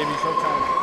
Baby, showtime.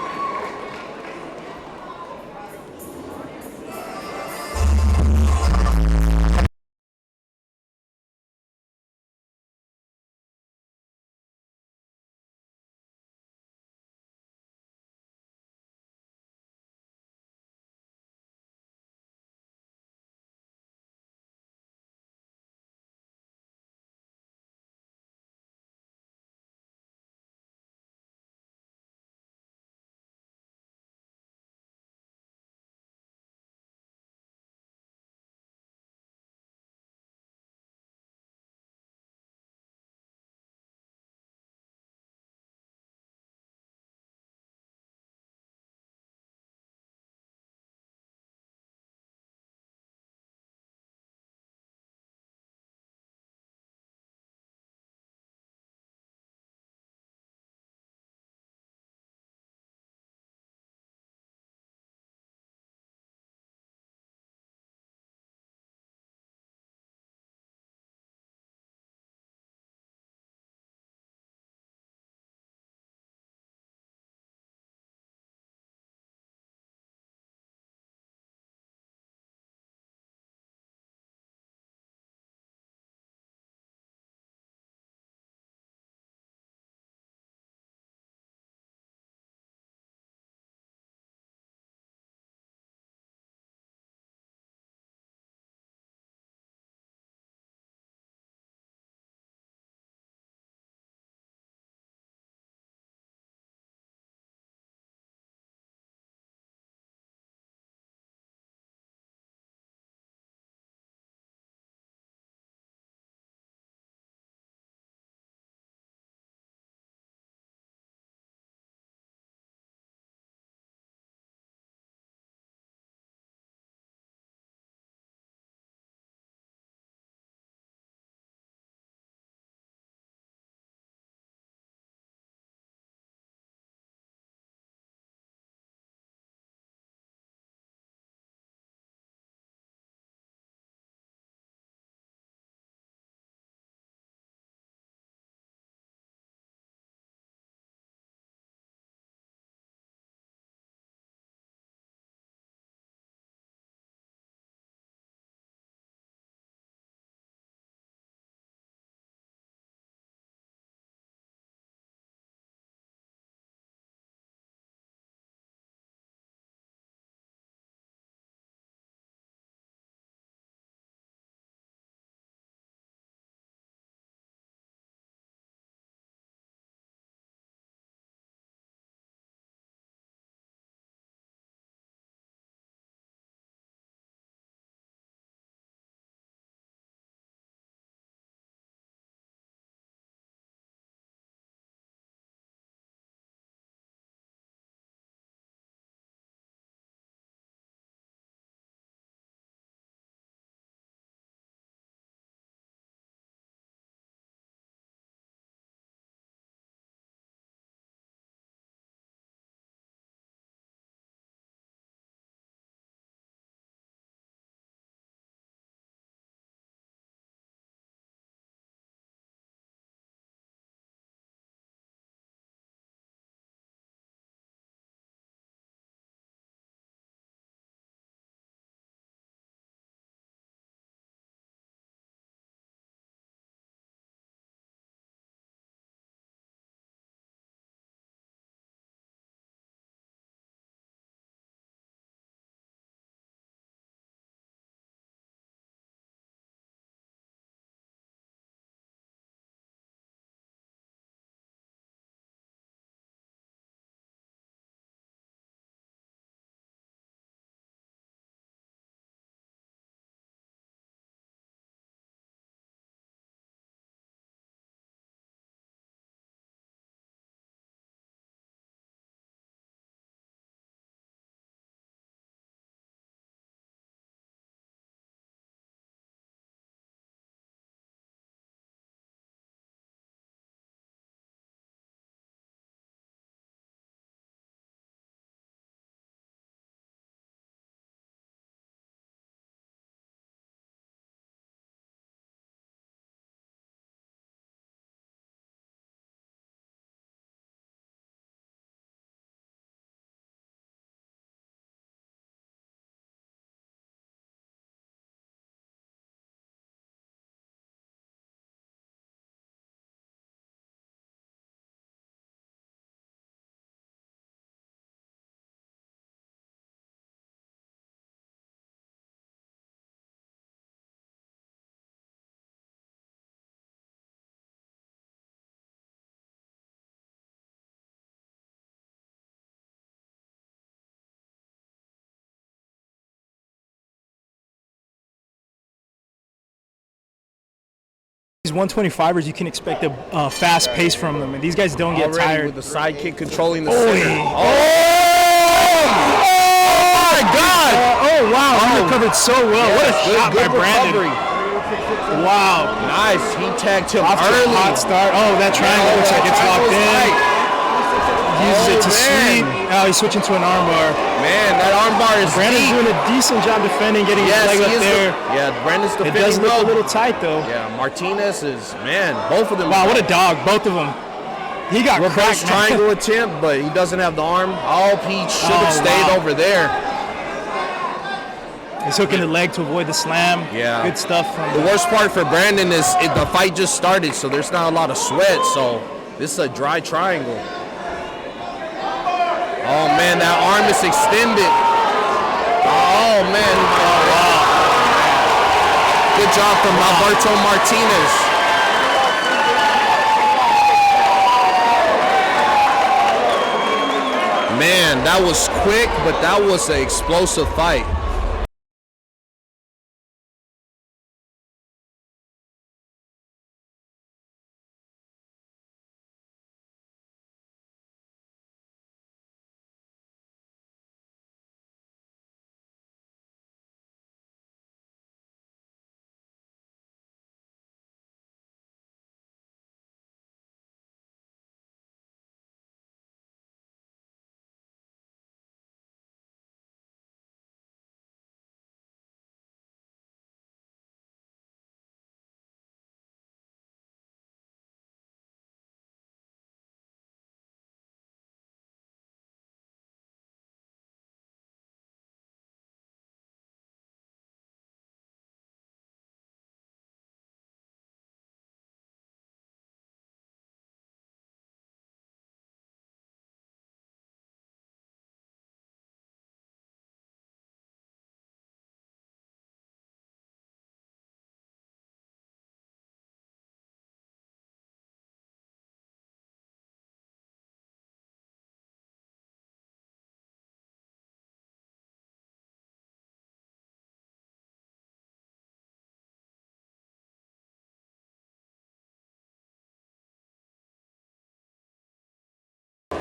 These 125ers, you can expect a fast pace from them, and these guys don't get tired. With the sidekick controlling the center. Oh my God! Oh wow! He recovered so well. What a shot by Brandon! Wow! Nice. He tagged him Off to a early. hot start. Oh, that triangle looks like it's locked in. Uses it to sweep. Now he's switching to an armbar. Man, that armbar is Brandon's doing a decent job defending, getting his leg up there. Brandon's defending. It does look a little tight though. Yeah, Martinez is, man, both of them. Wow, what a dog, both of them. He got cracked. Triangle attempt, but he doesn't have the arm. Oh, he should have stayed over there. He's hooking the leg to avoid the slam. Yeah. Good stuff. The worst part for Brandon is the fight just started, so there's not a lot of sweat, so this is a dry triangle. Oh, man, that arm is extended. Oh, man. Oh, wow. Good job from Alberto Martinez. Man, that was quick, but that was an explosive fight.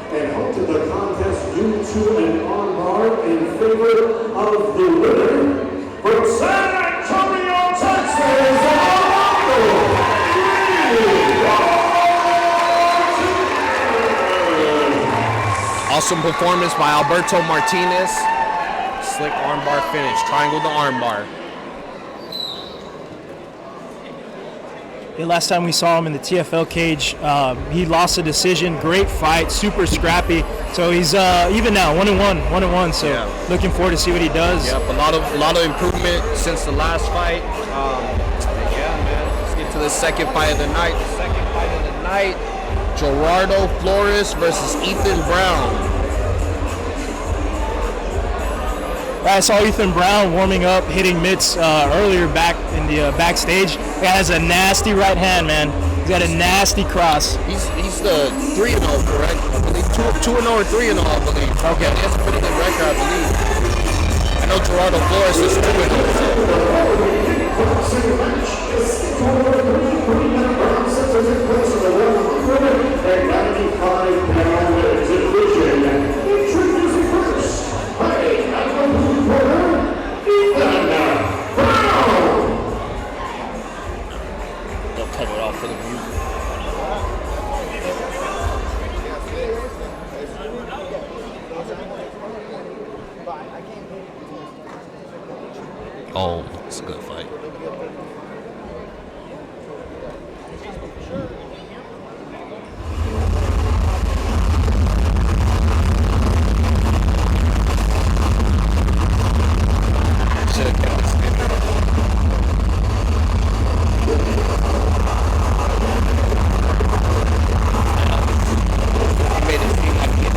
And halted the contest due to an armbar in favor of the winner from San Antonio, Texas, Awesome performance by Alberto Martinez. Slick armbar finish, triangle to armbar. The last time we saw him in the TFL cage, he lost a decision. Great fight, super scrappy. So he's even now, 1-1. So looking forward to see what he does. Yep, a lot of improvement since the last fight. Yeah, man. Let's get to the second fight of the night. The second fight of the night: Gerardo Flores versus Ethan Brown. I saw Ethan Brown warming up, hitting mitts earlier back in the backstage. He has a nasty right hand, man. He's got a nasty cross. He's the 3-0, correct? I believe 2-0 or 3-0, I believe. Okay, he has a pretty good record, I believe. I know Gerardo Flores is 2-0. They'll cut it off for the music. Oh, it's a good fight. Should have kept this in. He made it seem like he had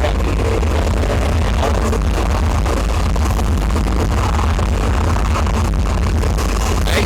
Hey,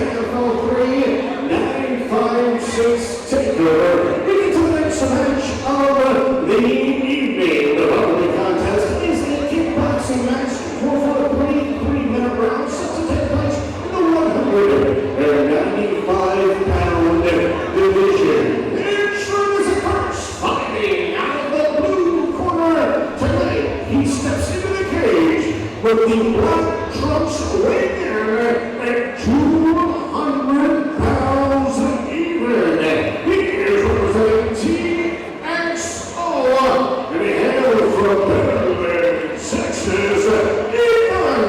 TFL 3, 956 takeover. We get to the next match of the evening. The following contest is a kickboxing match for the 23-minute round set to take place in the 195-pound division. Introducing first, fighting out of the blue corner tonight. He steps into the cage with the black trunks weighing in at 200 pounds even. He is representing TXO, and he hails from Beverly, Texas, Ethan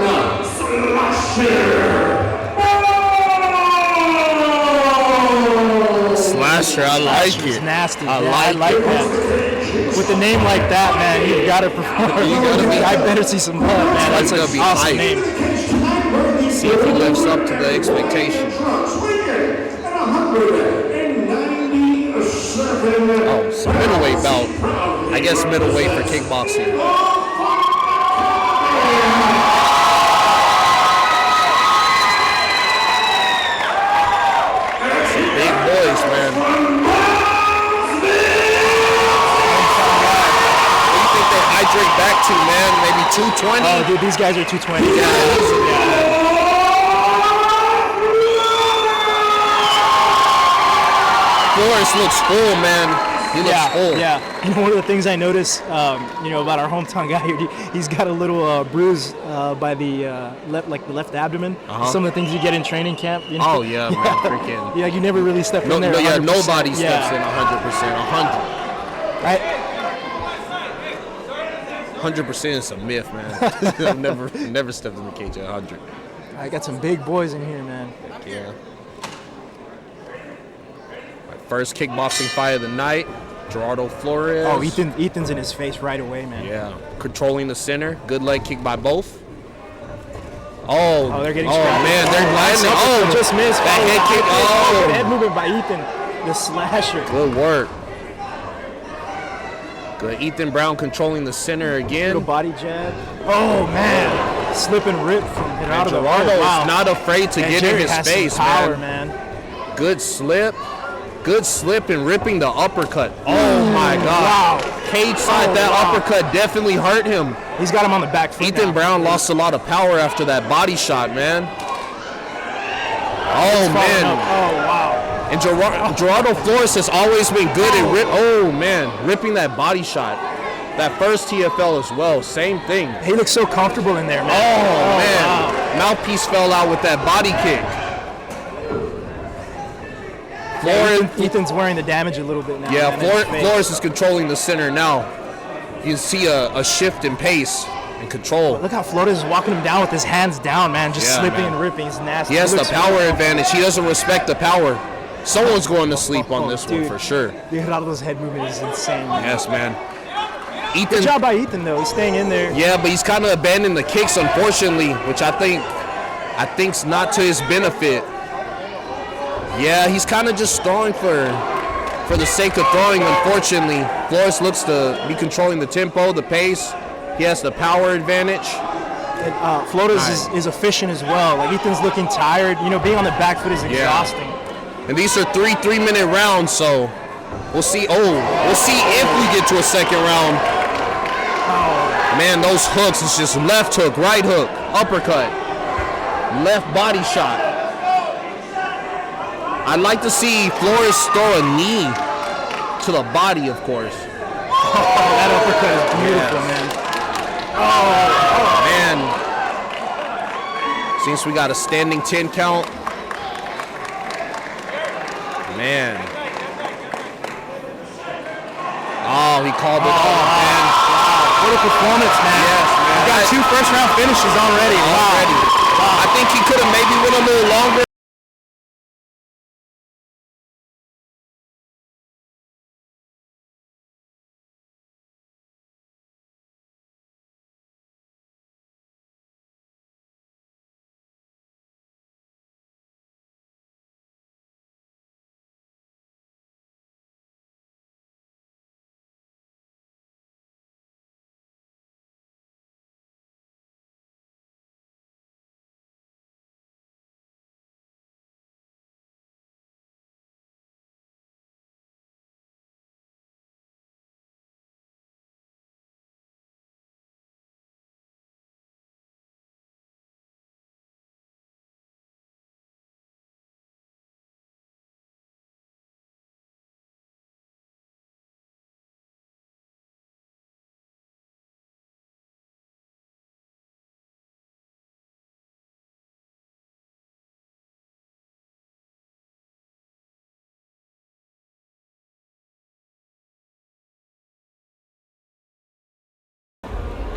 Slasher, I like Slasher's it. nasty. I Yeah, like it. that. With a name like that, man, you've got to perform. You gotta be- I better see some blood, man. That's It's an gonna be awesome hype. name. See if he lives up to the expectation. Oh, it's a middleweight belt. I guess middleweight for kickboxing. Some big boys, man. What do you think they hydrate back to, man? Maybe 220? Oh, dude, these guys are 220. Flores looks full, man. He looks full. Yeah. You know, one of the things I noticed, about our hometown guy here, he's got a little bruise by the left abdomen. Some of the things you get in training camp. You know? Oh, yeah, man. Freaking. Yeah, you never really step No, in there. no, yeah, 100%. nobody steps in Yeah. 100%. Right? 100% is a myth, man. I've never stepped in the cage at 100. I got some big boys in here, man. Yeah. My first kickboxing fight of the night, Gerardo Flores. Oh, Ethan's in his face right away, man. Yeah, controlling the center. Good leg kick by both. Oh, they're getting man, they're landing. Oh, just missed. that head kick. Good Oh, head movement by Ethan, the slasher. good work. Good. Ethan Brown controlling the center Little again. body jab. Oh man, slip and rip from Gerardo. Gerardo is not afraid to get in Jerry his has face, some power, man. man. Good slip and ripping the uppercut. Oh my God. Wow. Cage side, that uppercut definitely hurt him. He's got him on the back foot. Ethan now. Brown lost a lot of power after that body shot, man. Oh, Following man. up. Oh wow. And Gerardo Flores has always been good at ripping that body shot. That first TFL as well, same thing. He looks so comfortable in there, man. Oh, man. Wow. Mouthpiece fell out with that body kick. Ethan's wearing the damage a little bit now. Yeah, man, in his face. Flores is controlling the center now. You can see a shift in pace and control. Look how Flores is walking him down with his hands down, man. Just Yeah, slipping man. and ripping. He's nasty. He has the looks power good. advantage. He doesn't respect the power. Someone's going to sleep on this one Dude. for sure. Gerardo's head movement is insane, man. Yes, man. Good Ethan, job by Ethan, though. He's staying in there. yeah, but he's kind of abandoning the kicks, unfortunately, which I think's not to his benefit. Yeah, he's kind of just throwing for the sake of throwing, unfortunately. Flores looks to be controlling the tempo, the pace. He has the power advantage. And, Flores is efficient as well. Like, Ethan's looking tired. You know, being on the back foot is exhausting. And these are three-minute rounds, so we'll see. We'll see if we get to a second round. Man, those hooks, it's just left hook, right hook, uppercut, left body shot. I'd like to see Flores throw a knee to the body, of course. That uppercut is beautiful, man. Man. Seems we got a standing 10 count. Man. Oh, he called it off, man. What a performance, man. Yes, man. He got 2 first-round finishes already. I think he could have maybe went a little longer.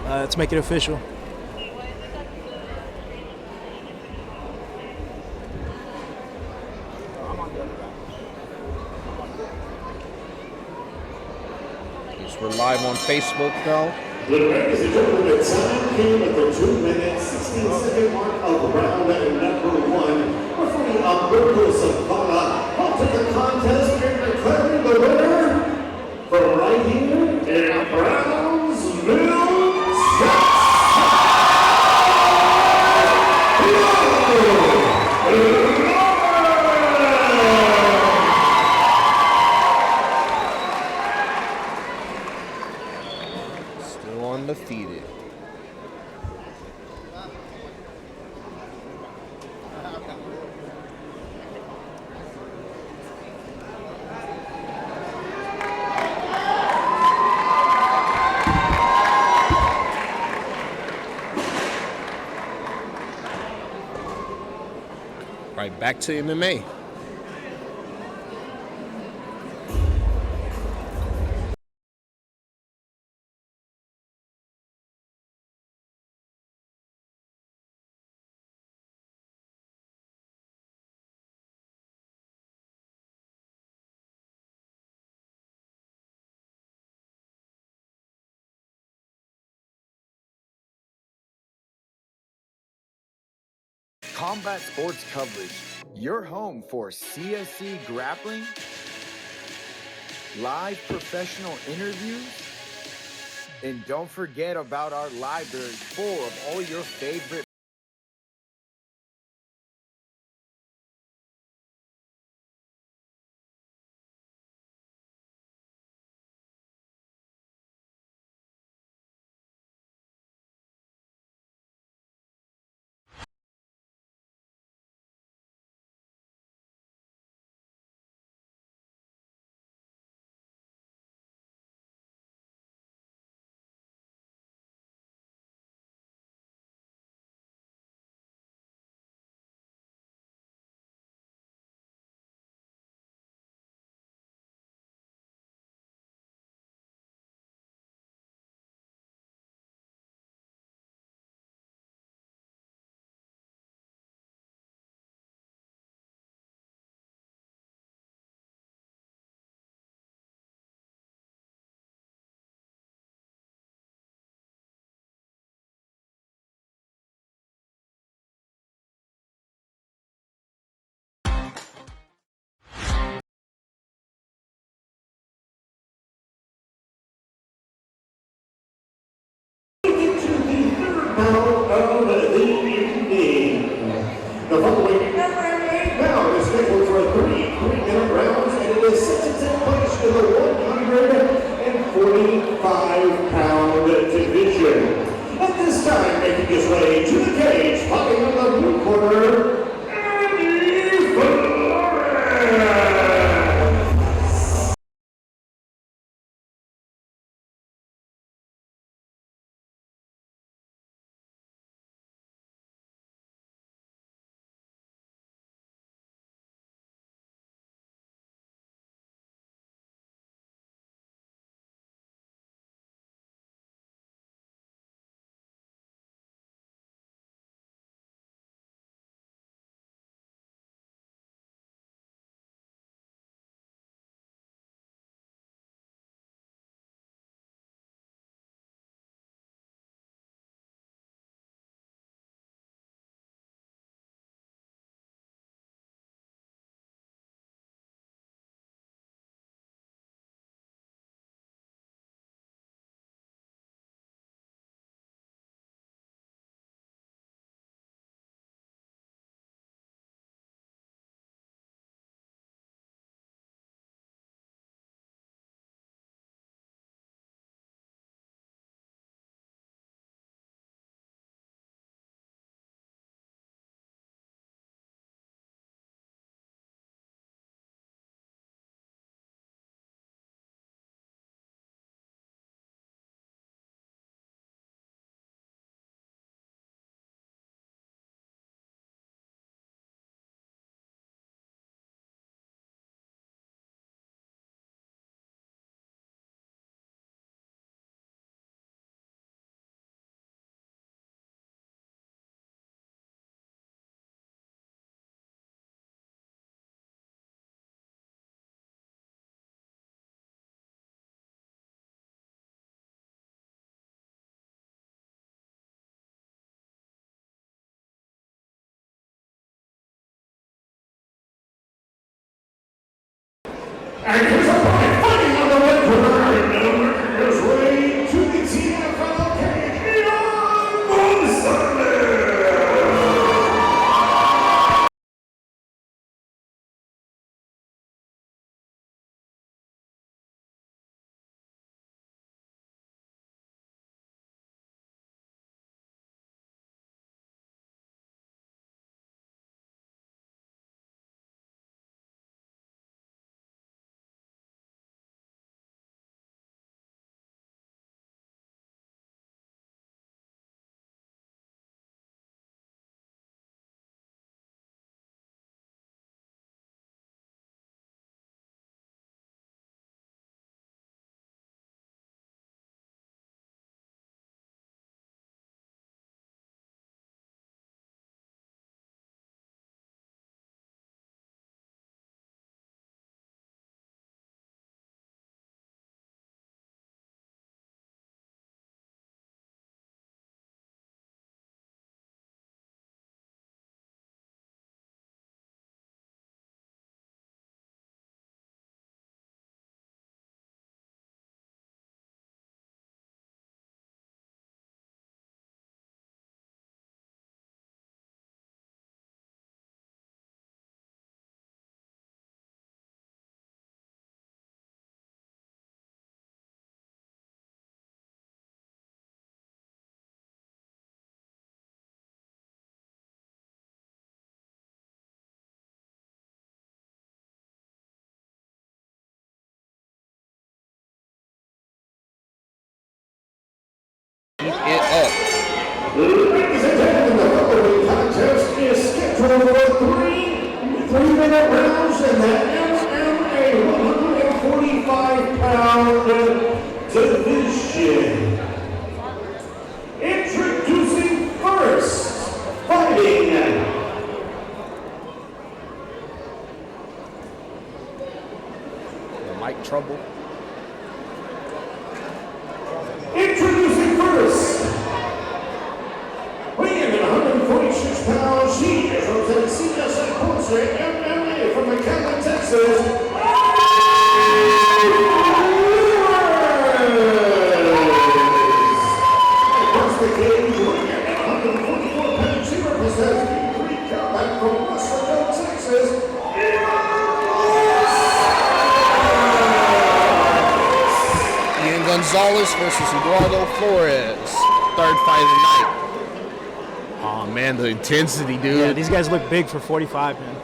let's make it official. We're live on Facebook now. Ladies and gentlemen, the time came at the 2 minute, 16-second mark of round number 1. Referee Alberto Martinez halted the contest and declaring the winner from right here in Brownsville, Undefeated. Right, back to MMA. Combat Sports Coverage, your home for CSC grappling, live professional interviews, and don't forget about our library full of all your favorite round of the evening. The following MMA bout is scheduled for 3-minute rounds, and it is set to take place in the 145-pound division. At this time, making his way to the cage, fighting on the blue corner, And his opponent fighting on the red corner, making his way to the TFL cage, Gonzalez. Keep it up. Ladies and gentlemen, the following contest is scheduled for three-minute rounds in the MMA 145-pound division. Introducing first, fighting Mic trouble. Introducing first, weighing in at 146 pounds, he is representing CSA Portrait MMA from McAllen, Texas. Across the cage, weighing in at 144 pounds, he represents the Greek Combat from Russellville, Texas. Gonzalez versus Gerardo Flores. Third fight of the night. Oh man, the intensity, dude. Yeah, these guys look big for 45, man.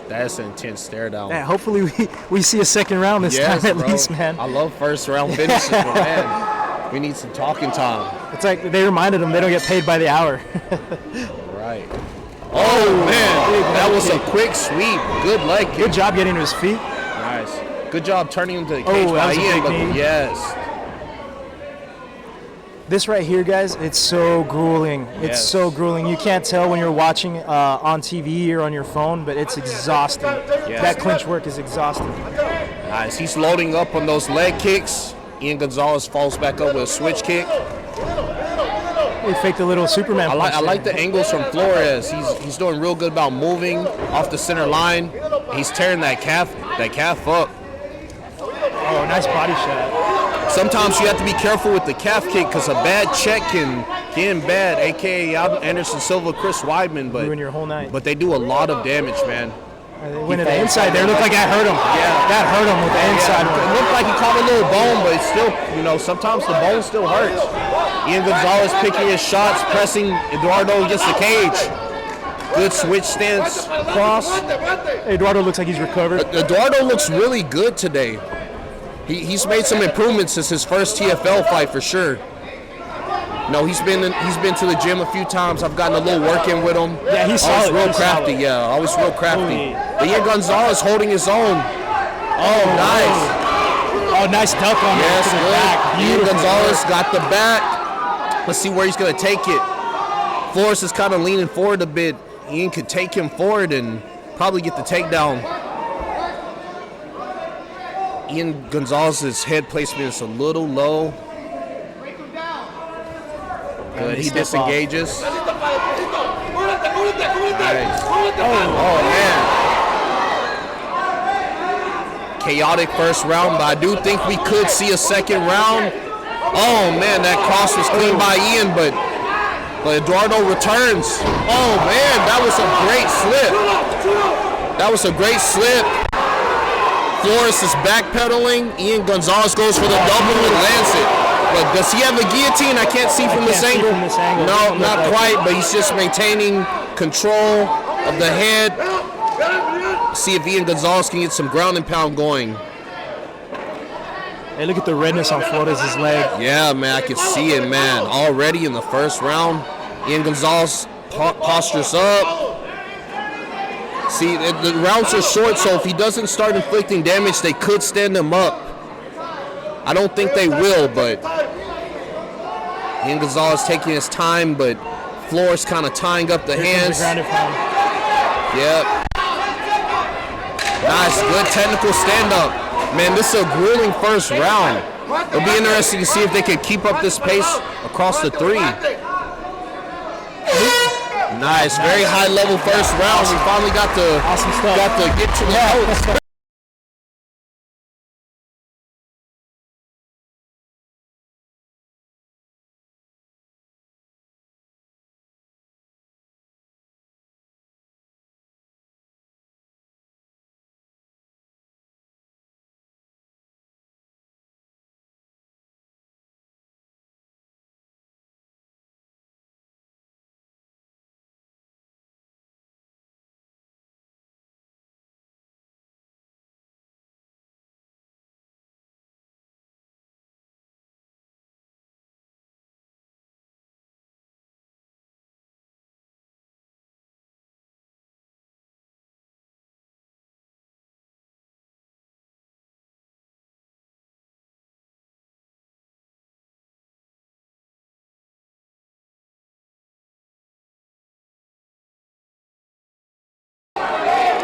That's an intense stare down. Yeah, hopefully we see a second round this time at least, man. I love first round finishes, but man, we need some talking time. It's like they reminded them they don't get paid by the hour. Right. Oh man, that was a quick sweep. Good leg kick. Good job getting to his feet. Nice. Good job turning him to the cage that was a big but knee. yes. This right here, guys, it's so grueling. It's Yes. so grueling. You can't tell when you're watching on TV or on your phone, but it's exhausting. Yes. That clinch work is exhausting. Nice. He's loading up on those leg kicks. Ian Gonzalez falls back up with a switch kick. He faked a little Superman punch I like there. the angles from Flores. He's doing real good about moving off the center line. He's tearing that calf up. Oh, nice body shot. Sometimes you have to be careful with the calf kick because a bad check can get him bad, a.k.a. Anderson Silva, Chris Weidman. Ruin your whole night. But they do a lot of damage, man. They went to the inside there. Looked like that hurt him. Yeah. That hurt him with the inside It one. looked like he caught a little bone, but it's still, sometimes the bone still hurts. Ian Gonzalez picking his shots, pressing Eduardo against the cage. Good switch stance cross. Eduardo looks like he's recovered. Eduardo looks really good today. He's made some improvements since his first TFL fight for sure. He's been to the gym a few times. I've gotten a little work in with him. Yeah, he's always solid. real He's crafty. solid. Yeah, always real crafty. But Ian Gonzalez holding his own. Oh, nice. Oh, nice duck on Yes, the good. back. Ian Beautiful Gonzalez work. got the back. Let's see where he's going to take it. Flores is kind of leaning forward a bit. Ian could take him forward and probably get the takedown. Ian Gonzalez's head placement is a little low. Good. He disengages. Nice. Oh man. chaotic first round, but I do think we could see a second round. Oh man, that cross was clean by Ian, but Eduardo returns. Oh man, that was a great slip. That was a great slip. Flores is backpedaling. Ian Gonzalez goes for the double and lands it. But does he have a guillotine? I can't see from this angle. No, not quite, but he's just maintaining control of the head. See if Ian Gonzalez can get some ground and pound going. Hey, look at the redness on Flores' leg. Yeah, man, I can see it, man. Already in the first round, Ian Gonzalez postures up. See, the rounds are short, so if he doesn't start inflicting damage, they could stand him up. I don't think they will, but Ian Gonzalez taking his time, but Flores kind of tying up the hands. Yep. Nice, good technical stand-up. Man, this is a grueling first round. It'll be interesting to see if they can keep up this pace across the three. Nice, very high-level first round. We finally got to get to the notes.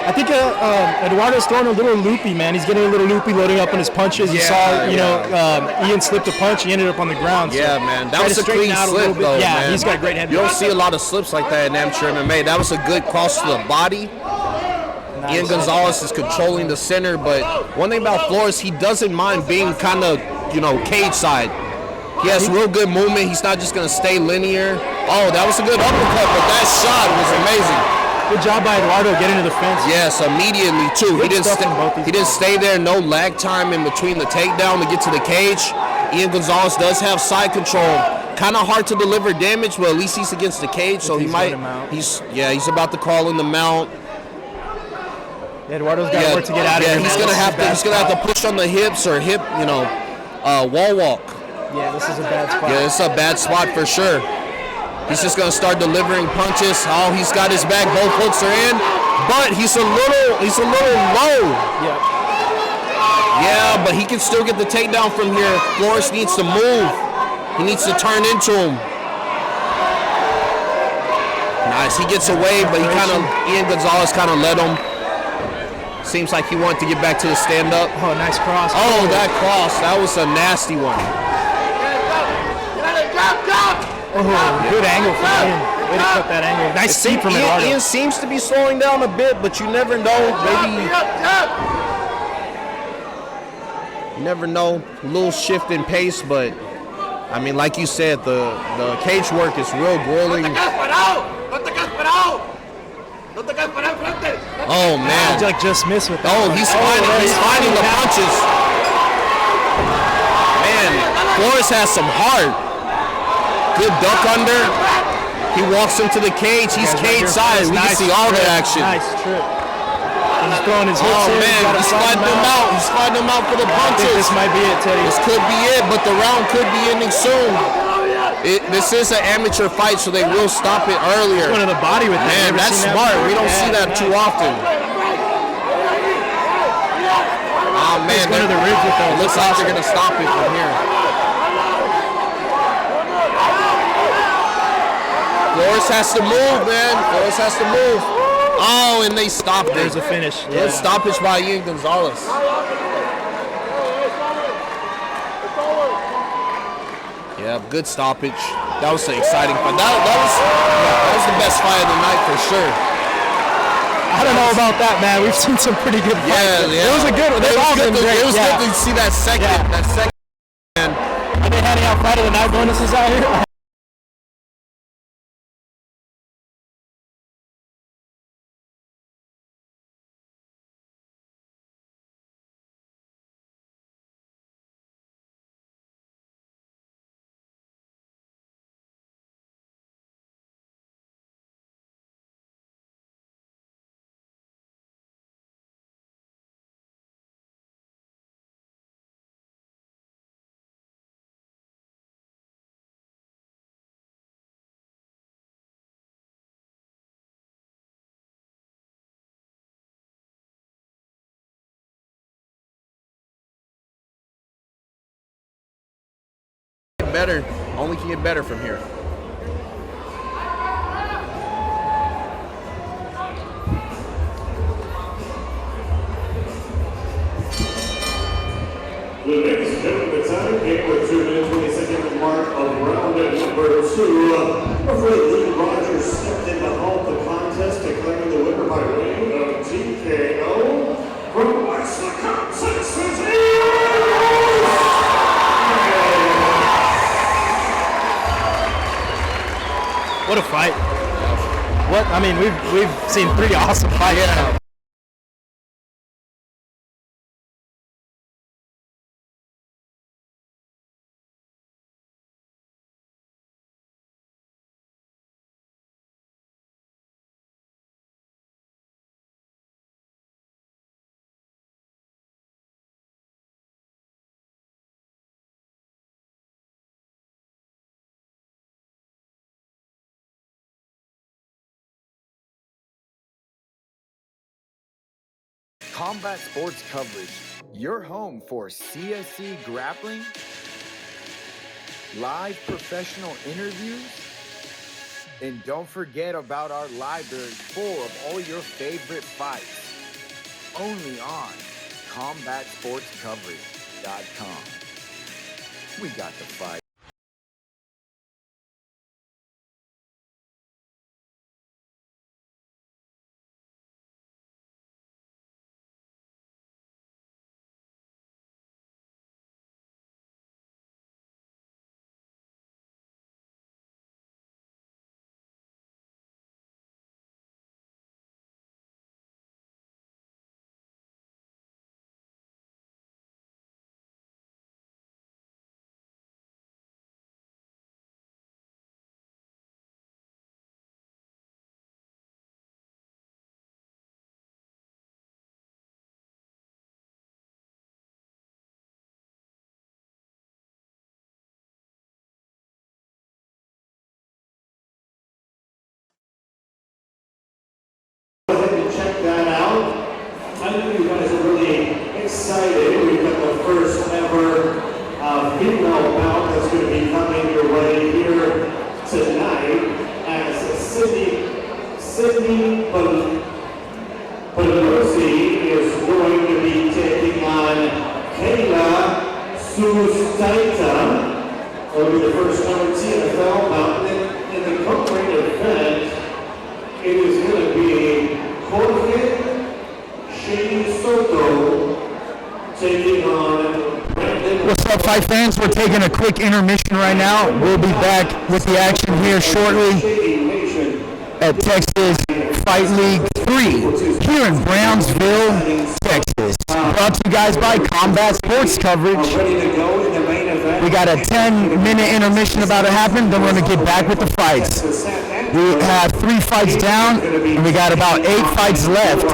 I think Eduardo's throwing a little loopy, man. He's getting a little loopy, loading up on his punches. You saw, Ian slipped a punch. He ended up on the ground. Yeah, so man. That was a clean slip, though, yeah, man. he's got great head. You don't see a lot of slips like that in amateur MMA. That was a good cross to the body. Nice. Ian Gonzalez is controlling the center, but one thing about Flores, he doesn't mind being kind of, cage side. He has real good movement. He's not just going to stay linear. Oh, that was a good uppercut, but that shot was amazing. Good job by Eduardo getting to the fence. Yes, immediately, too. He didn't stay there. No lag time in between the takedown to get to the cage. Ian Gonzalez does have side control. Kind of hard to deliver damage, but at least he's against the cage, so he might. He's about to crawl in the mount. Eduardo's got to work to get out of here. He's gonna have to push on the hips or hip, wall walk. Yeah, this is a bad spot. Yeah, it's a bad spot for sure. He's just gonna start delivering punches. Oh, he's got his back. Both hooks are in, but he's a little low. Yeah, but he can still get the takedown from here. Flores needs to move. He needs to turn into him. Nice. He gets away, but Ian Gonzalez kind of let him. Seems like he wanted to get back to the stand-up. Oh, nice cross. Oh, that cross. That was a nasty one. Oh, good angle from Ian. Way to cut that angle. Nice seat from Eduardo. Ian seems to be slowing down a bit, but you never know. Maybe you never know. A little shift in pace, but I mean, like you said, the cage work is real grueling. Oh man! He just missed with that. Oh, he's finding the punches. Man, Flores has some heart. Good duck under. He walks into the cage. He's cage side. We can see all the action. Nice trip. He's throwing his hips in. Oh man, he's sliding them out. He's sliding them out for the punches. This might be it, Teddy. This could be it, but the round could be ending soon. This is an amateur fight, so they will stop it earlier. Going to the body with that. Man, that's smart. We don't see that too often. Oh man, going to the ribs with those. It looks like they're gonna stop it from here. Flores has to move, man. Flores has to move. Oh, and they stopped it. There's a finish. Good stoppage by Ian Gonzalez. Yeah, good stoppage. That was an exciting fight. That was the best fight of the night for sure. I don't know about that, man. We've seen some pretty good fights. Yeah. It was a good one. They've all been great. It was good to see that second. Yeah. That second. Man. Are they handing out Fight of the Night bonuses out here? Better. Only can get better from here. Ladies and gentlemen, the time came with 2 minutes 20 second mark of round number 2. Referee Lee Rogers stepped in to halt the contest, declaring the winner by way of TKO from Texas. What a fight! What I mean, we've seen 3 awesome fights. Yeah. Combat Sports Coverage, your home for CSC grappling, live professional interviews, and don't forget about our library full of all your favorite fights. Only on CombatSportsCoverage.com. We got the fight. Check that out. I know you guys are really excited. We've got the first ever female bout that's going to be coming your way here tonight as Sydney Pelosi is going to be taking on Kayla Sustaita. It'll be the first ever TFL bout. In the co-main event, it is going to be Jorge Solis taking on Brandon. What's up, fight fans? We're taking a quick intermission right now. We'll be back with the action here shortly at Texas Fight League 3 here in Brownsville, Texas. Brought to you guys by Combat Sports Coverage. We got a 10-minute intermission about to happen, then we're going to get back with the fights. We have 3 fights down, and we got about 8 fights left.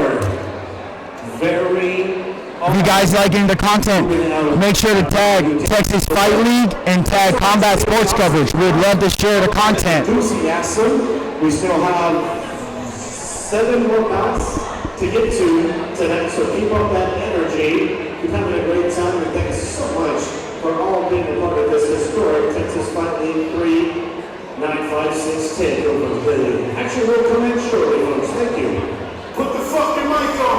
If you guys liking the content, make sure to tag Texas Fight League and tag Combat Sports Coverage. We'd love to share the content. We still have 7 more bouts to get to tonight, so keep up that energy. You're having a great time, and thanks so much for all being a part of this historic Texas Fight League 3 956 takeover. Action will come in shortly, folks. Thank you. Put the fucking mic on.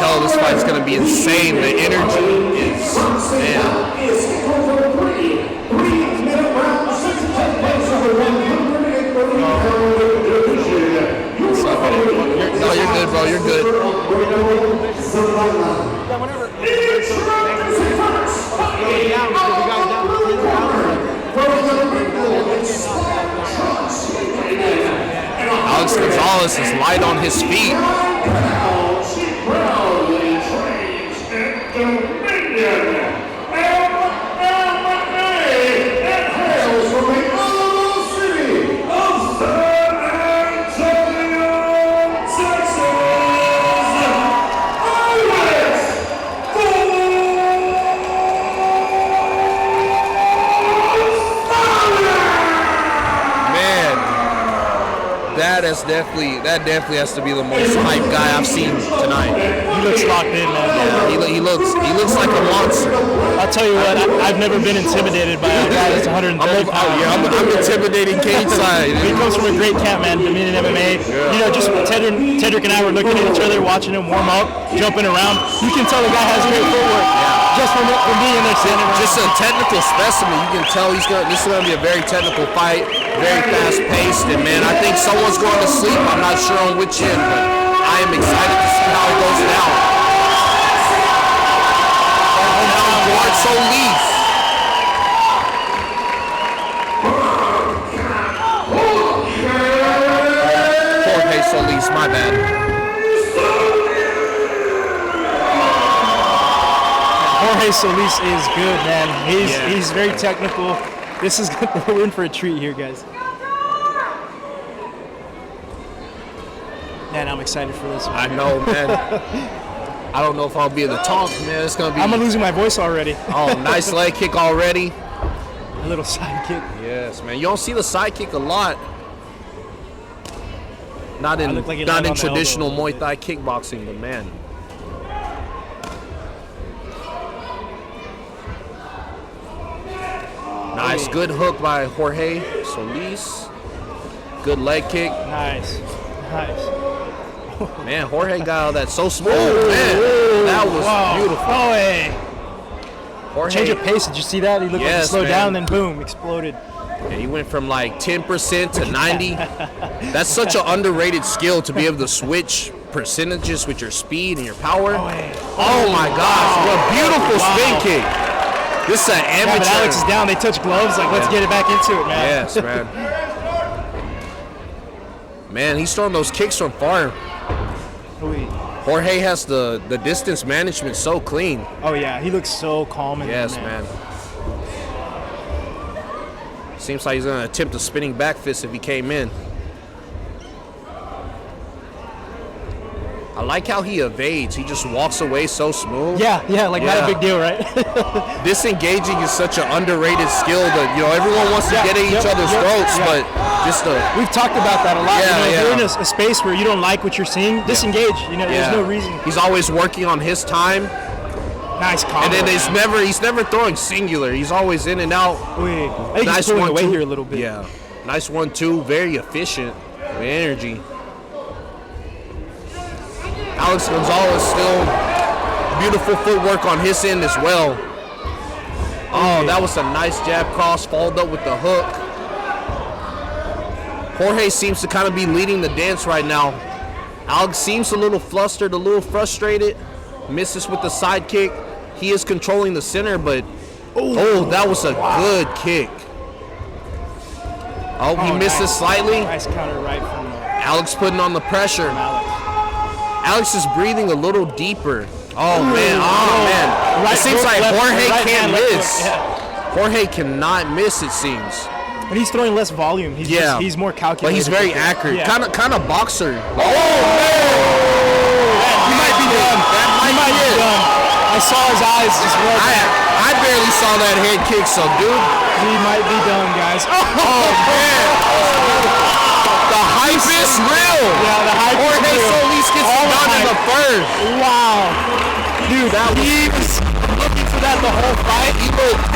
tell this fight's gonna be insane. The energy is, man. No, you're good, bro. You're good. Alex Gonzalez is light on his feet. That definitely has to be the most hype guy I've seen tonight. He looks locked in, man. Yeah, he looks like a monster. I'll tell you what, I've never been intimidated by a guy that's 130 pounds. I'm intimidating cage side. He comes from a great camp, man, Dominion MMA. You know, just Tedrick and I were looking at each other, watching him warm up, jumping around. You can tell the guy has great footwork. Just from being in there standing around. Just a technical specimen. You can tell this is going to be a very technical fight, very fast-paced, and man, I think someone's going to sleep. I'm not sure on which end, but I am excited to see how it goes down. Now, Jorge Solis. Jorge Solis, my bad. Jorge Solis is good, man. He's very technical. This is we're in for a treat here, guys. Man, I'm excited for this one. I know, man. I don't know if I'll be in the talk, man. It's gonna be. I'm losing my voice already. Oh, nice leg kick already. A little side kick. Yes, man. You don't see the side kick a lot. Not in traditional Muay Thai kickboxing, but man. Nice, good hook by Jorge Solis. Good leg kick. Nice. Man, Jorge got out of that so smooth. Man, that was beautiful. Oh, hey. Jorge, change of pace. Did you see that? He looked like he slowed down, then boom, exploded. Yeah, he went from like 10% to 90. That's such an underrated skill to be able to switch percentages with your speed and your power. Oh my gosh, what a beautiful spin kick. This is an amateur. But Alex is down. They touch gloves. Like, let's get it back into it, man. Yes, man. Man, he's throwing those kicks from far. Jorge has the distance management so clean. Oh, yeah. He looks so calm. Yes, man. Seems like he's going to attempt a spinning back fist if he came in. I like how he evades. He just walks away so smooth. Yeah, not a big deal, right? Disengaging is such an underrated skill that, you know, everyone wants to get at each other's throats, but just we've talked about that a lot. Yeah, if you're in a space where you don't like what you're seeing, disengage. You know, there's no reason. He's always working on his time. Nice combo. And then he's never throwing singular. He's always in and out. I think he's pulling away here a little bit. Yeah. Nice 1-2. Very efficient with energy. Alex Gonzalez still beautiful footwork on his end as well. Oh, that was a nice jab cross, followed up with the hook. Jorge seems to kind of be leading the dance right now. Alex seems a little flustered, a little frustrated. Misses with the side kick. He is controlling the center, but that was a good kick. Oh, he misses slightly. Nice counter right from Alex putting on the pressure. Alex is breathing a little deeper. Oh, man. It seems like Jorge can't miss. Jorge cannot miss, it seems. But he's throwing less volume. He's more calculated. But he's very accurate. Yeah. Kind of boxer. Oh, man. He might be done. He might be done. I saw his eyes just roll back. I barely saw that head kick, so, dude. He might be done, guys. Oh, man. The hype is real. Yeah, the hype Jorge is real. Solis gets it done in the first. Wow. Dude, he was looking for that the whole fight. He looked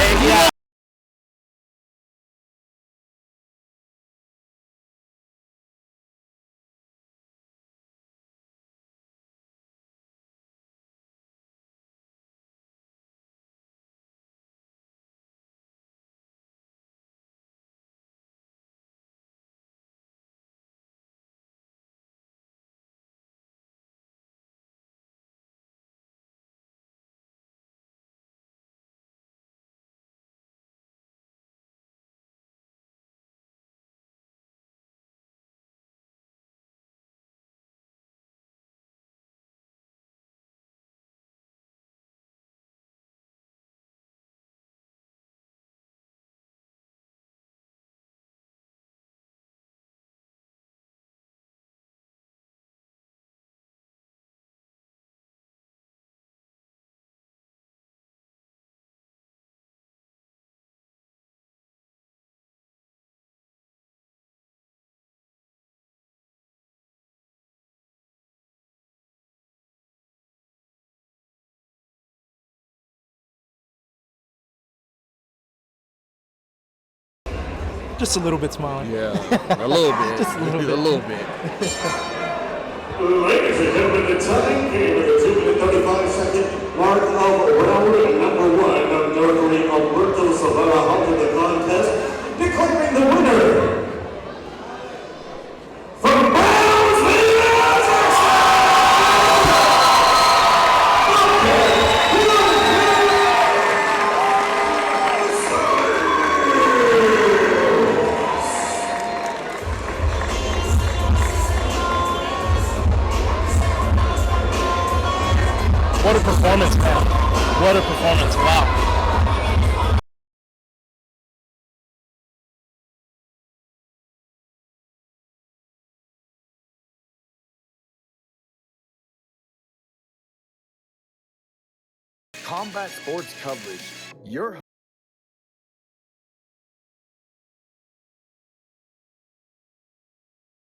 Just a little bit smiling. Yeah, a little bit. Just a little bit. A little bit. Ladies and gentlemen, the time came with a 2-minute 35-second mark of round number 1 of North Korea. Alberto Martinez halted the contest, declaring the winner from Brownsville, What a performance, man. What a performance. Wow. Combat sports coverage. Your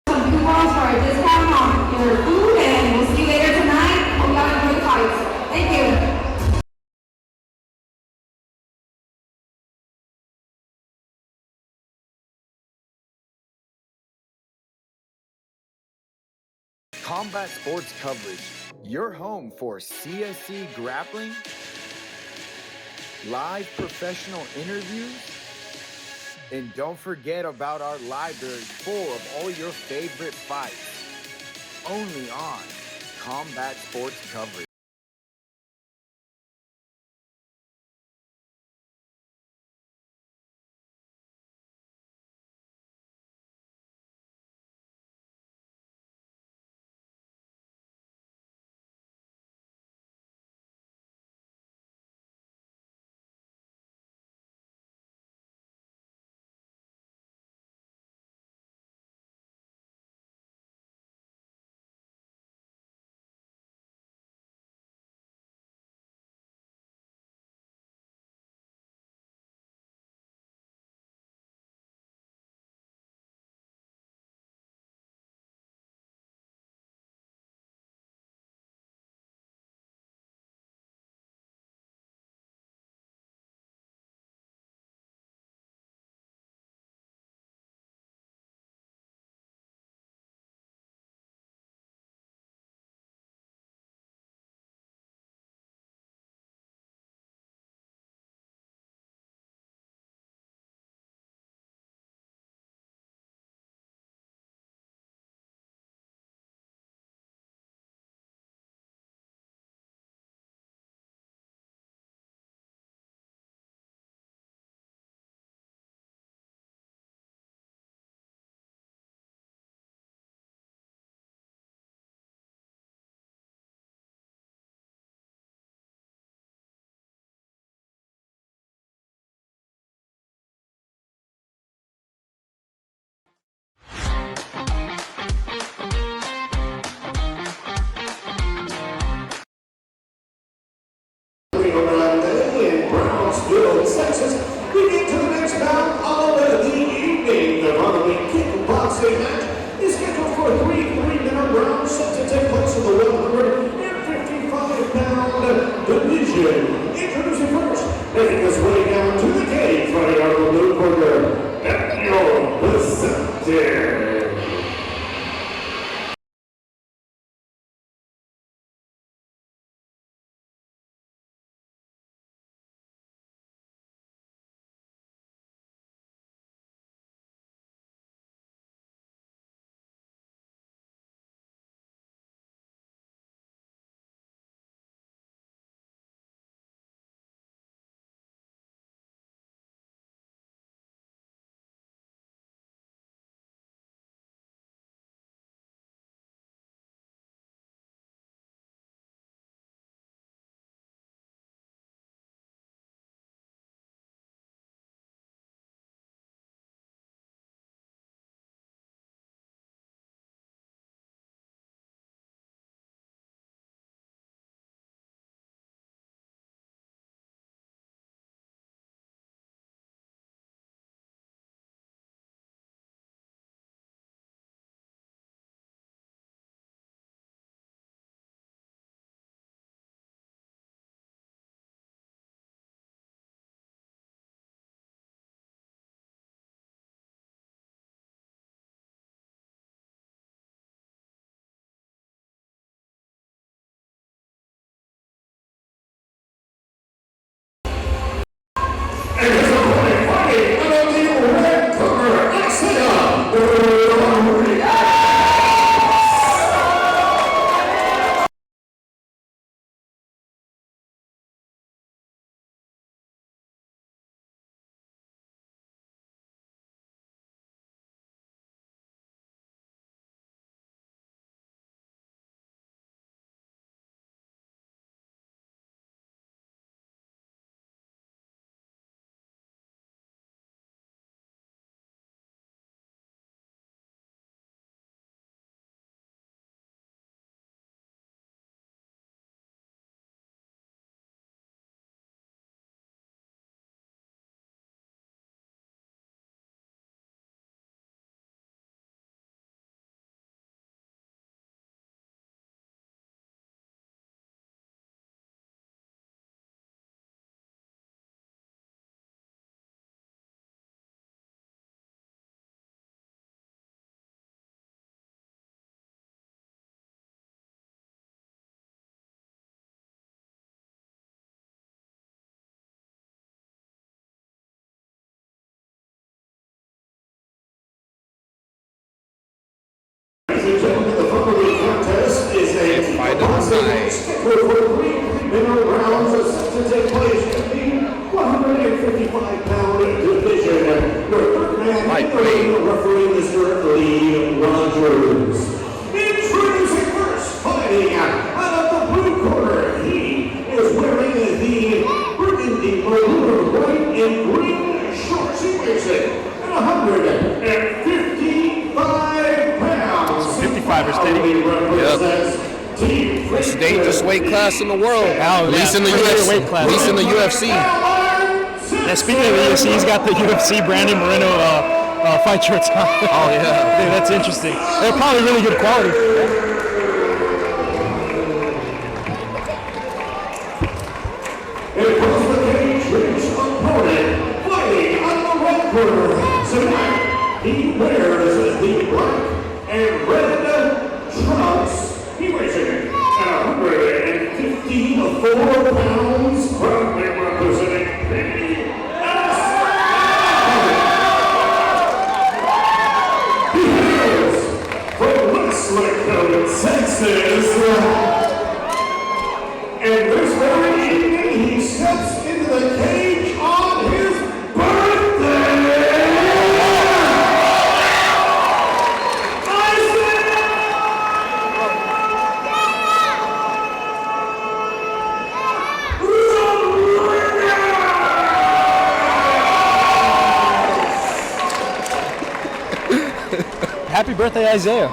some coupons for a discount on your food, and we'll see you later tonight. Hope y'all enjoy the fights. Thank you. combat sports coverage. Your home for CSC grappling, live professional interviews, and don't forget about our library full of all your favorite fights. Only on Combat Sports Coverage. in Brownsville, Texas. We get to the next bout of the evening. The following kickboxing match is scheduled for a 3-minute round set to take place in the 155-pound division. Introducing first, making his way down to the cage, fighting out of the blue corner, Daniel Vicente. Fight of the night. Rounds are set to take place in the 155-pound division. Your third man, referee Mr. Lee Rogers. Introducing first, fighting out of the blue corner. He is wearing the burgundy maroon, white and green shorts. He weighs it at 155 pounds. 55 or steady. Yep. Most dangerous weight class in the world. At least in the UFC. At least in the UFC. Yeah, speaking of the UFC, he's got the UFC Brandon Moreno fight shirts on. Oh yeah. Dude, that's interesting. They're probably really good quality. It was the cage opponent fighting on the red corner. Tonight, he wears the black and red trunks. He weighs in at 154 pounds, proudly representing the He hails from Westlake, Texas. And this very evening, he steps into the cage on his birthday. Happy birthday, Isaiah.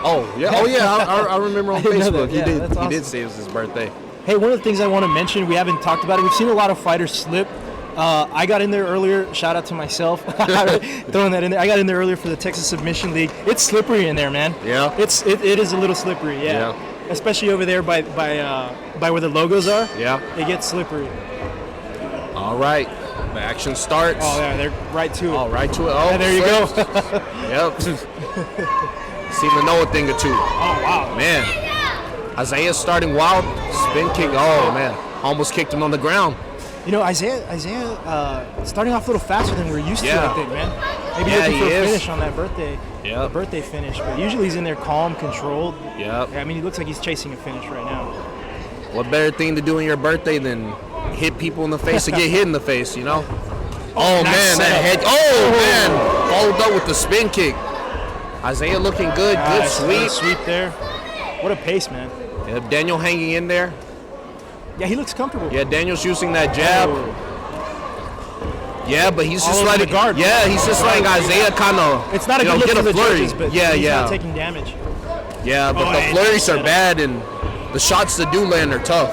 Oh yeah. Oh yeah. I remember on didn't know Facebook that. Yeah, that's he did awesome. say it was his birthday. Hey, one of the things I want to mention, we haven't talked about it. We've seen a lot of fighters slip. I got in there earlier. Shout out to myself. Throwing that in there. I got in there earlier for the Texas Submission League. It's slippery in there, man. Yeah. It is a little slippery. Yeah. Especially over there by where the logos are. Yeah. It gets slippery. All right. The action starts. Oh yeah, they're right to it. All right to it. Oh, Yeah, there you go. Yep. Seem to know a thing or two. Oh wow. Man. Isaiah starting wild. Spin kick. Oh man. Almost kicked him on the ground. You know, Isaiah starting off a little faster than we're used to, I think, man. Maybe Yeah, looking for he a is. finish on that birthday. Yeah. The birthday finish, but usually he's in there calm, controlled. Yep. I mean, he looks like he's chasing a finish right now. What better thing to do on your birthday than hit people in the face or get hit in the face, you know? Oh, nice man, that setup. head. Oh, man. Followed up with the spin kick. Isaiah looking good. Good Nice, sweep. sweep there. What a pace, man. Yeah, Daniel hanging in there. Yeah, he looks comfortable. Yeah, Daniel's using that jab. Oh. Yeah, but he's All just over letting the guard. Yeah, he's just letting Isaiah kind of. It's not a good look get for a the flurry. judges, but Yeah, he's yeah. not taking damage. Yeah, but Oh, the and flurries set are up. bad, and the shots that do land are tough.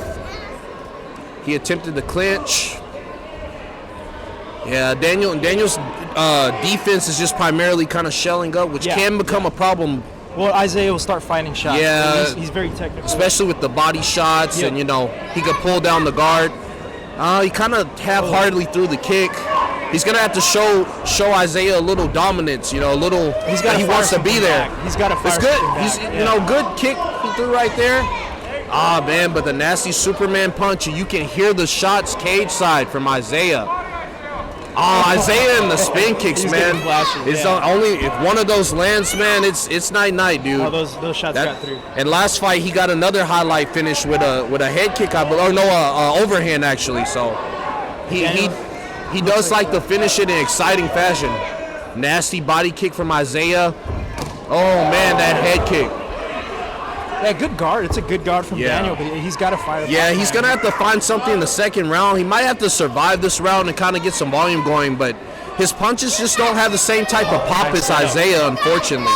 He attempted to clinch. Yeah, Daniel's defense is just primarily kind of shelling up, which Yeah. can become a problem, Well, Isaiah will start finding shots. Yeah. He's very technical. especially with the body shots, Yeah. and he could pull down the guard. He kind of half-heartedly threw the kick. He's gonna have to show Isaiah a little dominance, a little. He's got he wants to be there. He's got to fire It's good. something He's back. good kick he threw right there. Ah man, but the nasty Superman punch, you can hear the shots cage side from Isaiah. Oh, Isaiah and the spin kicks, He's man. getting flashy, It's yeah. only if one of those lands, man. It's night, dude. Oh, those shots got through. And last fight, he got another highlight finish with a head kick, or no, overhand actually. So he does like to finish it in exciting fashion. Nasty body kick from Isaiah. Oh man, that head kick. Yeah, good guard. It's a good guard from Yeah. Daniel, but he's got to fire. Yeah, back, he's man. gonna have to find something in the second round. He might have to survive this round and kind of get some volume going, but his punches just don't have the same type of pop as Isaiah, unfortunately.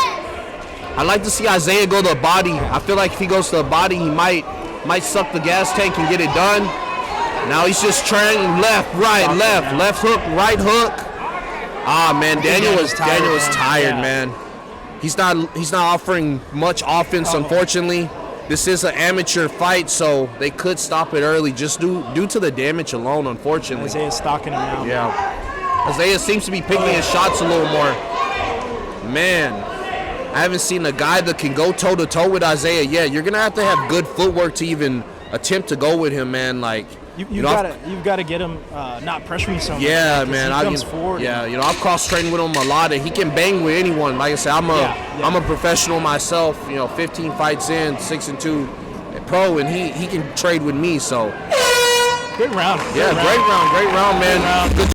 I'd like to see Isaiah go to the body. I feel like if he goes to the body, he might suck the gas tank and get it done. Now he's just trying left, right, left hook, right hook. Ah man, Daniel was tired, Yeah. man. He's not offering much offense, unfortunately. This is an amateur fight, so they could stop it early just due to the damage alone, unfortunately. Isaiah's stalking him now. Yeah. Isaiah seems to be picking his shots a little more. Man, I haven't seen a guy that can go toe-to-toe with Isaiah yet. You're going to have good footwork to even attempt to go with him, man. Like, You've got to get him not pressuring so much. yeah, because man. He comes forward. Yeah, I've cross-trained with him a lot, and he can bang with anyone. Like I said, I'm a professional myself. 15 fights in, 6-2 pro, and he can trade with me. So Good round. yeah, great round, man. Good.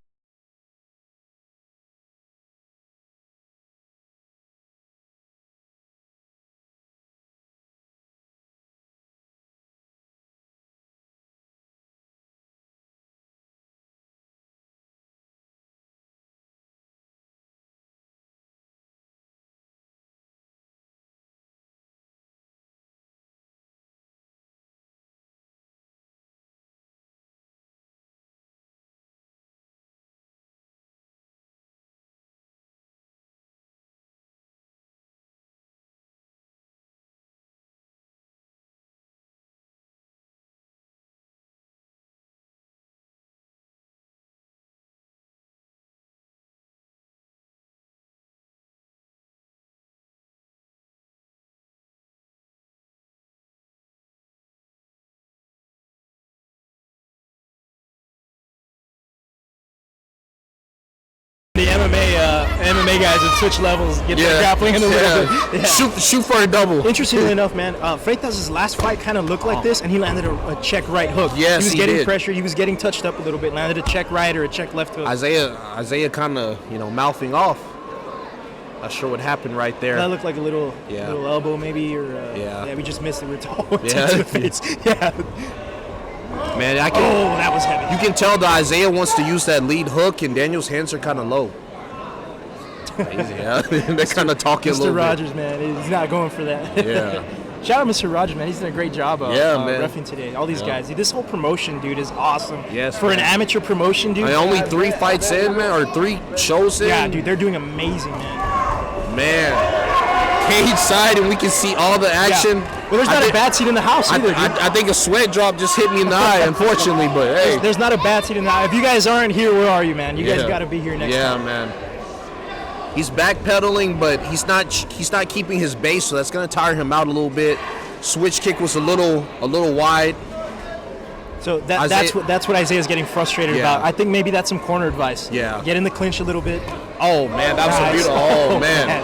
The MMA guys would switch levels, get their grappling in a little bit. Yeah. Shoot for a double. Interestingly enough, man, Freitas' last fight kind of looked like this, and he landed a check right hook. Yes, he was he getting did. pressure. He was getting touched up a little bit. Landed a check right or a check left hook. Isaiah kind of mouthing off. Not sure what happened right there. That looked like a little elbow maybe, or we just missed it. We're to the face. Yeah. Man, Oh, that was heavy. You can tell that Isaiah wants to use that lead hook, and Daniel's hands are kind of low. Crazy, yeah. They're kind of talking a little Mr. Rogers, man, he's not going for that. bit. Yeah. Shout out Mr. Rogers, man. He's done a great job of man. reffing today. All these guys. This whole promotion, dude, is awesome. Yes, For man. an amateur promotion, dude. Only 3 fights in, man, or 3 shows in. Yeah, dude, they're doing amazing, man. Man, cage side, and we can see all the action. Yeah. Well, there's not a bad seat in the house either, dude. I think a sweat drop just hit me in the eye, unfortunately, but hey. There's not a bad seat in the house. If you guys aren't here, where are you, man? You guys got to be here next time. Yeah, man. He's backpedaling, but he's not keeping his base, so that's going to tire him out a little bit. Switch kick was a little wide. So that's what Isaiah's getting frustrated about. I think maybe that's some corner advice. Yeah. Get in the clinch a little bit. Oh man, that was a beautiful. Oh man.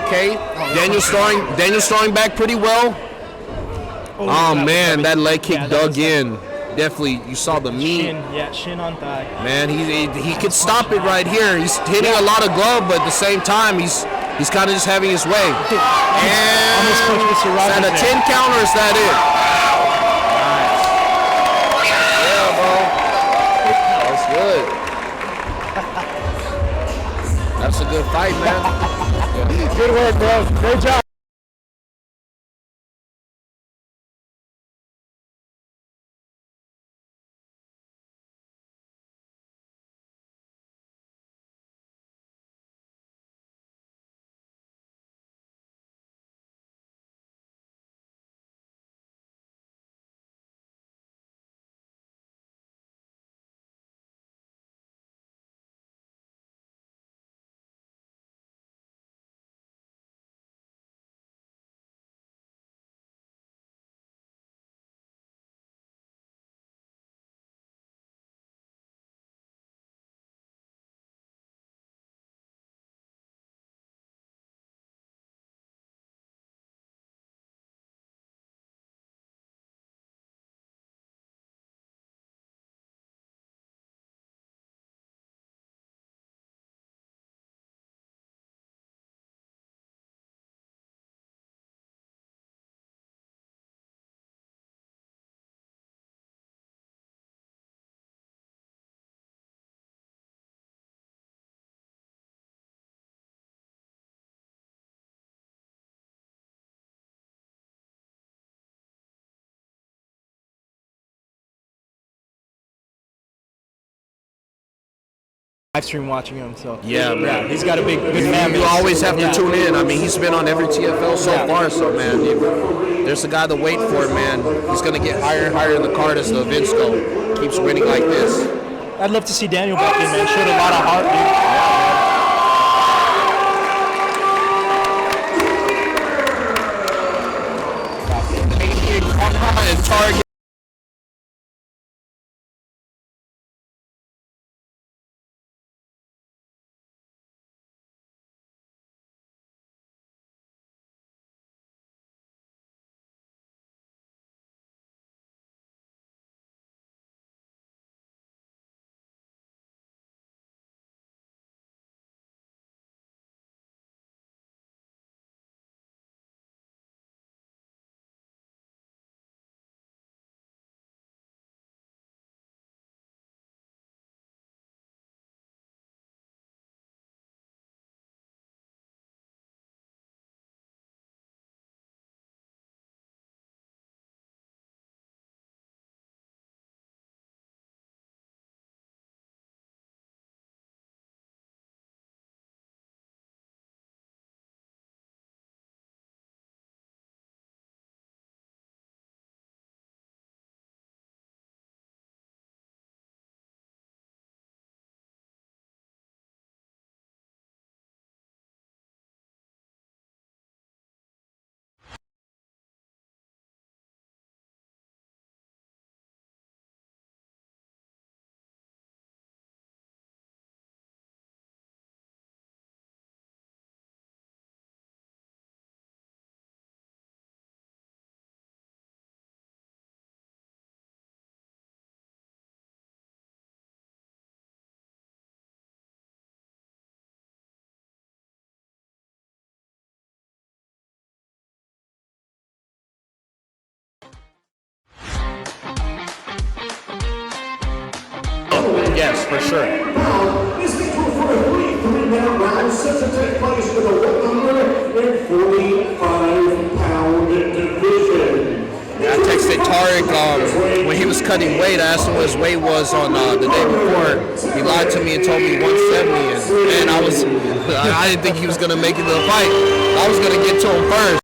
Okay, Daniel's throwing back pretty well. Oh man, that leg kick dug in. Definitely, you saw the meat. Shin on thigh. Man, he could stop it right here. He's hitting a lot of glove, but at the same time, he's kind of just having his way. And Almost punched Mr. is Rogers that a there. 10 count or is that it? Nice. Yeah, bro. That's good. That's a good fight, man. Good work, bro. Great job. live stream watching him. So Yeah, man. he's got a good fan base. You always have to tune in. I mean, he's been on every TFL so far. So, man, there's a guy to wait for, man. He's going to get higher and higher in the card as the events go. Keeps winning like this. I'd love to see Daniel back in, man. Showed a lot of heart, dude. And target. Yes, for sure. Now, this is for a 3-round round set to take place with a 145-pound division. I texted Tariq when he was cutting weight. I asked him what his weight was on the day before. He lied to me and told me 170, and I didn't think he was gonna make it to the fight. I was gonna get to him first.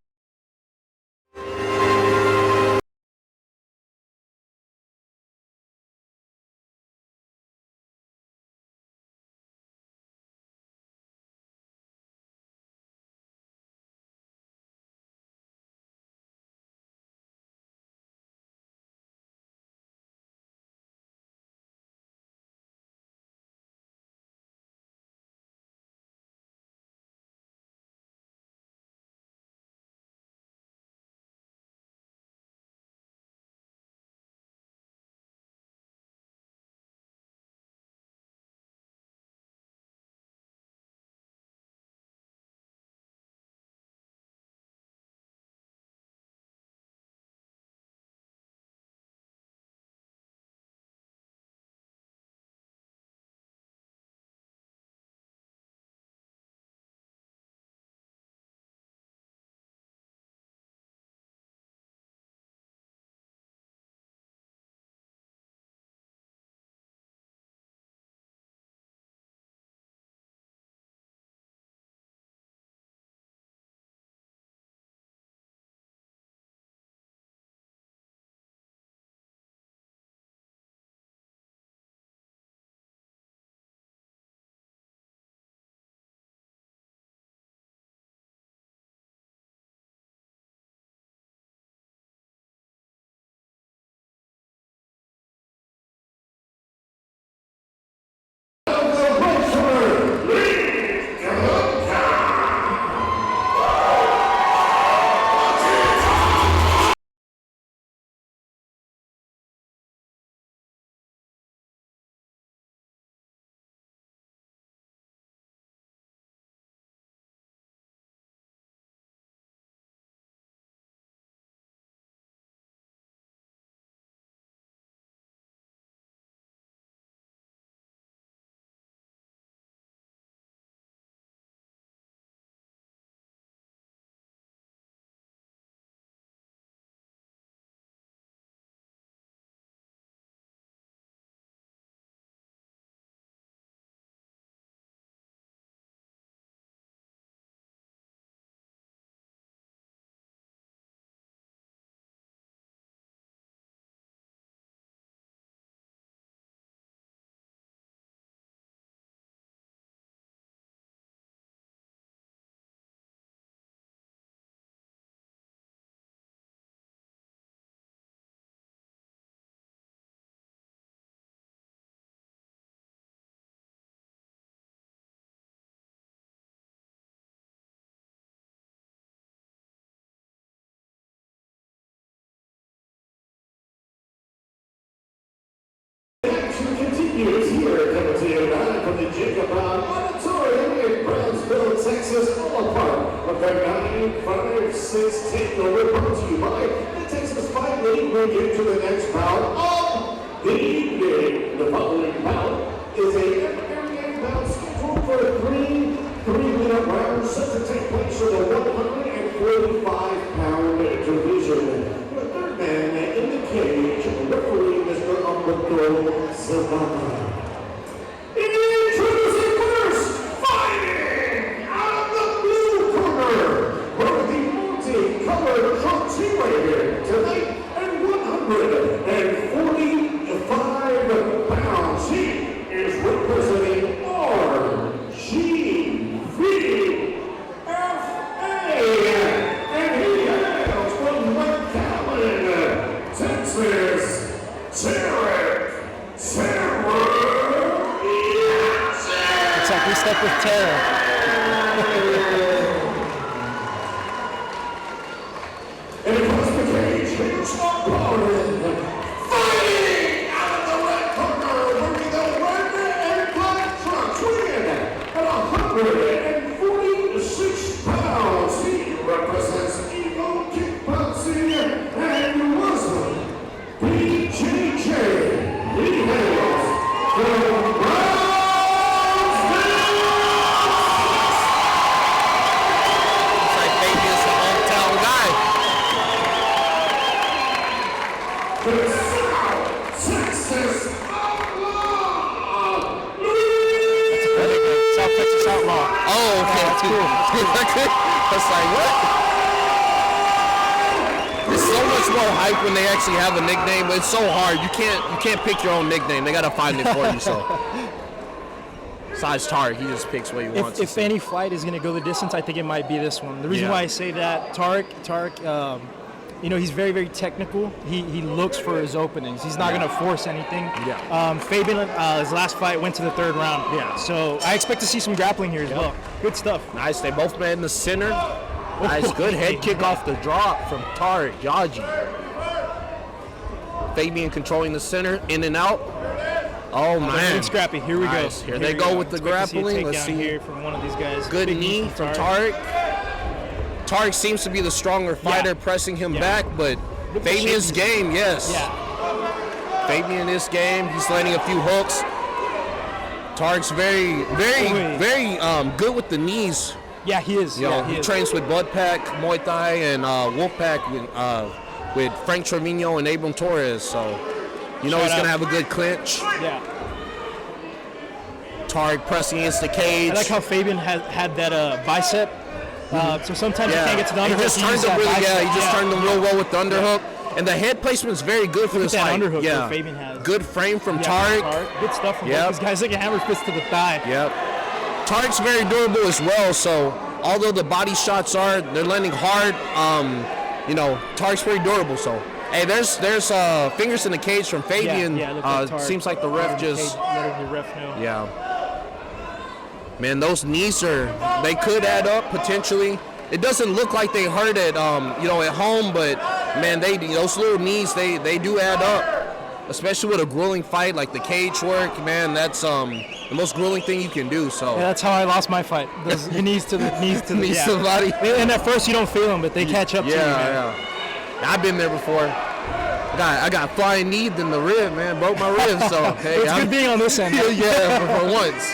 is here coming to you live from the Jacob Auditorium in Brownsville, Texas, all a part of the 956 takeover brought to you by the Texas Fight League. We'll get to the next bout of the evening. The following bout is a MMA bout scheduled for three-minute rounds set to take place in the 145-pound division. The third man in the cage, referee Mr. Alberto Martinez. Introducing first, fighting out of the blue corner, for the multi-colored trunks he weighed tonight at 145 pounds. He is representing Looks like we stuck with Tara. And across the cage, it's opponent, fighting out of the red corner, wearing the red and black trunks, weighing at 146 pounds. He represents Eagle Kickboxing and Muslim BJJ. He hails from It's like, what? It's so much more hype when they actually have a nickname, but it's so hard. You can't pick your own nickname. They gotta find it for you. So, besides Tarek, he just picks what he wants. If any fight is gonna go the distance, I think it might be this one. The reason why I say that, Tarek, he's very, very technical. He looks for his openings. He's not gonna force anything. Fabian, his last fight went to the third round. So I expect to see some grappling here as well. Good stuff. Nice. They both met in the center. Nice, good head kick off the drop from Tarek Yaji. Fabian controlling the center, in and out. Oh man, good scrappy. Here we go. Here they go with the grappling. Let's see here from one of these guys. Good knee from Tarek. Tarek seems to be the stronger fighter, pressing him back, but Fabian's game, yes. Fabian is game. He's landing a few hooks. Tarek's very good with the knees. Yeah, he is. He trains with Blood Pack, Muay Thai, and Wolf Pack with Frank Trevino and Abram Torres. So, he's going to have a good clinch. Yeah. Tarek pressing against the cage. I like how Fabian had that bicep. So sometimes you can't get to the underhook. He just turned them real well with the underhook. And the head placement is very good for this fight. Underhook that Fabian has. Good frame from Tarek. Good stuff from both these guys. Like a hammer fist to the thigh. Tarek's very durable as well. So although the body shots they're landing hard, Tarek's very durable. So hey, there's fingers in the cage from Fabian. Seems like the ref just letting the ref know. Man, those knees they could add up potentially. It doesn't look like they hurt at at home, but man, those little knees they do add up. Especially with a grueling fight like the cage work, man, that's the most grueling thing you can do. So that's how I lost my fight. The knees to the to the body. And at first you don't feel them, but they catch up to you. Man. I've been there before. I got flying knee in the rib, man. Broke my rib, so hey, it's good being on this end. for once.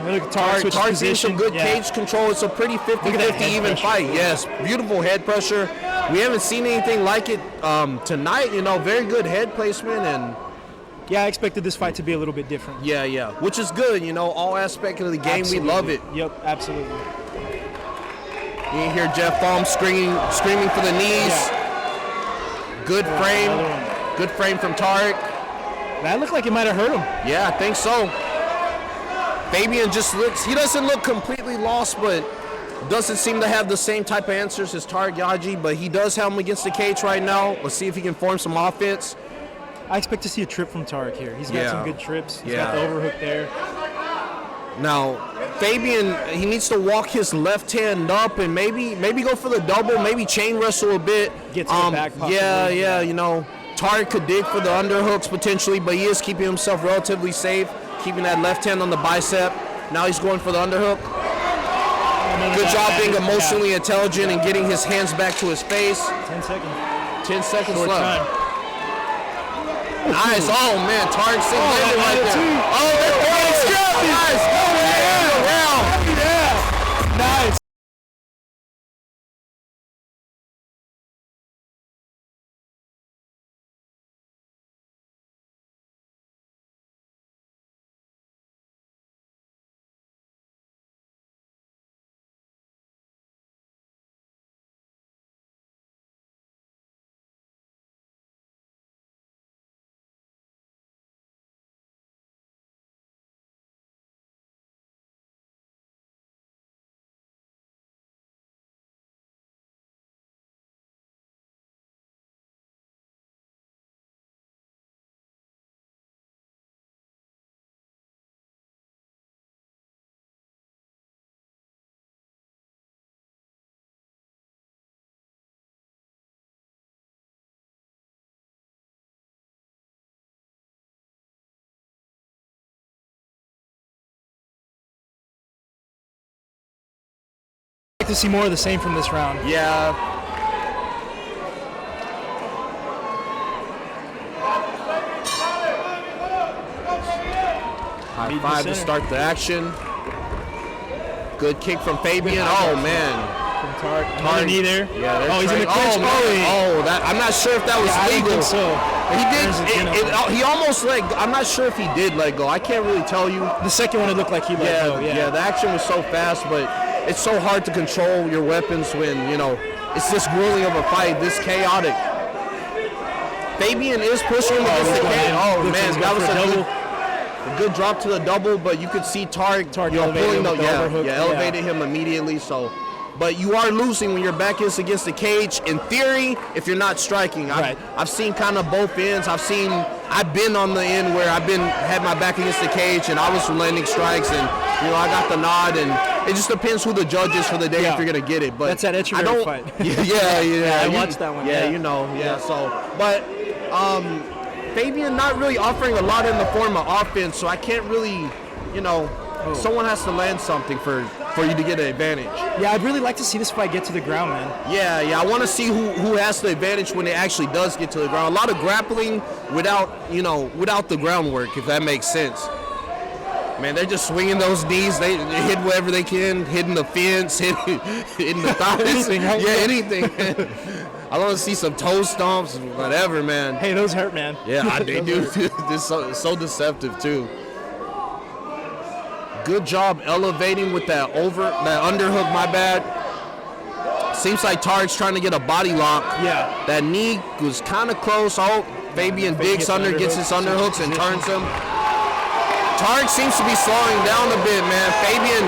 Tarek sees some good cage control. It's a pretty 50-50 even fight. Yes, beautiful head pressure. We haven't seen anything like it tonight. Very good head placement and. Yeah, I expected this fight to be a little bit different. Yeah, which is good. All aspects of the game, we love it. Yep, absolutely. You hear Jeff Baum screaming for the knees. Good frame from Tarek. That looked like it might have hurt him. Yeah, I think so. Fabian he doesn't look completely lost, but doesn't seem to have the same type of answers as Tarek Yaji, but he does have him against the cage right now. Let's see if he can form some offense. I expect to see a trip from Tarek here. He's got some good trips. He's got the overhook there. Now, Fabian, he needs to walk his left hand up and maybe go for the double, maybe chain wrestle a bit. Get to the back possibly. Yeah, Tarek could dig for the underhooks potentially, but he is keeping himself relatively safe, keeping that left hand on the bicep. Now he's going for the underhook. Good job being emotionally intelligent and getting his hands back to his face. 10 seconds. 10 seconds Short left. time. Nice. Oh, man. Tarek Singh landed right there. Oh, that's nice. Yeah. Nice. I'd like to see more of the same from this round. Yeah. High five to start the action. Good kick from Fabian. Oh, man. From Tarek. Another knee there. Yeah, oh, he's in the clinch. That, I'm not sure if that was legal. I think so. He almost I'm not sure if he did let go. I can't really tell you. The second one, it looked like he let go. Yeah, the action was so fast, but it's so hard to control your weapons when, you know, it's this grueling of a fight, this chaotic. Fabian is pushing him against the cage. Oh, man, that was a good drop to the double, but you could see Tarek pulling elevated him immediately. So, but you are losing when your back is against the cage. In theory, if you're not striking, I've seen kind of both ends. I've been on the end where had my back against the cage and I was landing strikes, and I got the nod, and it just depends who the judge is for the day if you're gonna get it. But that's that Echeverry fight. Yeah. I watched that one. So, but Fabian not really offering a lot in the form of offense, so I can't really, someone has to land something for you to get an advantage. Yeah, I'd really like to see this fight get to the ground, man. Yeah, I want to see who has the advantage when it actually does get to the ground. A lot of grappling without the groundwork, if that makes sense. Man, they're just swinging those knees. They hit whatever they can, hitting the fence, hitting the thighs. Anything, right? Yeah, anything. I want to see some toe stomps, whatever, man. Hey, those hurt, man. Yeah, they do. It's so deceptive, too. Good job elevating with that underhook, my bad. Seems like Tarek's trying to get a body lock. Yeah. That knee was kind of close. Oh, Fabian digs under, gets his underhooks and turns him. Tarek seems to be slowing down a bit, man. Fabian,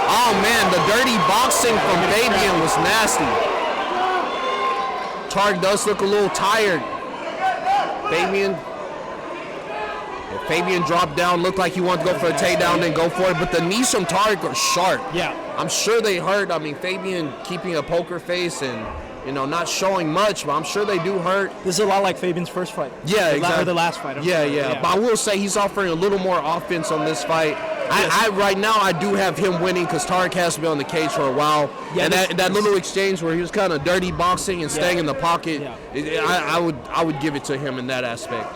oh man, the dirty boxing from Fabian was nasty. Tarek does look a little tired. Fabian dropped down, looked like he wanted to go for a takedown, then go for it, but the knees from Tarek are sharp. Yeah. I'm sure they hurt. I mean, Fabian keeping a poker face and, not showing much, but I'm sure they do hurt. This is a lot like Fabian's first fight. Yeah, exactly. Or the last fight. Yeah. But I will say he's offering a little more offense on this fight. Yes. Right now I do have him winning because Tarek has been on the cage for a while. Yeah, and that little exchange where he was kind of dirty boxing and staying in the pocket, I would give it to him in that aspect.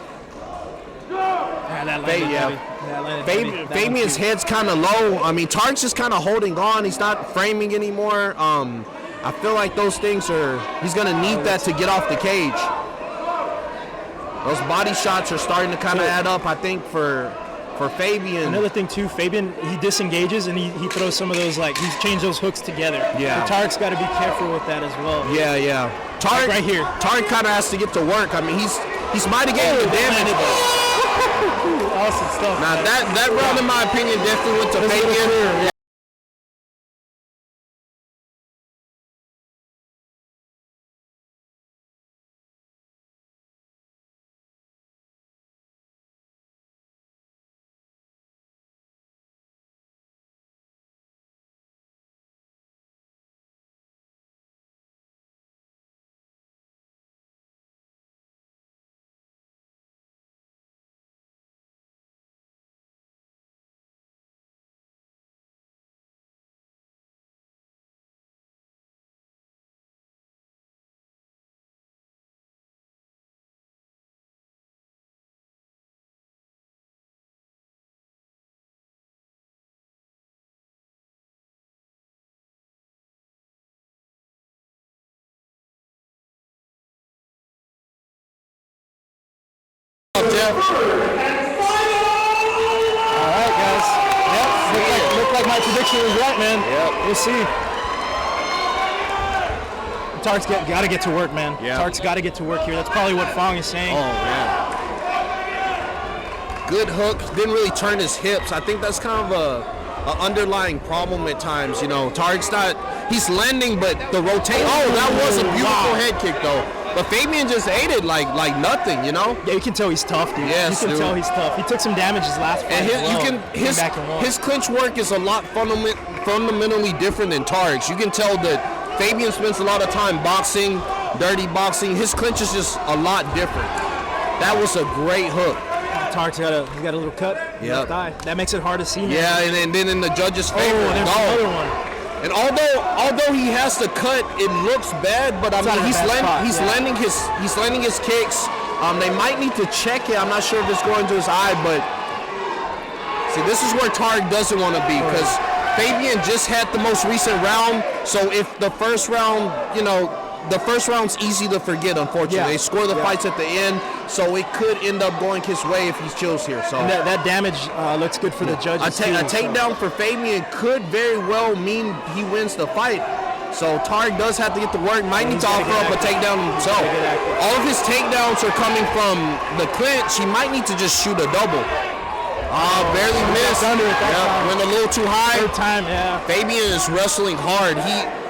Fabian's head's kind of low. I mean, Tarek's just kind of holding on. He's not framing anymore. I feel like those things he's going to need that to get off the cage. Those body shots are starting to kind of add up, I think, for Fabian. Another thing, too, Fabian, he disengages and he throws some of those, he's changed those hooks together. Yeah. So Tarek's got to be careful with that as well. Yeah. Tarek, right here. Tarek kind of has to get to work. I mean, he's mitigating the damage. Awesome stuff. Now, that round, in my opinion, definitely went to Fabian. Jeff. All right, guys. Yep. Looked like my prediction was right, man. Yep. We'll see. Tark's got to get to work, man. Yeah. Tark's got to get to work here. That's probably what Fong is saying. Oh, man. Good hook. Didn't really turn his hips. I think that's kind of a underlying problem at times. You know, Tark's not. He's landing, but the rotation. Oh, that was a beautiful head kick, though. But Fabian just ate it like nothing, you know? Yeah, you can tell he's tough, dude. Yes, you can tell he's tough. He took some damage his last fight. And his clinch work is a lot fundamentally different than Tark's. You can tell that Fabian spends a lot of time boxing, dirty boxing. His clinch is just a lot different. That was a great hook. Tark's got a little cut. Yeah. That makes it hard to see. Man. Yeah, and then in the judges' favor. Oh, there's another one. And although he has to cut, it looks bad. But I mean, he's landing his kicks. They might need to check it. I'm not sure if it's going to his eye, but see, this is where Tark doesn't want to be because Fabian just had the most recent round. So if the first round, the first round's easy to forget. Unfortunately, they score the fights at the end, so it could end up going his way if he chills here. So and that damage looks good for the judges. A takedown for Fabian could very well mean he wins the fight. So Tark does have to get to work. Might need to offer up a takedown himself. All of his takedowns are coming from the clinch. He might need to just shoot a double. Barely missed. Under it that time. Went a little too high. Third time, yeah. Fabian is wrestling hard.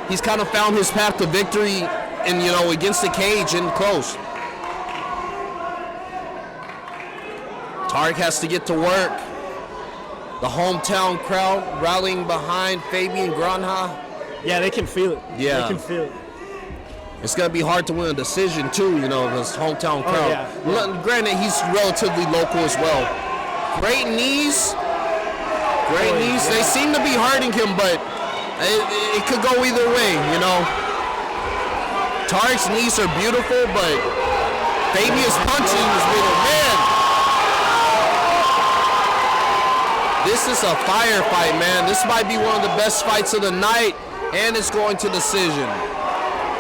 He's kind of found his path to victory, and against the cage and close. Tark has to get to work. The hometown crowd rallying behind Fabian Granja. Yeah, they can feel it. Yeah. They can feel it. It's going to be hard to win a decision, too, this hometown crowd. Granted, he's relatively local as well. Great knees. Great knees. They seem to be hurting him, but it could go either way, Tark's knees are beautiful, but Fabian's punching is little. Man, this is a firefight, man. This might be one of the best fights of the night, and it's going to decision.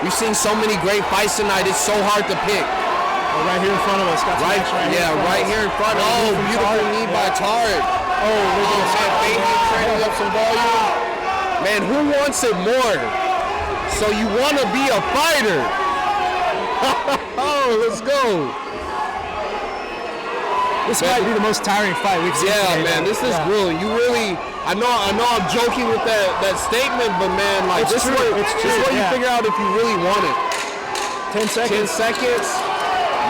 We've seen so many great fights tonight. It's so hard to pick. Right here in front of us. Right here in front. Oh, beautiful knee by Tark. Man, Fabian trading up some volume. Man, who wants it more? So you want to be a fighter? Oh, let's go. This might be the most tiring fight we've seen. Yeah, man, this is grueling. You really, I know I'm joking with that statement, but man, like this is what you figure out if you really want it. 10 seconds. 10 seconds.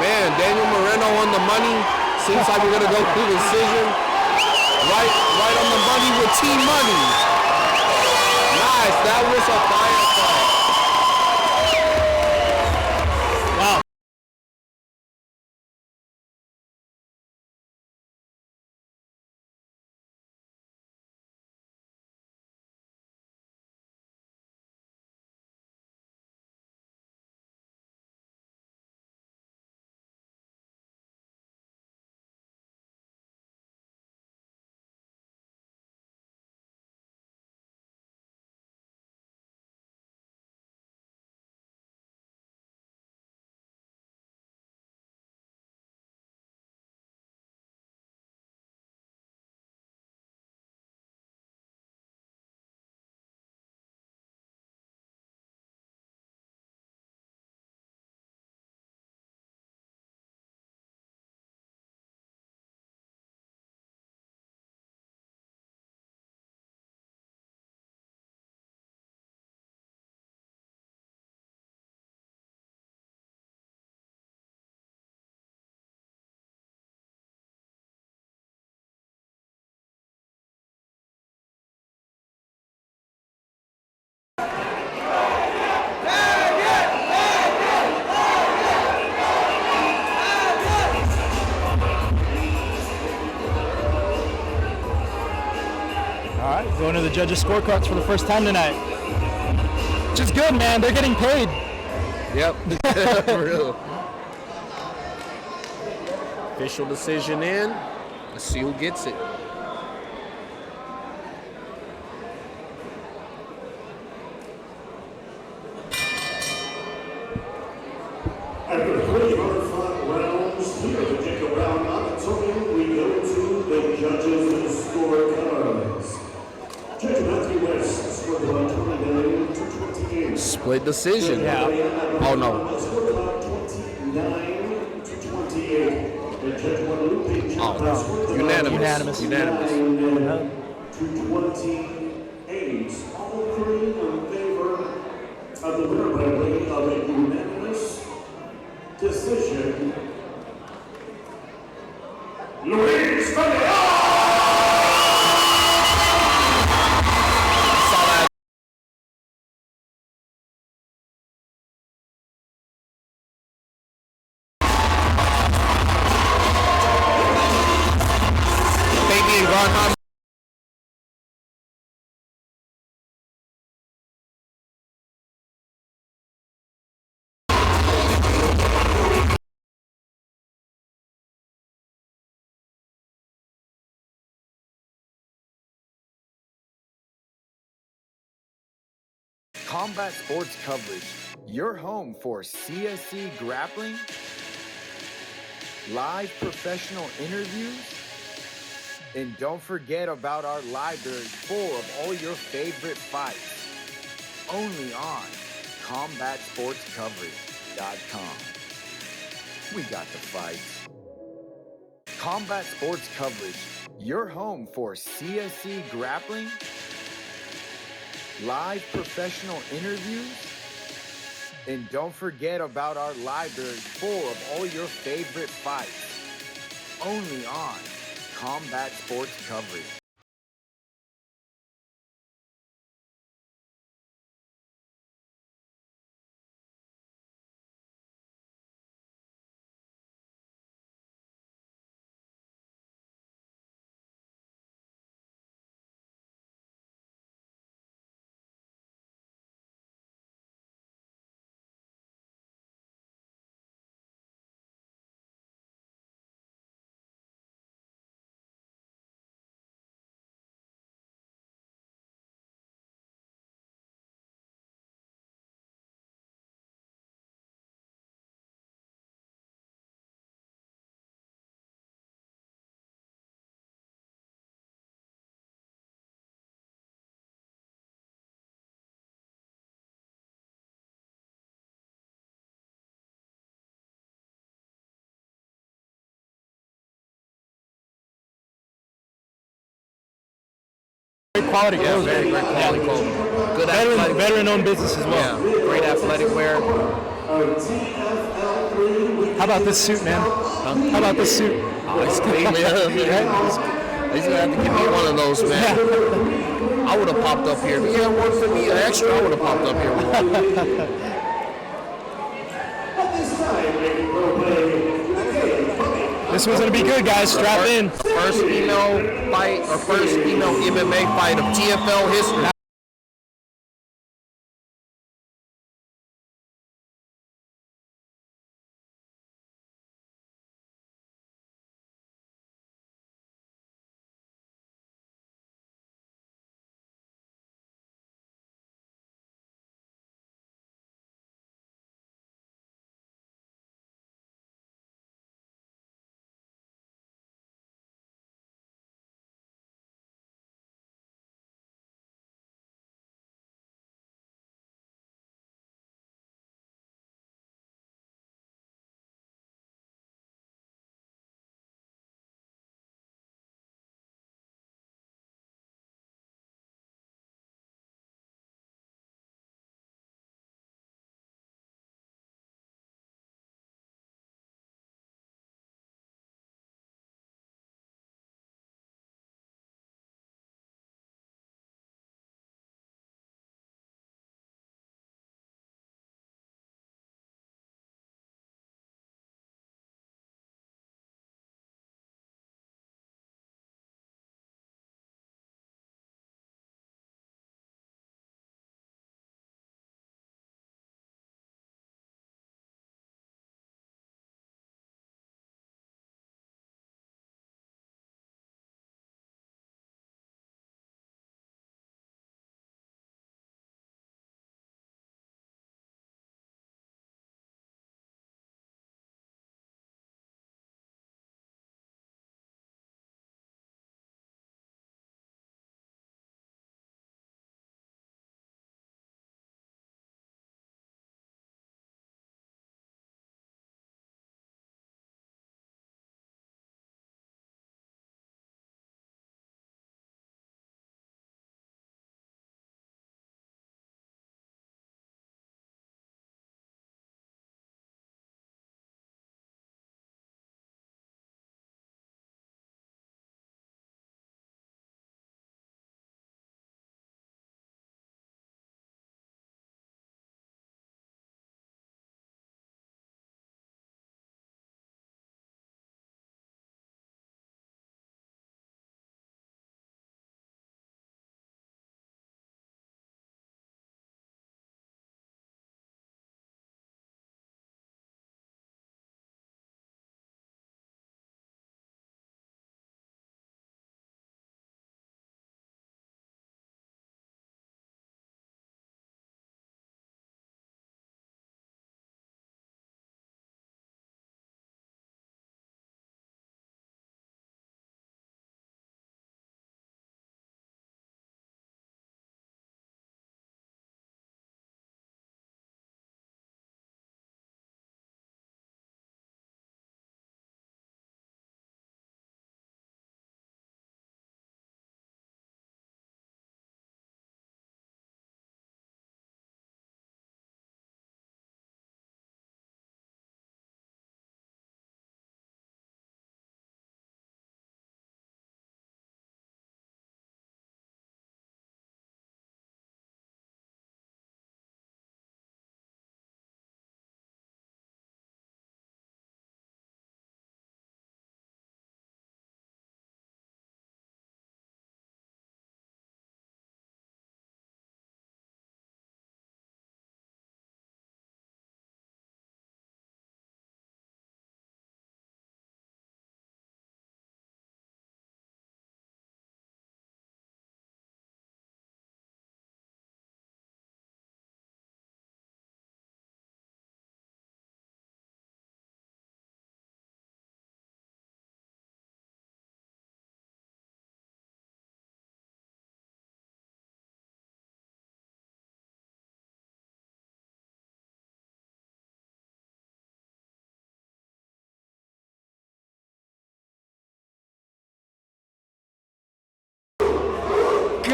Man, Daniel Moreno on the money. Seems like we're gonna go through the decision. Right on the money with Team Money. Nice, that was a fire fight. Wow. Going to the judges' scorecards for the first time tonight. Which is good, man. They're getting paid. Yep. For real. Official decision in. Let's see who gets it. After 3 hard-fought rounds, here to take a round Split decision. Yeah. Oh no. Oh, unanimous. Unanimous. To 28. All three in favor of the winner by way of a unanimous decision. Luis Fernandez! Baby and Garnham. Combat Sports Coverage, your home for CSC grappling, live professional interviews, and don't forget about our library full of all your favorite fights. Only on CombatSportsCoverage.com. We got the fights. Combat Sports Coverage, your home for CSC grappling, live professional interviews, and don't forget about our library full of all your favorite fights. Only on Combat Sports Coverage. Great quality clothes. Very great quality clothes. Good athletic. Veteran-owned business as well. Yeah, great athletic wear. How about this suit, man? How about this suit? Oh, it's clean, man. He's gonna have to give me one of those, man. I would have popped up here. If he had one for me, an extra, I would have popped up here with one. This one's gonna be good, guys. Strap in. First female fight, or first female MMA fight of TFL history.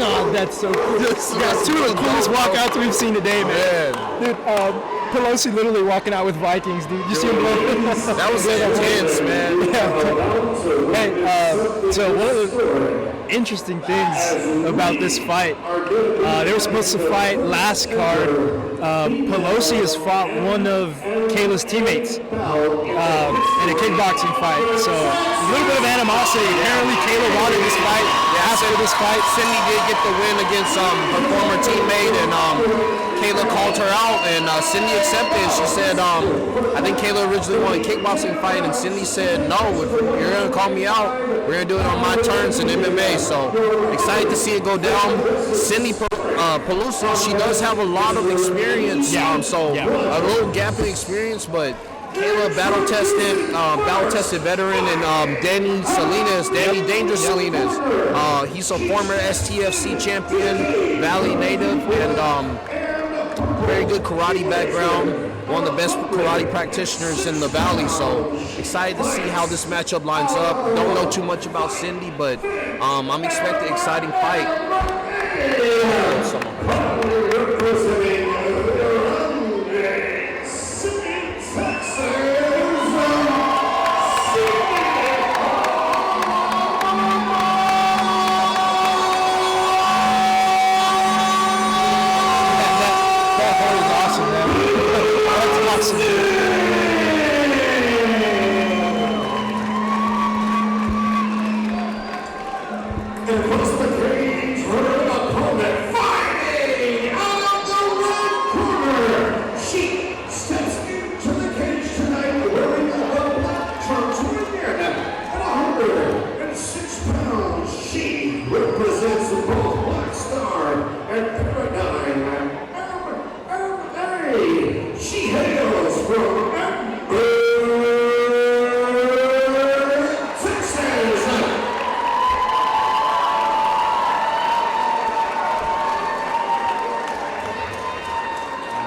God, that's so cool. That's two of the coolest walkouts we've seen today, man. Dude, Pelosi literally walking out with Vikings, dude. You see him go? That was intense, man. Yeah. Hey, so one of the interesting things about this fight, they were supposed to fight last card. Pelosi has fought one of Kayla's teammates in a kickboxing fight. So a little bit of animosity. Apparently Kayla wanted this fight. After this fight, Cindy did get the win against her former teammate, and Kayla called her out, and Cindy accepted. She said, I think Kayla originally wanted a kickboxing fight, and Cindy said, no, if you're going to call me out, we're going to do it on my terms in MMA. So excited to see it go down. Cindy Peluso, she does have a lot of experience, a little gap in experience, but Kayla battle-tested veteran, and Danny Dangerous Salinas. He's a former STFC champion, Valley native, and very good karate background. One of the best karate practitioners in the Valley. So excited to see how this matchup lines up. Don't know too much about Cindy, but I'm expecting an exciting fight.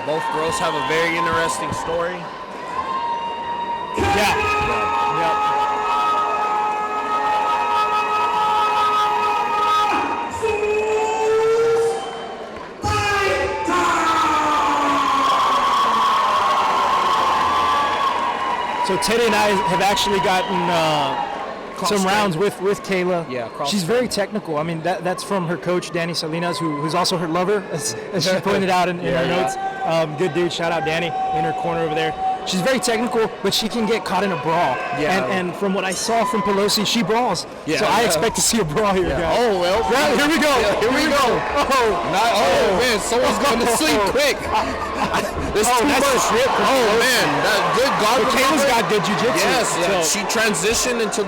Both girls have a very interesting story. So Teddy and I have actually gotten some rounds with Kayla. Yeah, she's very technical. I mean, that's from her coach, Danny Salinas, who's also her lover, as she pointed out in her notes. Good dude. Shout out Danny in her corner over there. She's very technical, but she can get caught in a brawl. Yeah. And from what I saw from Pelosi, she brawls. Yeah. So I expect to see a brawl here, guys. Oh, well. Here we go. Yeah, here we go. Oh, man. Someone's going to sleep quick. There's too much. Man. Good guard. Kayla's got good jiu-jitsu. Yes. So she transitioned into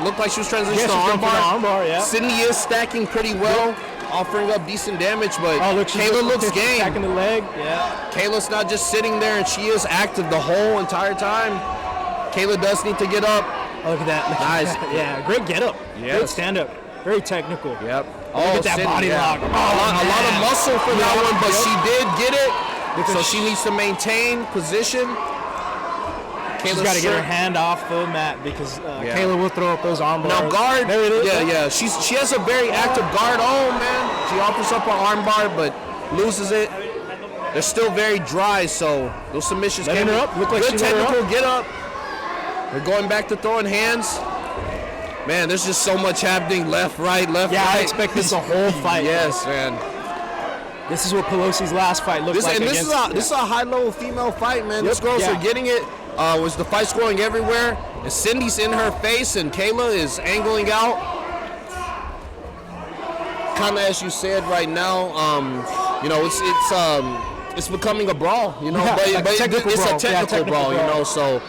looked like she was transitioning to armbar. Yeah. Sydney is stacking pretty well, offering up decent damage, but Kayla looks game. Attacking the leg. Yeah. Kayla's not just sitting there, and she is active the whole entire time. Kayla does need to get up. Oh, look at that. Nice. Yeah, great get up. Yes. Great stand up. Very technical. Yep. Look at that body lock. A lot of muscle for that one, but she did get it. So she needs to maintain position. She's got to get her hand off the mat because Kayla will throw up those arm bars. Now guard. There it is. Yeah. She has a very active guard. Oh man, she offers up her arm bar, but loses it. They're still very dry, so those submissions can be up. Look like good technical get up. They're going back to throwing hands. Man, there's just so much happening. Left, right. Yeah, I expect this a whole fight. Yes, man. This is what Pelosi's last fight looked like. And this is a high-level female fight, man. These girls are getting it. Was the fight's going everywhere, and Cindy's in her face, and Kayla is angling out. Kind of as you said right now, it's becoming a brawl, but it's a technical brawl, So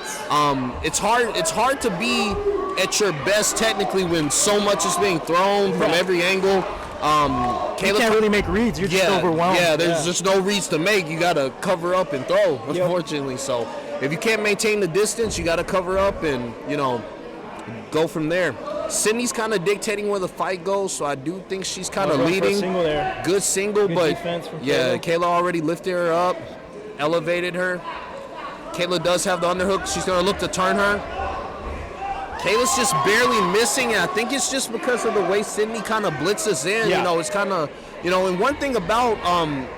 it's hard to be at your best technically when so much is being thrown from every angle. Kayla, you can't really make reads. You're just overwhelmed. Yeah, there's just no reads to make. You got to cover up and throw, unfortunately. So if you can't maintain the distance, you got to cover up and, go from there. Sydney's kind of dictating where the fight goes, so I do think she's kind of leading. Single there. Good single, good but defense from Kayla already lifted her up, elevated her. Kayla does have the underhook. She's going to look to turn her. Kayla's just barely missing, and I think it's just because of the way Sydney kind of blitzes in. Yeah. You know, it's kind of, you know, and one thing about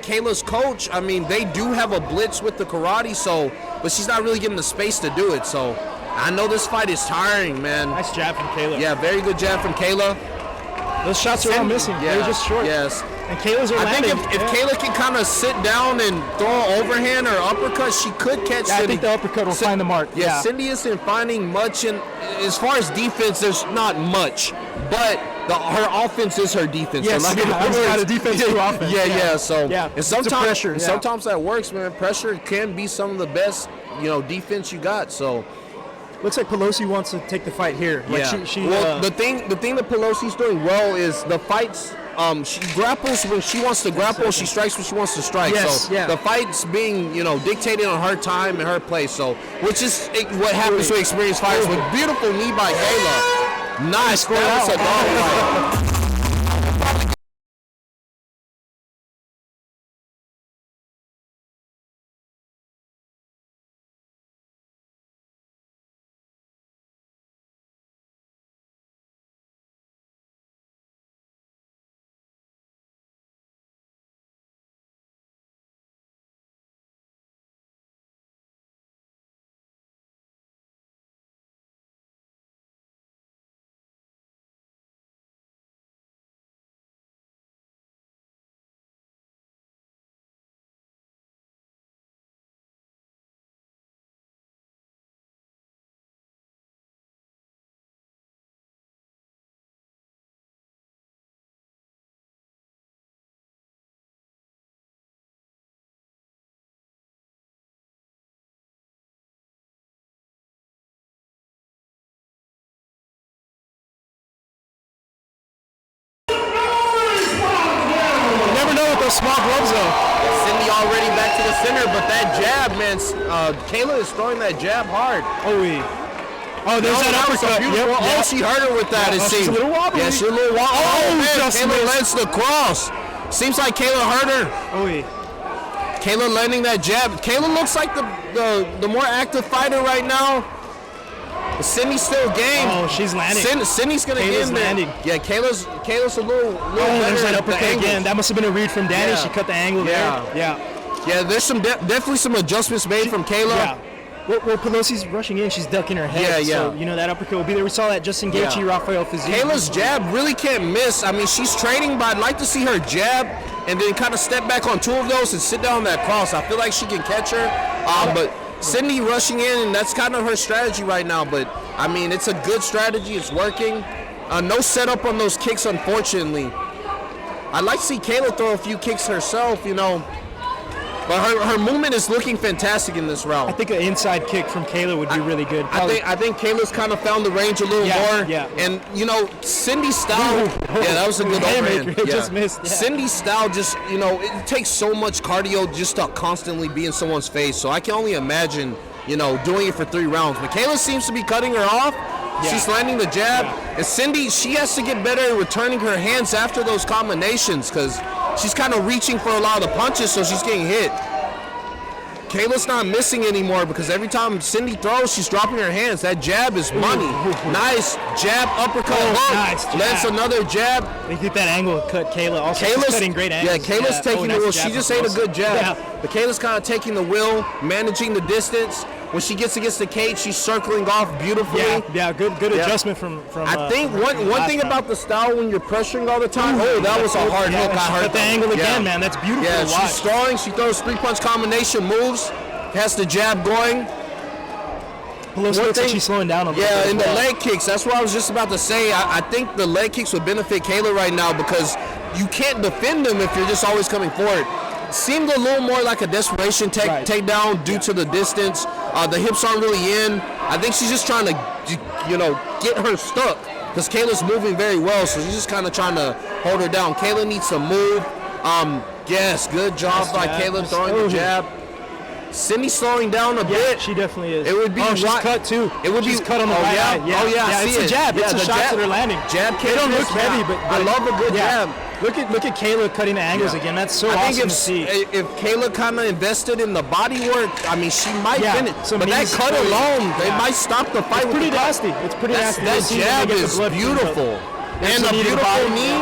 Kayla's coach, I mean, they do have a blitz with the karate, so, but she's not really getting the space to do it. So I know this fight is tiring, man. Nice jab from Kayla. Yeah, very good jab from Kayla. Those shots are all missing. Yeah. They're just short. Yes. And Kayla's are I landing. think if Kayla can kind of sit down and throw an overhand or uppercut, she could catch I Cindy. think the uppercut will find the mark. Yeah, Cindy isn't finding much, and as far as defense, there's not much. But her offense is her defense. Yes, so like, got a defense to offense. Yeah. So yeah, and sometimes pressure. Yeah. Sometimes that works, man. Pressure can be some of the best, you know, defense you got. So. Looks like Pelosi wants to take the fight here. Like well, the thing that Pelosi's doing well is the fights. She grapples when she wants to grapple. She strikes when she wants to strike. Yes, so the fight's being, you know, dictated on her time and her place. So, which is what happens to experienced fighters. With beautiful knee by Kayla. Nice. That was a dog fight. Those small gloves though. Cindy already back to the center, but that jab, man, Kayla is throwing that jab hard. There's that uppercut. Yep. She hurt her with that, it seems. She's a little wobbly. Yeah, she's a little wobbly. Oh, man, just Kayla missed. lands the cross. Seems like Kayla hurt her. Kayla landing that jab. Kayla looks like the more active fighter right now. But Cindy's still game. Oh, she's landing. Cindy's gonna get in there. Landing. Yeah, Kayla's a little better. There's that uppercut again. That must have been a read from Danny. Yeah. She cut the angle there. Yeah, there's definitely some adjustments made from Kayla. Yeah. Well, Pelosi's rushing in. She's ducking her head. Yeah. So, you know, that uppercut will be there. We saw that Justin Gaethje, Rafael Fiziev. Kayla's jab really can't miss. I mean, she's trading, but I'd like to see her jab and then kind of step back on two of those and sit down on that cross. I feel like she can catch her. But Cindy rushing in, and that's kind of her strategy right now. But, I mean, it's a good strategy. It's working. No setup on those kicks, unfortunately. I'd like to see Kayla throw a few kicks herself, you know. But her movement is looking fantastic in this round. I think an inside kick from Kayla would be really good. I think Kayla's kind of found the range a little more. Yeah. And, you know, Cindy's style. That was a good overhand. It just missed. Yeah. Cindy's style just, you know, it takes so much cardio just to constantly be in someone's face. So I can only imagine, you know, doing it for 3 rounds. But Kayla seems to be cutting her off. Yeah. She's landing the jab. Yeah. And Cindy, she has to get better at returning her hands after those combinations because she's kind of reaching for a lot of the punches, so she's getting hit. Kayla's not missing anymore because every time Cindy throws, she's dropping her hands. That jab is money. Nice jab, uppercut, hook. Nice jab. Lands another jab. They get that angle, cut Kayla. Also, she's cutting great angles. Yeah, Kayla's taking the wheel. She just ate a good jab. Yeah. But Kayla's kind of taking the wheel, managing the distance. When she gets against the cage, she's circling off beautifully. Yeah, good adjustment from I think one thing about the style when you're pressuring all the time. That was a hard hook. I heard the angle again, man. That's beautiful. Yeah, to watch. she's throwing. She throws 3-punch combination moves. Has the jab going. Pelosi looks like she's slowing down a little bit. Yeah, and the leg kicks. That's what I was just about to say. I think the leg kicks would benefit Kayla right now because you can't defend them if you're just always coming forward. Seemed a little more like a desperation takedown due to the distance. The hips aren't really in. I think she's just trying to, you know, get her stuck because Kayla's moving very well, so she's just kind of trying to hold her down. Kayla needs to move. Yes, good job by Kayla throwing the jab. Cindy's slowing down a bit. She definitely is. It would be she's cut too. It would she's be cut on the right eye. I it's see a jab. Yeah, it's the shots that are landing. Jab they don't look heavy, but I love a good jab. Look at Kayla cutting the angles again. That's so awesome to see. If Kayla kind of invested in the body work, I mean, she might finish. But that cut alone, they might stop the fight. It's pretty nasty. It's pretty nasty. That jab is beautiful. And the beautiful knee.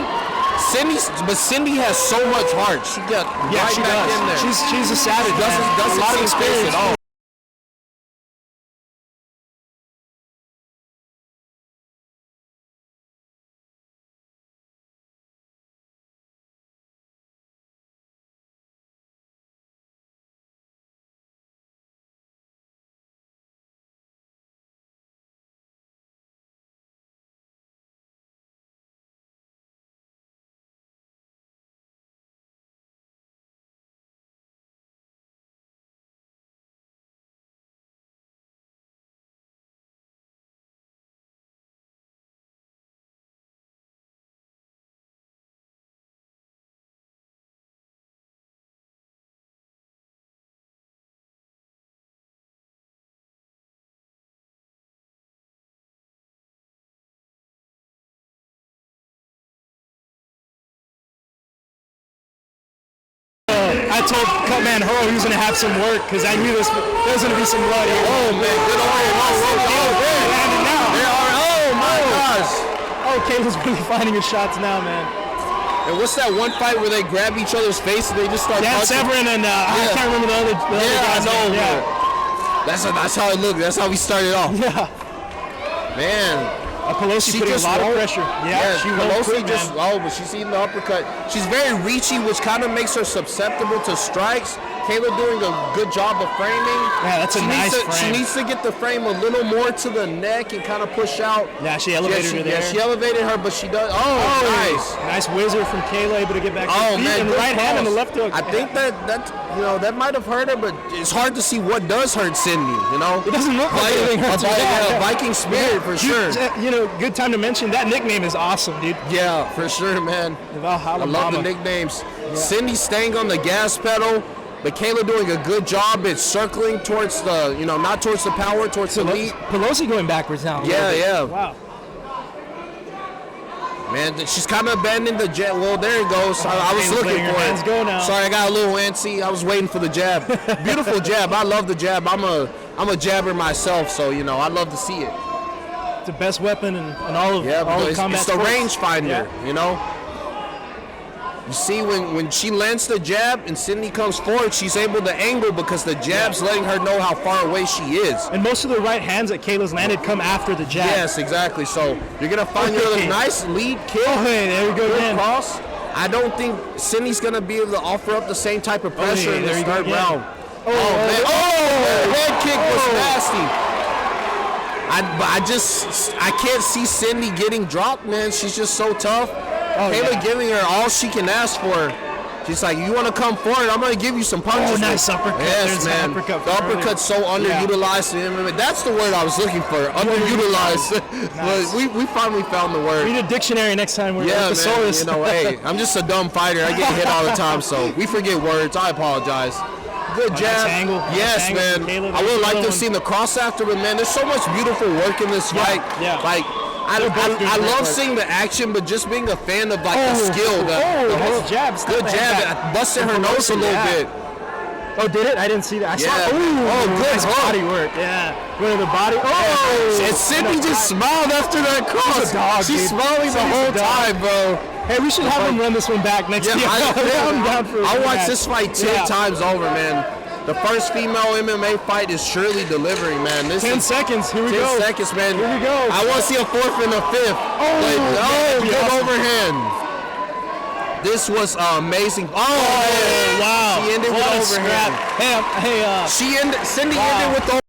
Cindy has so much heart. She got right back in there. She's a savage. Doesn't a lot of experience experience at all. I told Cutman Hyro he was going to have some work because I knew there was going to be some blood here. Oh, man. Good landing now. Oh, my gosh. Oh, Kayla's really finding her shots now, man. And what's that one fight where they grab each other's face and they just start Dan Severin and I can't remember the other guy's name. That's how it looked. That's how we started off. Yeah. Man. Pelosi putting a lot of pressure. She Pelosi just but she's eating the uppercut. She's very reachy, which kind of makes her susceptible to strikes. Kayla doing a good job of framing. Yeah, that's a nice frame. She needs to get the frame a little more to the neck and kind of push out. Yeah, she elevated her there. Yeah, she elevated her, but she does. Nice. Nice whizzer from Kayla, able to get back to her feet. Man, and the right hand and the left hook. I think that might have hurt her, but it's hard to see what does hurt Cindy. It doesn't look like anything hurts her. Viking spirit for sure. Good time to mention that nickname is awesome, dude. Yeah, for sure, man. I love the nicknames. Yeah. Cindy staying on the gas pedal. But Kayla doing a good job at circling towards the, not towards the power, towards the meat. Pelosi going backwards now. Yeah. Wow. Man, she's kind of abandoning the jab. Well, there it goes. I was looking for it. Go now. Sorry, I got a little antsy. I was waiting for the jab. Beautiful jab. I love the jab. I'm a jabber myself, so I love to see it. It's the best weapon in all of combat. It's the rangefinder, You see, when she lands the jab and Cindy comes forward, she's able to angle because the jab's letting her know how far away she is. And most of the right hands that Kayla's landed come after the jab. Yes, exactly. So you're going to find her a nice lead kick. Oh, hey, there we go again. Cross. I don't think Cindy's going to be able to offer up the same type of pressure in the third round. Head kick was nasty. I can't see Cindy getting dropped, man. She's just so tough. Kayla giving her all she can ask for. She's like, you want to come forward? I'm going to give you some punches. Oh, nice uppercut. Yes, man. The uppercut's so underutilized. Yeah. That's the word I was looking for. Underutilized. Nice. we finally found the word. We need a dictionary next time. We're man. Solis. Hey, I'm just a dumb fighter. I get hit all the time, so we forget words. I apologize. Good jab. Nice angle. Yes, man. Kayla, I would like to have seen the cross after, but man, there's so much beautiful work in this fight. Yeah. Like, I love seeing the action, but just being a fan of the skill. Good jab. Good jab. I busted her nose a little bit. Oh, did it? I didn't see that. I saw. Good nice body work. Yeah. Go to the body. And Cindy just smiled after that cross. She's smiling the whole time, bro. Hey, we should have him run this one back next year. I'm down for I'll watch this fight 10 times over, man. The first female MMA fight is surely delivering, man. 10 seconds. Here we go. 10 seconds, man. Here we go. I want to see a fourth and a fifth. Good overhand. This was amazing. Wow. She ended with overhand. Cindy ended with the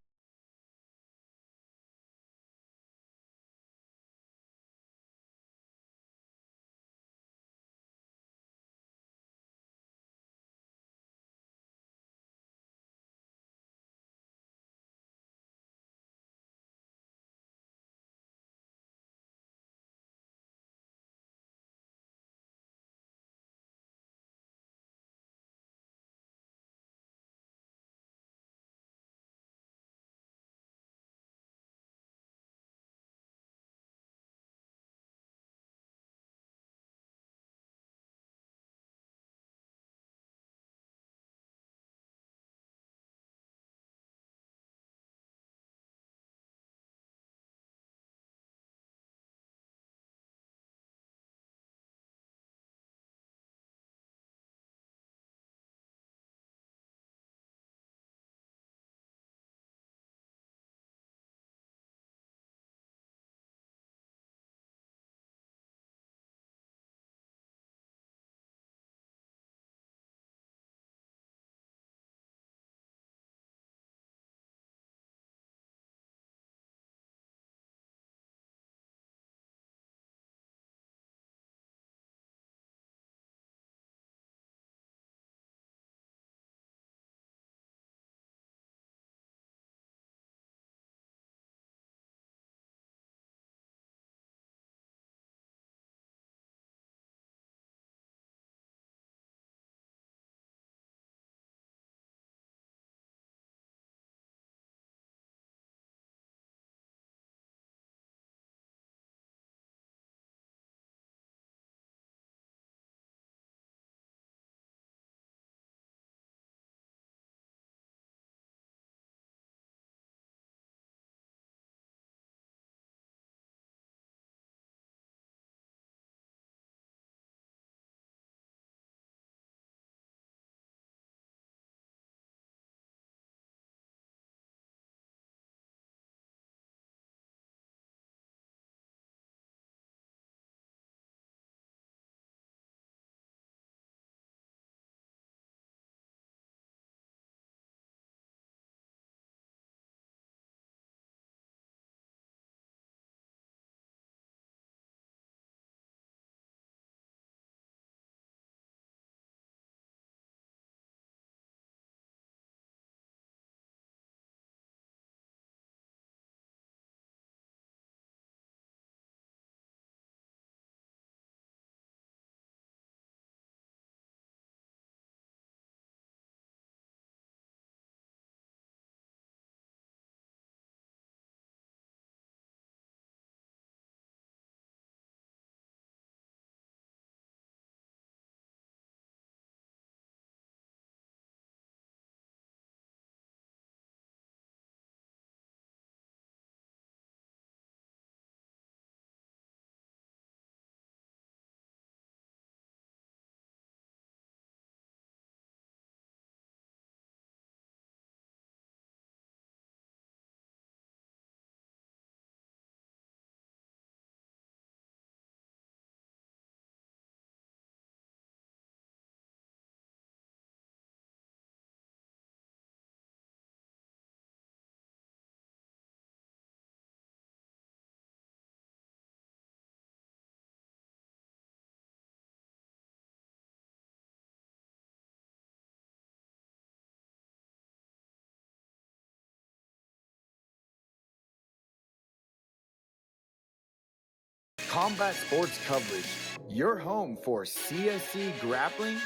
Combat Sports Coverage, your home for CSC grappling,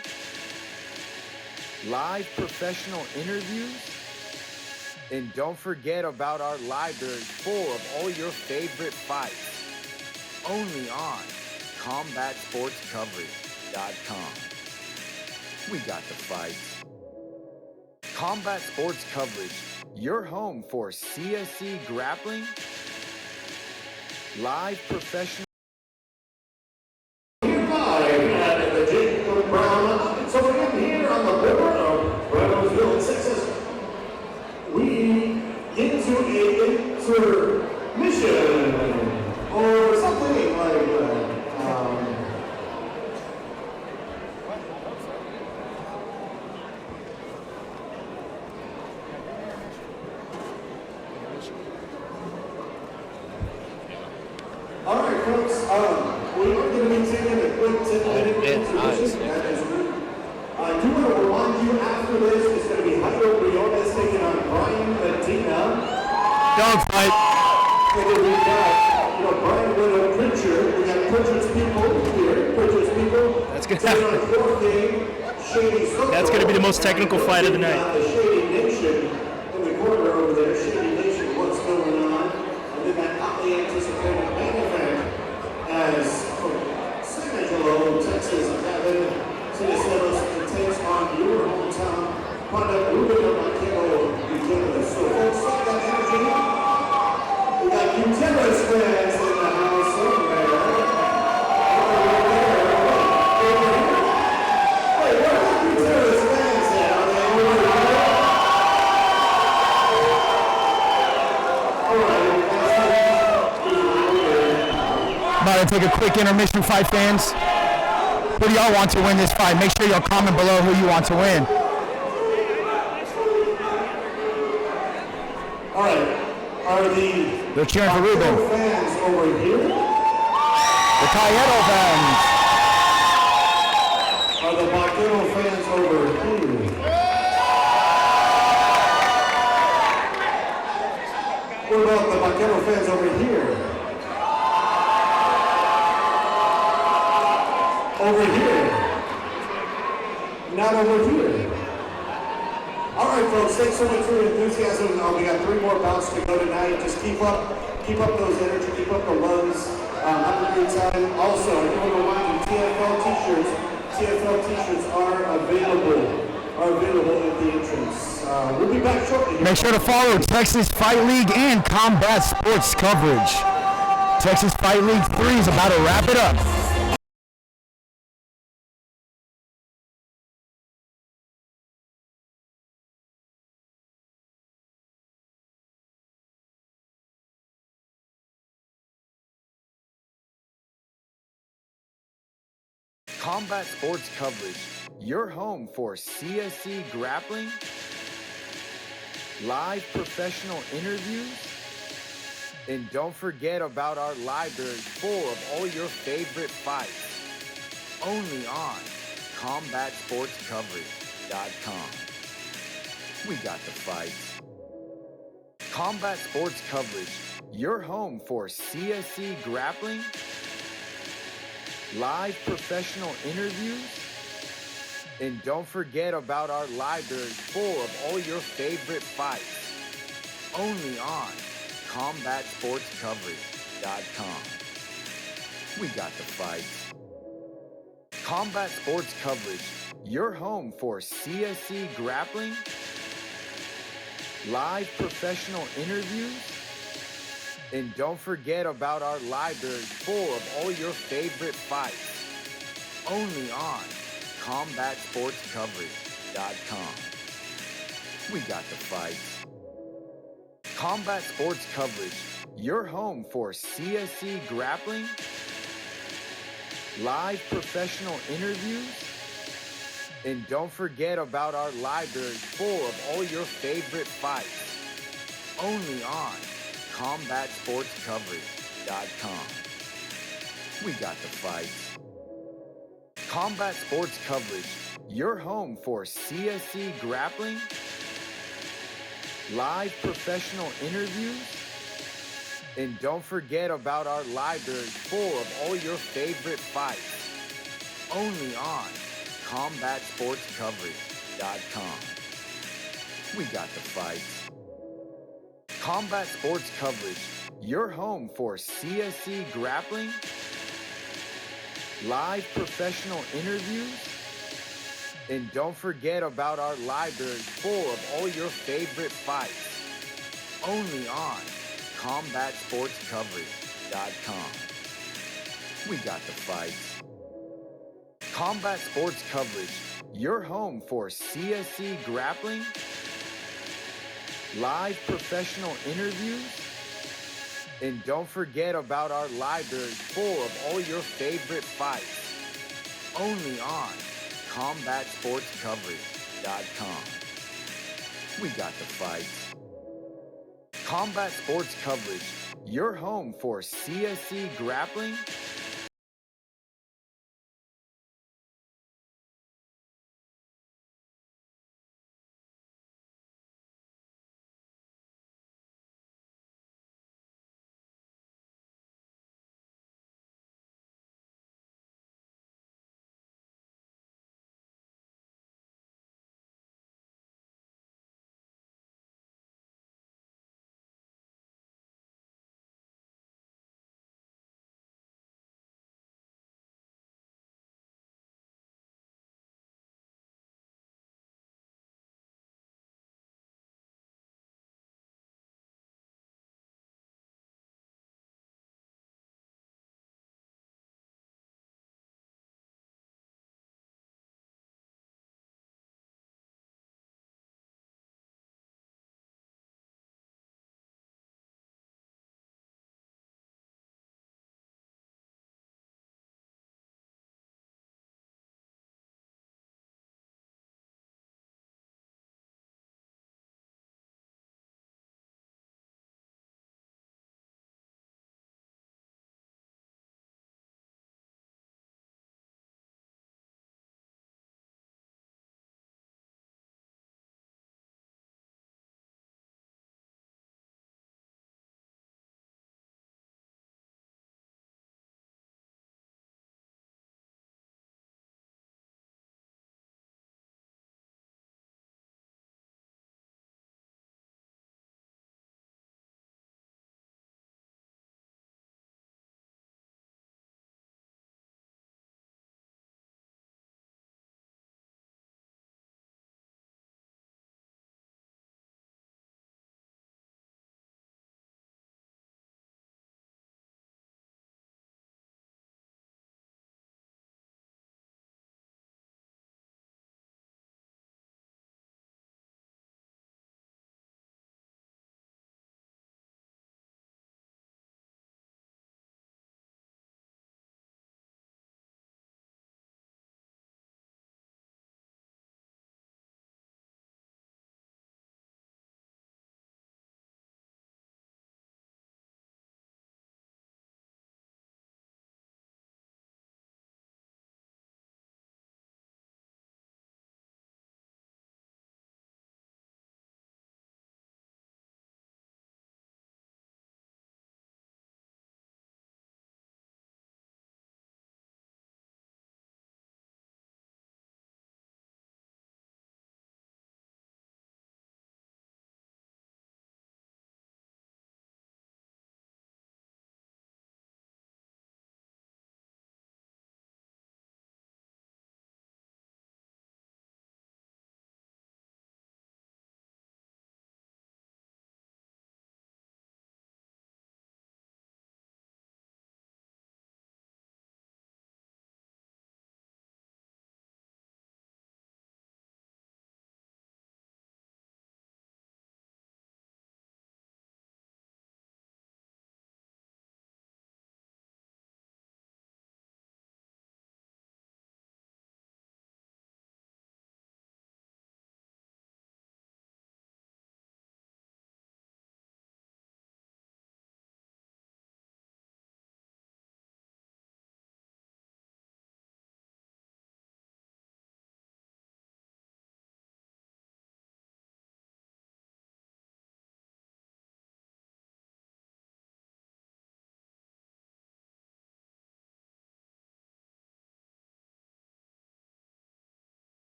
live professional interviews, and don't forget about our library full of all your favorite fights. Only on CombatSportsCoverage.com. We got the fights. Combat Sports Coverage, your home for CSC grappling, live professional. At the Jacob Brown. So we're here on the border of Reynoldsville, Texas. We get into a intermission or something like that. All right, folks. We are going to be taking a quick 10-minute intermission. I do want to remind you after this, it's going to be Hyro taking on Brian Medina. Dogfight. And then we got, Brian Pritchard. We got Pritchard's people here. Pritchard's people. That's good. Taking on Jorge Solis. That's going to be the most technical fight of the night. The Shady Nation in the corner over there. Shady Nation, what's going on? And then that hotly anticipated main event as San Angelo, Texas, Gavin, Gonzalez takes on your hometown partner, Alberto Martinez. So folks, saw that energy. We got Gonzalez fans in the house somewhere. Wait, where are the Gonzalez fans at? Are they over here? All right. About to take a quick intermission, fight fans. Who do y'all want to win this fight? Make sure y'all comment below who you want to win. All right. Are They're cheering for Ruben. fans over here? The Cayetto fans. Are the Vaquero fans over here? What about the Vaquero fans over here? Over here. Not over here. All right, folks, thanks so much for your enthusiasm. We got 3 more bouts to go tonight. Just keep up those energy, keep up the lungs. Have a good time. Also, I do want to remind you, TFL t-shirts are available at the entrance. We'll be back shortly. Make sure to follow Texas Fight League and Combat Sports Coverage. Texas Fight League 3 is about to wrap it up. Combat Sports Coverage, your home for CSC grappling, live professional interviews, and don't forget about our library full of all your favorite fights. Only on CombatSportsCoverage.com. We got the fights. Combat Sports Coverage, your home for CSC grappling, live professional interviews, and don't forget about our library full of all your favorite fights. Only on CombatSportsCoverage.com. We got the fights. Combat Sports Coverage, your home for CSC grappling, live professional interviews, and don't forget about our library full of all your favorite fights. Only on CombatSportsCoverage.com. We got the fights. Combat Sports Coverage, your home for CSC grappling, live professional interviews, and don't forget about our library full of all your favorite fights. Only on CombatSportsCoverage.com. We got the fights. Combat Sports Coverage, your home for CSC grappling, live professional interviews, And don't forget about our library full of all your favorite fights. Only on CombatSportsCoverage.com. We got the fights. Combat Sports Coverage, your home for CSC grappling, live professional interviews, and don't forget about our library full of all your favorite fights. Only on CombatSportsCoverage.com. We got the fights. Combat Sports Coverage, your home for CSC grappling, live professional interviews, and don't forget about our library full of all your favorite fights. Only on CombatSportsCoverage.com. We got the fights. Combat Sports Coverage, your home for CSC grappling,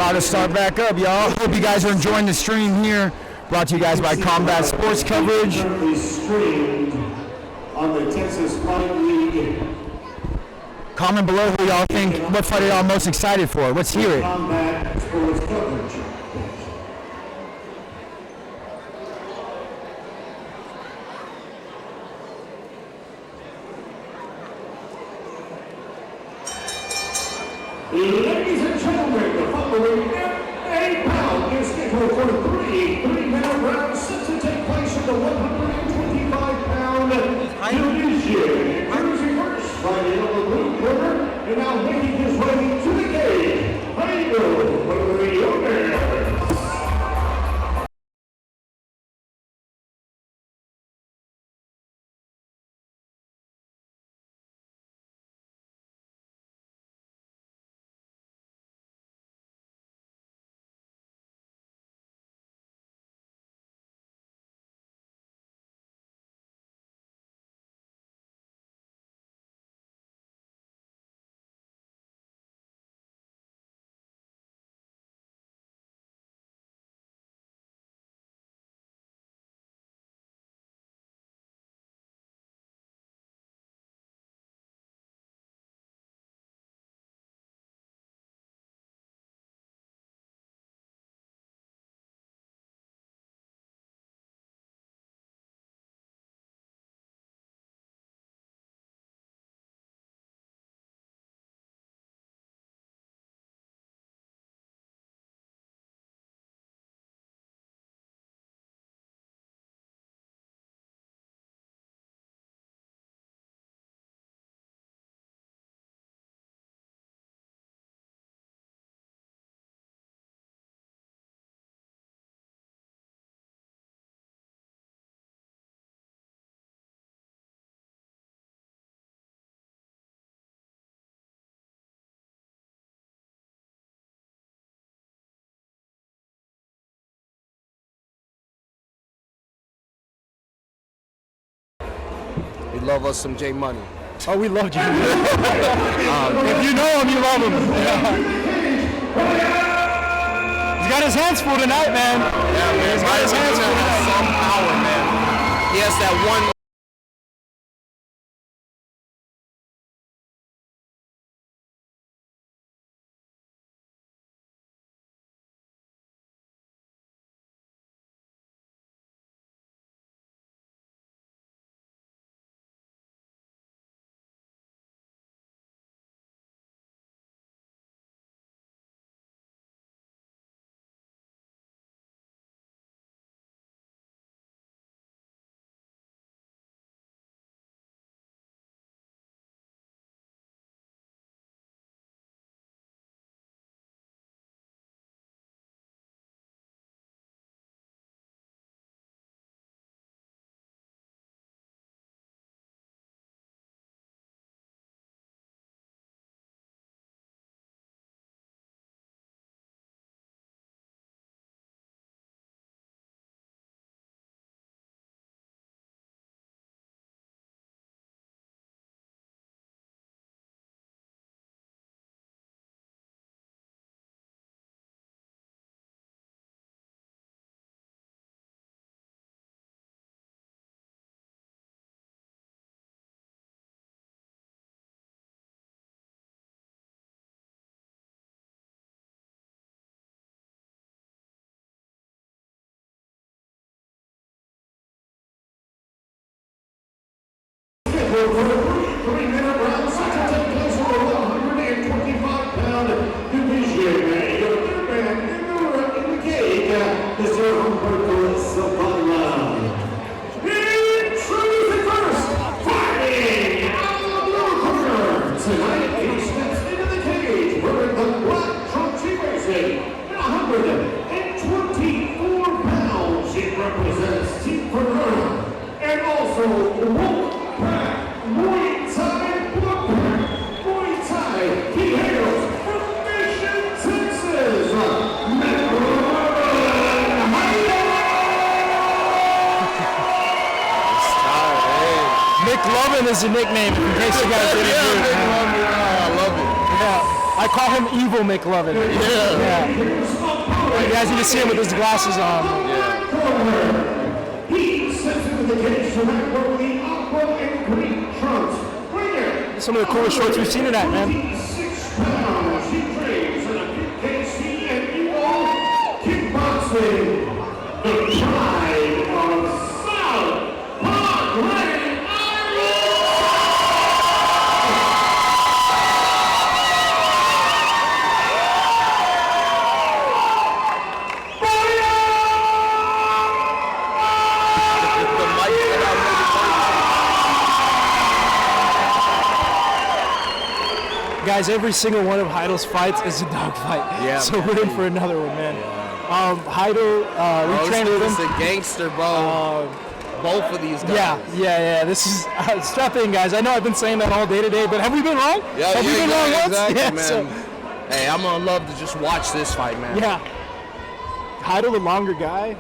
About to start back up, y'all. Hope you guys are enjoying the stream here. Brought to you guys by Combat Sports Coverage. Currently streamed on the Texas Fight League. Comment below who y'all think, what fight are y'all most excited for. Let's hear it. Combat Sports Coverage. Ladies and gentlemen, the following MMA bout is scheduled for three-minute rounds set to take place in the 125-pound division. Cruising first, fighting on the blue corner, and now making his way to the cage, Hyro for the owner. We love us some J Money. Oh, we love you. If you know him, you love him. He's got his hands full tonight, man. Yeah, man. He's got his hands full tonight. Some power, man. He has that one. Three-minute round set to take place in the 125-pound division. Your third man in the cage is Alberto Introducing first, fighting out of the blue corner. Tonight, he steps into the cage wearing the black trunks racing. 124 pounds. He represents Team Moreno and also Wolfpack. Muay Thai Bloodpack, Muay Thai, he hails from Mission, Texas, McLovin is a nickname, in case you guys didn't hear it. I love it. Yeah. I call him Evil McLovin. Yeah. You guys need to see him with his glasses on. He steps into the cage tonight wearing the aqua and green trunks. Winner. Some of the coolest shorts we've seen tonight, man. 26 pounds. He trains in a KC and Evo Kickboxing. The pride of South Park Lane, Iowa. Guys, every single one of Hyro's fights is a dogfight. Yeah, so we're in for another one, man. Hyro, we trained with him. This is a gangster, bro. Both of these guys. Yeah. This is strap in, guys. I know I've been saying that all day today, but have we been wrong? Have we been wrong once? Exactly, Yeah, man. so- Hey, I'm gonna love to just watch this fight, man. yeah. Hyro, the longer guy,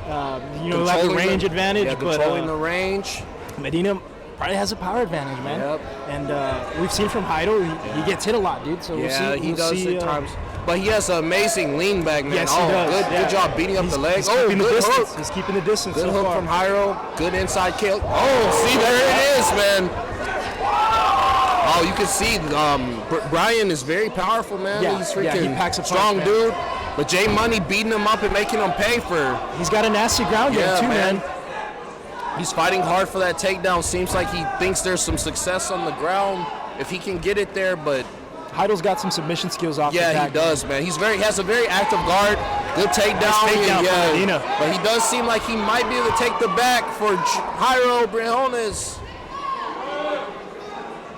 like a range advantage, Yeah, but controlling the range. Medina probably has a power advantage, man. Yep. And we've seen from Hyro, he gets hit a lot, dude. So we'll see. He does see, at times. But he has an amazing lean back, man. Yes, he does. Good job beating up the legs. He's keeping the good distance. hook. He's keeping the distance. Good so hook far. from Hyro. Good inside kick. Oh, see, there it is, man. Oh, you can see Brian is very powerful, man. Yeah, He's he freaking packs a punch, strong man. dude. But J Money beating him up and making him pay for. He's got a nasty ground game too, man. He's fighting hard for that takedown. Seems like he thinks there's some success on the ground if he can get it there, but Hyro's got some submission skills off the yeah, back. he does, man. He has a very active guard, good takedown. Nice takedown from Medina. But he does seem like he might be able to take the back for Hyro Briones.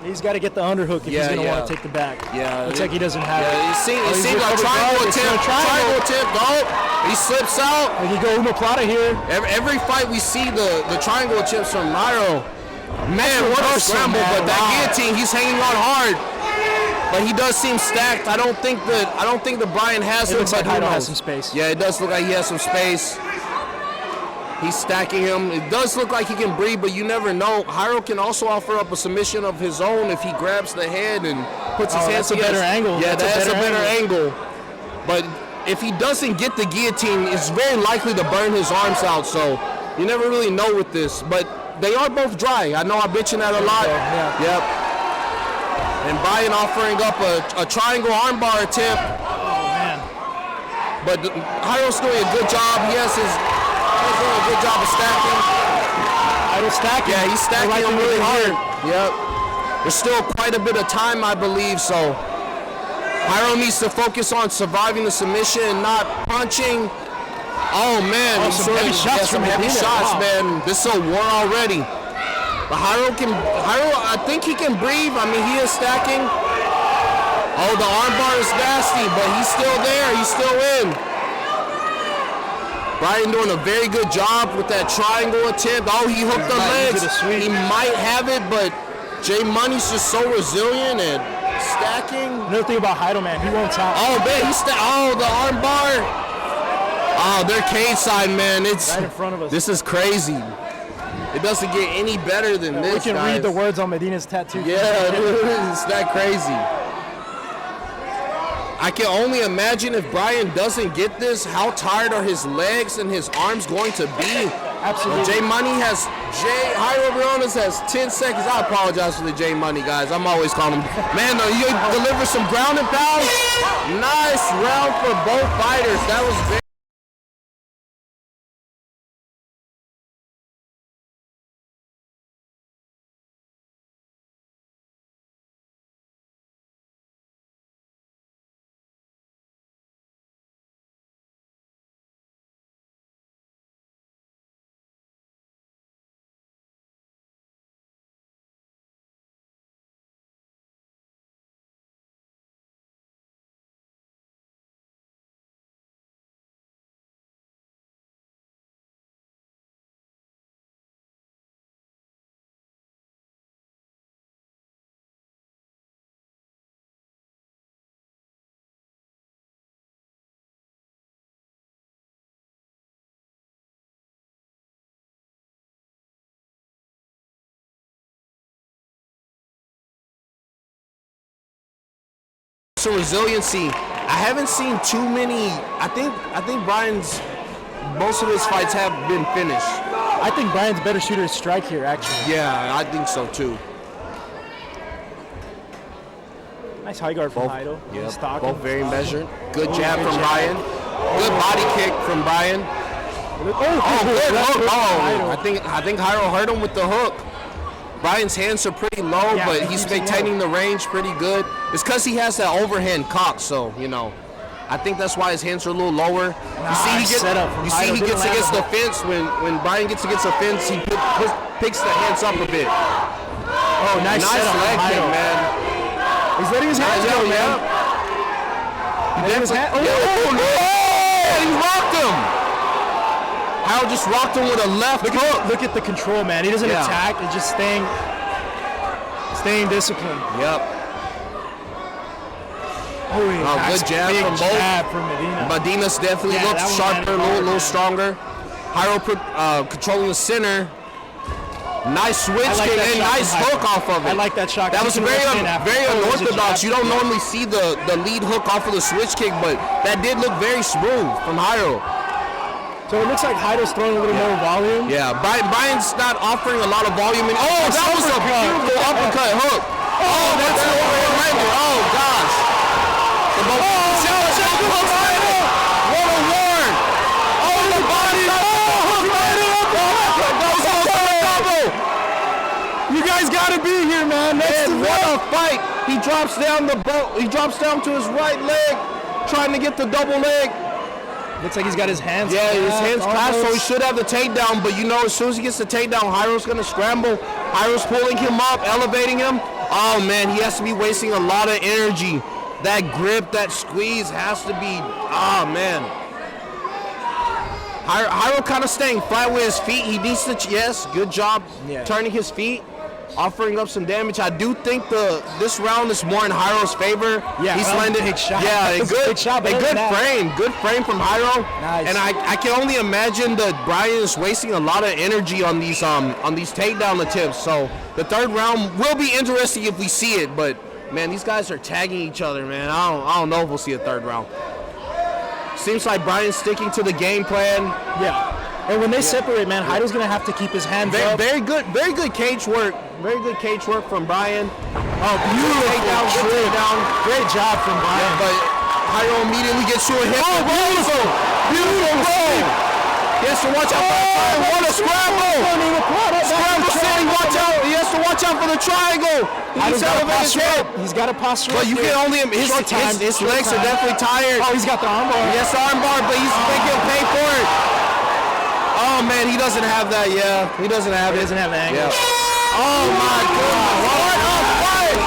He's got to get the underhook if he's going to want to take the back. Yeah. Looks like he doesn't have it. It seems like triangle attempt. Go. He slips out. Like you go Uma Plata here. Every fight we see the triangle attempts from Hyro. Man, what a scramble! But that guillotine, he's hanging on hard. But he does seem stacked. I don't think the Brian has It him. looks like but who Hyro has knows? some space. Yeah, it does look like he has some space. He's stacking him. It does look like he can breathe, but you never know. Hyro can also offer up a submission of his own if he grabs the head and puts his hands. That's a better angle. Yeah, that's a better angle. But if he doesn't get the guillotine, it's very likely to burn his arms out. So you never really know with this. But they are both dry. I know I mentioned that a lot. Yeah. Yep. And Brian offering up a triangle armbar attempt. Oh, man. But Hyro's doing a good job. He's doing a good job of stacking. Hyro's stacking. Yeah, he's stacking They're him liking really what they hard. Yep. There's still quite a bit of time, I believe, so Hyro needs to focus on surviving the submission and not punching. Oh, man. Oh, some heavy shots some from heavy Medina. shots, Wow. man. This is a war already. But Hyro, I think he can breathe. I mean, he is stacking. Oh, the armbar is nasty, but he's still there. He's still in. Brian doing a very good job with that triangle attempt. Oh, he hooked the legs. He might have it, but J Money's just so resilient and stacking. Another thing about Hyro, man, he won't tap. Oh, man, the armbar. Oh, they're cage side, man. It's Right in front of us. This is crazy. It doesn't get any better than this, We can guys. read the words on Medina's tattoo. Yeah, dude, it's that crazy. I can only imagine if Brian doesn't get this, how tired are his legs and his arms going to be? Absolutely. J Money Hyro Briones has 10 seconds. I apologize for the J Money guys. I'm always calling him. Man, you deliver some ground and pound. Nice round for both fighters. That was very some resiliency. I haven't seen too many. I think Brian's most of his fights have been finished. I think Brian's better shooter is strike here, actually. Yeah, I think so too. Nice high guard from Hyro. Yeah, both very measured. Good jab from Brian. Good body kick from Brian. Good hook. Oh, I think Hyro hurt him with the hook. Brian's hands are pretty low, but he's maintaining the range pretty good. It's because he has that overhand cock, so, you know, I think that's why his hands are a little lower. You see he gets against the fence. When Brian gets against the fence, he picks the hands up a bit. Oh, nice leg kick, man. He's letting his hands go, man. He rocked him. Hyro just rocked him with a left hook. Look at the control, man. He doesn't attack. He's just staying disciplined. Yep. Good jab from both. From Medina. Medina's definitely looks sharper, a little stronger. Hyro controlling the center. Nice switch kick and nice hook off of it. I like that shot. That was very unorthodox. You don't normally see the lead hook off of the switch kick, but that did look very smooth from Hyro. So it looks like Hyro's throwing a little more volume. Yeah, Brian's not offering a lot of volume. That was a beautiful uppercut hook. Oh, that's the overhand right there. Oh, gosh. What a warn. Oh, the body. You guys got to be here, man. What a fight. He drops down He drops down to his right leg, trying to get the double leg. Looks like he's got his hands. Yeah, his hands clasped, so he should have the takedown. But you know, as soon as he gets the takedown, Hyro's gonna scramble. Hyro's pulling him up, elevating him. Oh man, he has to be wasting a lot of energy. That grip, that squeeze has to be. Oh man. Hyro kind of staying flat with his feet. He needs to. Yes, good job turning his feet, offering up some damage. I do think this round is more in Hyro's favor. Yeah, he's landed big shot. Yeah, good frame from Hyro. Nice. And I can only imagine that Brian is wasting a lot of energy on these takedown attempts. So the third round will be interesting if we see it. But man, these guys are tagging each other, man. I don't know if we'll see a third round. Seems like Brian's sticking to the game plan. Yeah. And when they separate, man, Hyro's gonna have to keep his hands up. Very good cage work. Very good cage work from Brian. Oh, beautiful takedown. Great job from Brian. Yeah, but Hyro immediately gets to a hit. Oh, beautiful. He has to watch out. Oh, what a scramble. Scramble City, watch out. He has to watch out for the triangle. He's elevated his head. He's got a posture. But you can only, his legs are definitely tired. Oh, he's got the armbar. Yes, the armbar, but he's making him pay for it. Oh man, he doesn't have that. Yeah, he doesn't have it. He doesn't have the angle. Yeah. Oh my God! What a fight!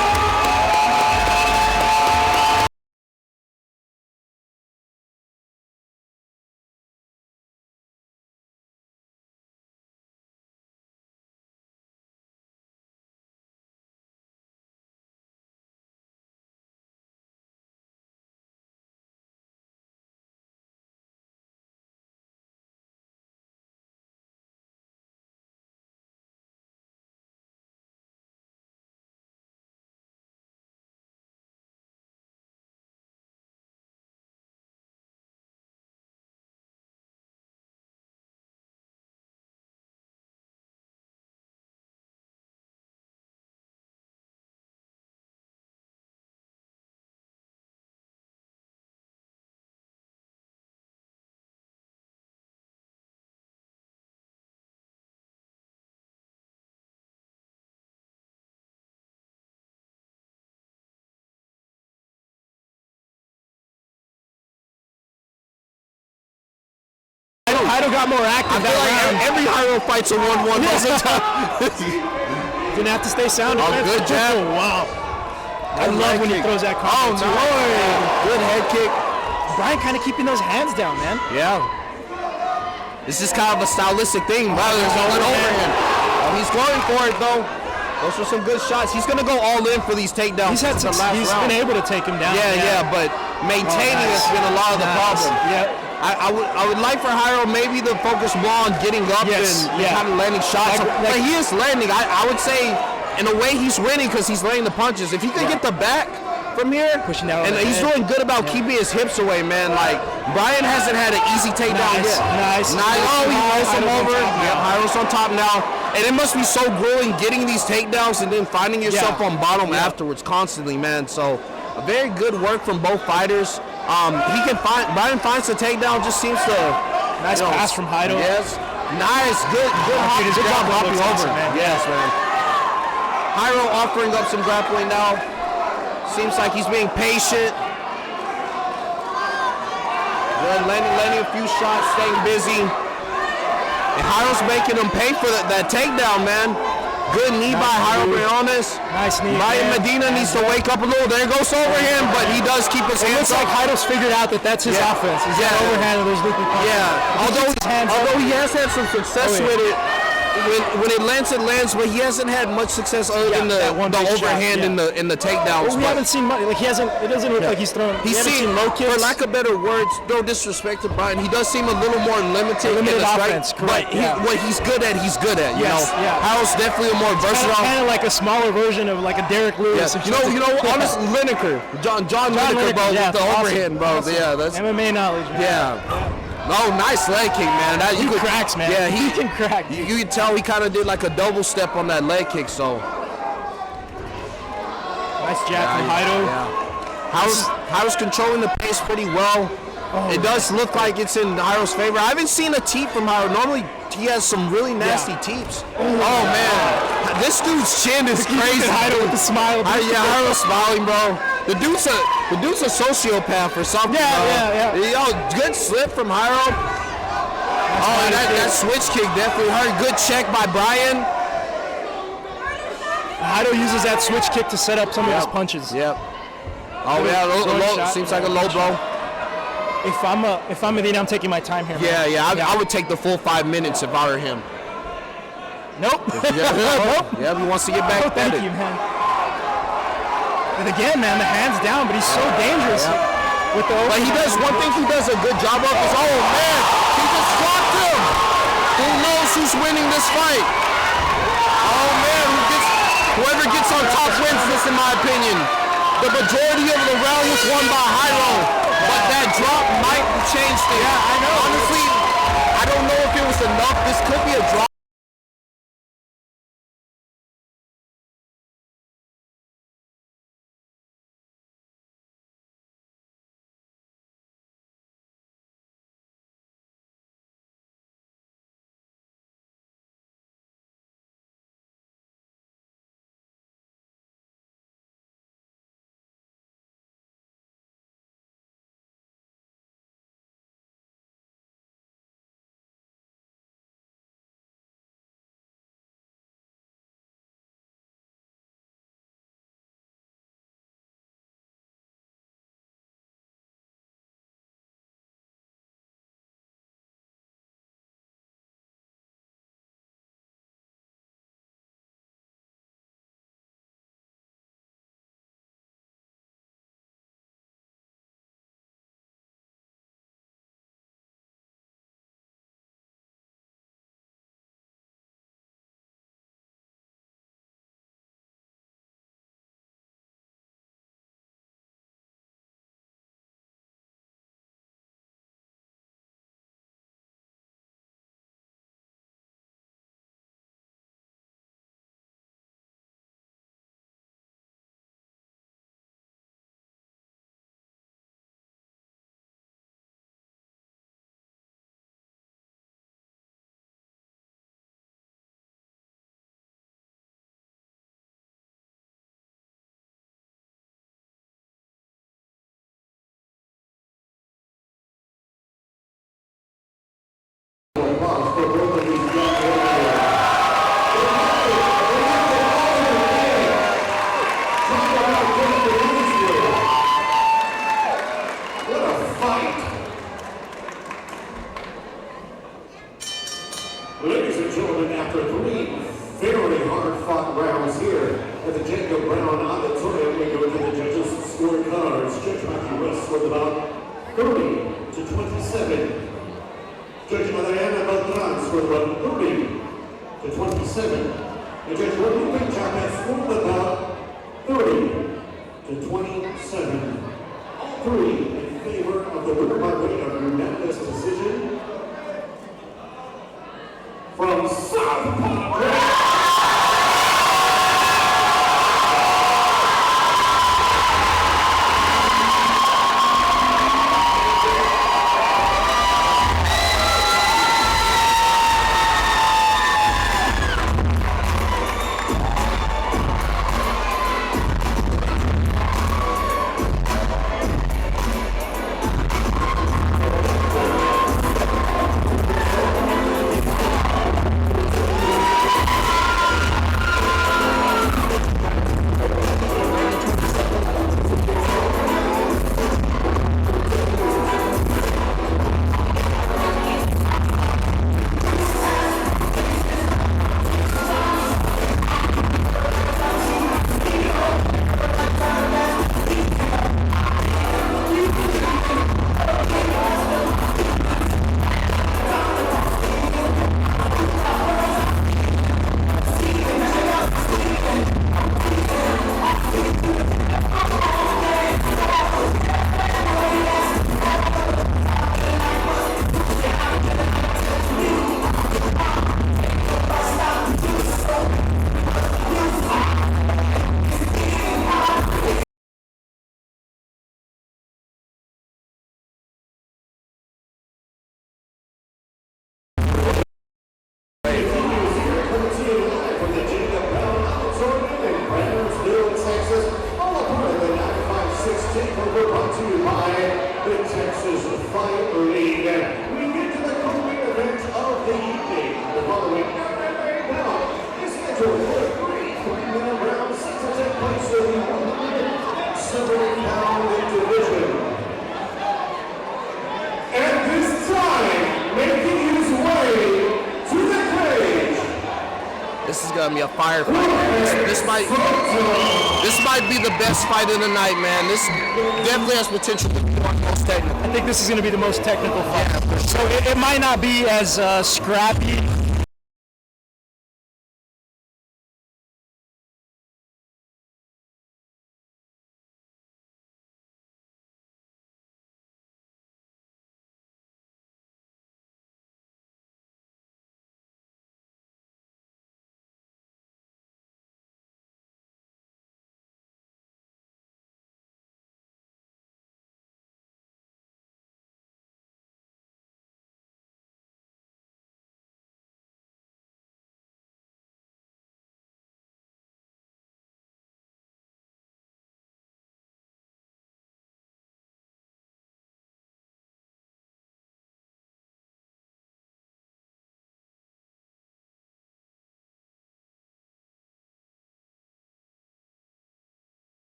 Hyro got more active. I feel like every Hyro fight's a 1-1. Didn't have to stay sound. Oh, good jab. Oh, wow. I love when he throws that counter. Oh, no. Good head kick. Brian kind of keeping those hands down, man. Yeah. This is kind of a stylistic thing. Rather than going overhand. He's going for it, though. Those are some good shots. He's going to go all in for these takedowns. He's been able to take him down. Yeah, but maintaining has been a lot of the problem. Yeah. I would like for Hyro maybe to focus more on getting up and kind of landing shots. But he is landing. I would say, in a way, he's winning because he's landing the punches. If he can get the back, from here. Pushing down on and the he's head. doing good about keeping his hips away, man. Like, Brian hasn't had an easy takedown yet. Nice. Oh, he rolls him Hyro's on over. top now. Yeah, Hyro's on top now. And it must be so grueling getting these takedowns and then finding yourself on bottom afterwards constantly, man. So, a very good work from both fighters. Brian finds the takedown, just seems to... Nice pass from Hyro. Yes. Nice, good Good job hopping over. man. Yes, man. Hyro offering up some grappling now. Seems like he's being patient. Good, landing a few shots, staying busy. And Hyro's making him pay for that takedown, man. Good knee by Hyro Briones. Nice knee. Brian Medina needs to wake up a little. There goes overhand, but he does keep his hands It looks up. like Hyro's figured out that that's his offense. He's got overhand of those loopy punches. Yeah, although he has had some success with it. When it lands, but he hasn't had much success other than the overhand in the takedowns. Well, we haven't seen much. Like it doesn't look like he's throwing. He's seen low kicks. For lack of better words, no disrespect to Brian, he does seem a little more limited in the offense. strike. Correct. But what he's good at, he's good at. You know, Hyro's definitely a more versatile. Kind of like a smaller version of like a Derek Lewis. You know, honestly, Lineker, John Lineker, bro, with the overhand, bro. Awesome. Yeah, that's MMA knowledge. Man. Yeah. Oh, nice leg kick, man. He cracks, man. Yeah, he can crack. You can tell he kind of did like a double step on that leg kick, so. Nice jab from Hyro. Yeah. Hyro's controlling the pace pretty well. It does look like it's in Hyro's favor. I haven't seen a teep from Hyro. Normally, he has some really nasty teeps. Oh, man. This dude's chin is crazy. Hyro with the smile. Hyro's smiling, bro. The dude's a sociopath or something. Yeah. Yo, good slip from Hyro. That switch kick definitely hurt. Good check by Brian. Hyro uses that switch kick to set up some of his punches. Yep. Oh yeah, low seems like a low blow. If I'm Medina, I'm taking my time here. I would take the full 5 minutes if I were him. Nope. Yeah, he wants to get back at it. Thank you, man. And again, man, the hands down, but he's so dangerous with the. But he does one thing he does a good job of is, oh man, he just dropped him. Who knows who's winning this fight? Oh man, whoever gets on top wins this, in my opinion. The majority of the round was won by Hyro, but that drop might change things. Yeah, I know. Honestly, I don't know if it was enough. This could be a drop. Ladies and gentlemen, after 3 very hard-fought rounds here at the Jacob Brown Auditorium, we go to the judges' scorecards. Judge Matthew West with about 30-27. Judge Adriana Beltran scored about 30-27. And Judge Jorge Pritchard has scored about 30-27. to 27. All three in favor of the winner by way of unanimous decision. From Southpaw. This is gonna be a fire fight. This might be the best fight of the night, man. This definitely has potential to be one of the most technical. I think this is going to be the most technical fight. Yeah, so it might not be as scrappy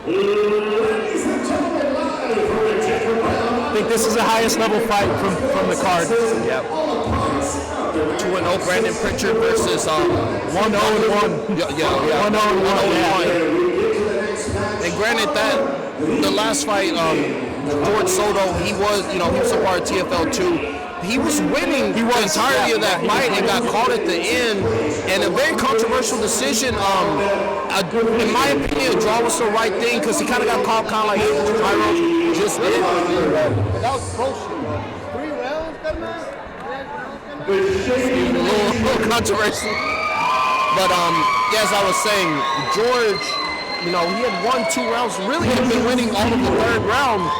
Ladies and gentlemen, live from the Jacob Brown. I think this is the highest level fight from the card. Yep. 2-0 Brandon Pritchard versus 1-0-1. Yeah. 1-0-1. And granted that the last fight, George Soto, he was a part of TFL 2. He was winning the entirety of that fight and got caught at the end. And a very controversial decision. In my opinion, a draw was the right thing because he kind of got caught like Hyro just did. That was bullshit. 3 rounds, that man? A little controversial. But as I was saying, George, he had won 2 rounds. Really had been winning all of the 3rd round.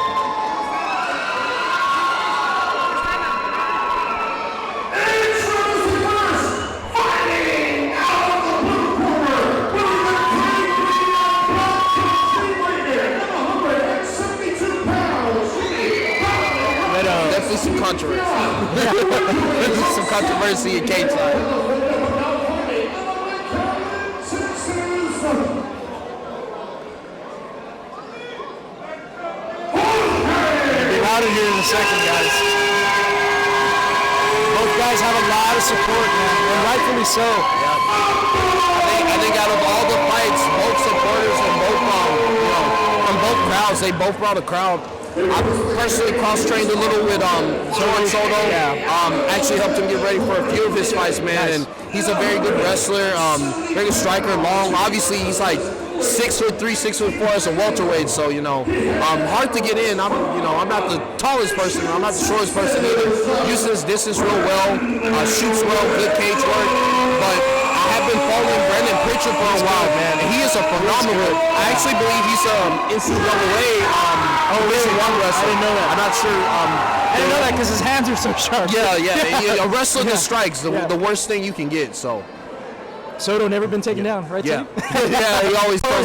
Definitely some controversy. Some controversy in cage side. Out of here in a second, guys. Both guys have a lot of support, man, and rightfully so. I think out of all the fights, both supporters and both from both crowds, they both brought a crowd. I personally cross-trained a little with George Soto. Actually helped him get ready for a few of his fights, man. And he's a very good wrestler, very good striker, long. Obviously, he's like 6'3", 6'4" as a welterweight, so hard to get in. I'm not the tallest person, I'm not the shortest person either. Uses his distance real well, shoots well, good cage work. But I have been following Brandon Pritchard for a while, man, and he is a phenomenal. I actually believe he's NCAA Division I wrestler. I didn't know that. I'm not sure. I didn't know that because his hands are so sharp. Yeah. A wrestler that strikes the worst thing you can get. So. Soto never been taken down, right? Yeah, he always per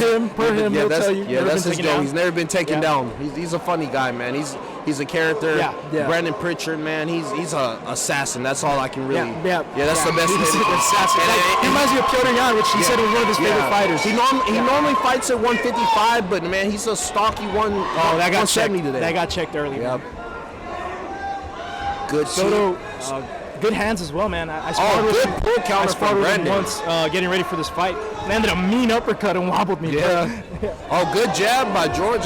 him. He'll tell you. That's his deal. He's never been taken down. He's a funny guy, man. He's a character. Yeah. Brandon Pritchard, man. He's an assassin. That's all I can really. Yeah. That's the best. He's an assassin. He reminds me of Piotr Jan, which he said was one of his favorite fighters. He normally fights at 155, but man, he's a stocky that got 170 checked today. That got checked early. Yep. Good Soto. Good hands as well, man. I sparred with him. Pull counter from Brandon once, getting ready for this fight. Landed a mean uppercut and wobbled me. Yeah. Good jab by George.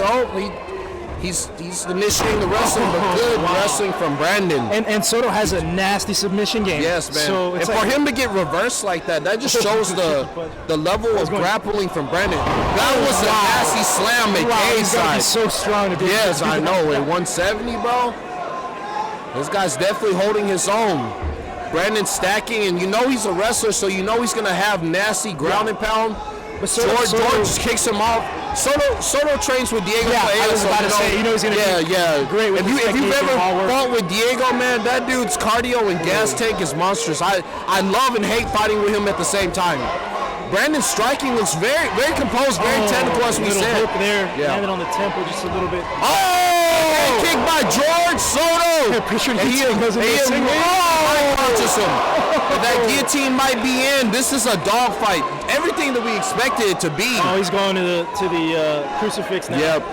He's initiating the wrestling, but good wrestling from Brandon. And Soto has a nasty submission game. Yes, man. So and for him to get reversed like that just shows the level of grappling from Brandon. That was a nasty slam at cage side. He's so strong. Yes, I know. At 170, bro. This guy's definitely holding his own. Brandon's stacking, and he's a wrestler, so he's going to have nasty ground and pound. But George just kicks him off. Soto trains with Diego. I was about to say, he's going to be great with If you've ever fought with Diego, man, that dude's cardio and gas tank is monstrous. I love and hate fighting with him at the same time. Brandon's striking looks very, very composed, very technical, as we said. Hook there, landed on the temple just a little bit. Kick by George Soto. And he goes into a single. Punches him. But that guillotine might be in. This is a dogfight. Everything that we expected it to be. He's going to the crucifix now. Yep.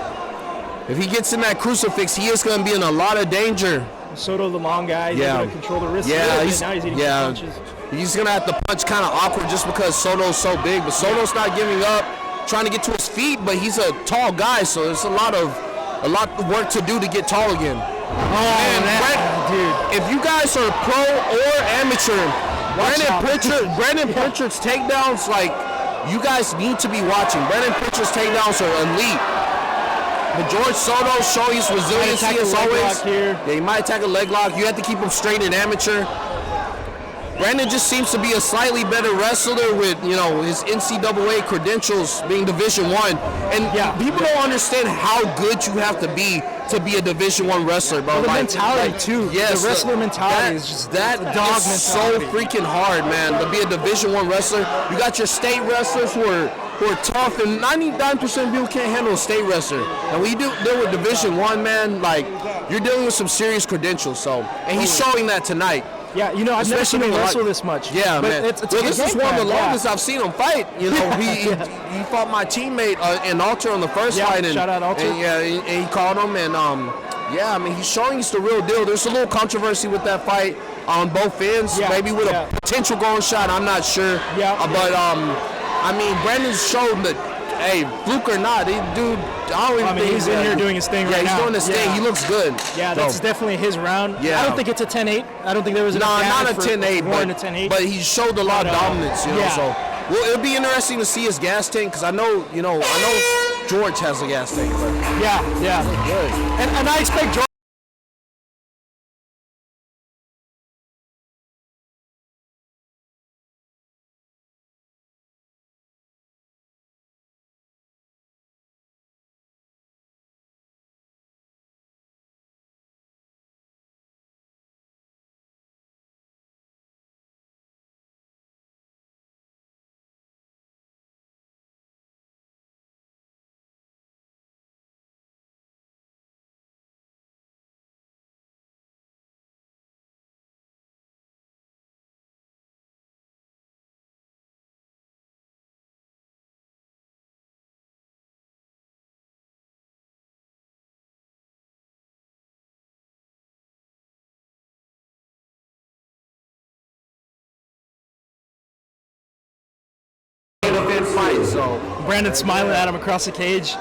If he gets in that crucifix, he is going to be in a lot of danger. Soto, the long guy, he's going to control the wrist. Yeah, now he's eating punches. He's going to have to punch kind of awkward just because Soto's so big. But Soto's not giving up, trying to get to his feet, but he's a tall guy, so there's a lot of work to do to get tall again. Dude. If you guys are pro or amateur, Brandon Pritchard's takedowns, you guys need to be watching. Brandon Pritchard's takedowns are elite. But George Soto shows his resiliency as always. Yeah, he might attack a leg lock. You have to keep him straight in amateur. Brandon just seems to be a slightly better wrestler with, his NCAA credentials being Division I. And people don't understand how good you have to be a Division I wrestler, bro. The mentality too. Yes, the wrestler mentality is just that dog is so freaking hard, man. To be a Division I wrestler, you got your state wrestlers who are tough, and 99% of people can't handle a state wrestler. And when you deal with Division I, man, you're dealing with some serious credentials. So, and he's showing that tonight. Yeah, you know, I've never seen him wrestle this much. Yeah, but man. It's well, this is one of the longest I've seen him fight. You know, he fought my teammate in Alter on the first fight. And, shout out Alter. And he caught him. And, yeah, I mean, he's showing he's the real deal. There's a little controversy with that fight on both ends. Yeah, maybe with a potential going shot. I'm not sure. Yeah. But, I mean, Brandon's showed that, hey, fluke or not, dude, I mean, he's in here doing his thing right now. Yeah, he's doing his thing. He looks good. Yeah, that's definitely his round. Yeah. I don't think it's a 10-8. I don't think there was enough not a damage 10-8, but he showed a lot of dominance, you know. So, well, it'll be interesting to see his gas tank because I know George has a gas tank. But yeah. Good. And I expect George. Fight, so Brandon's smiling at him across the cage.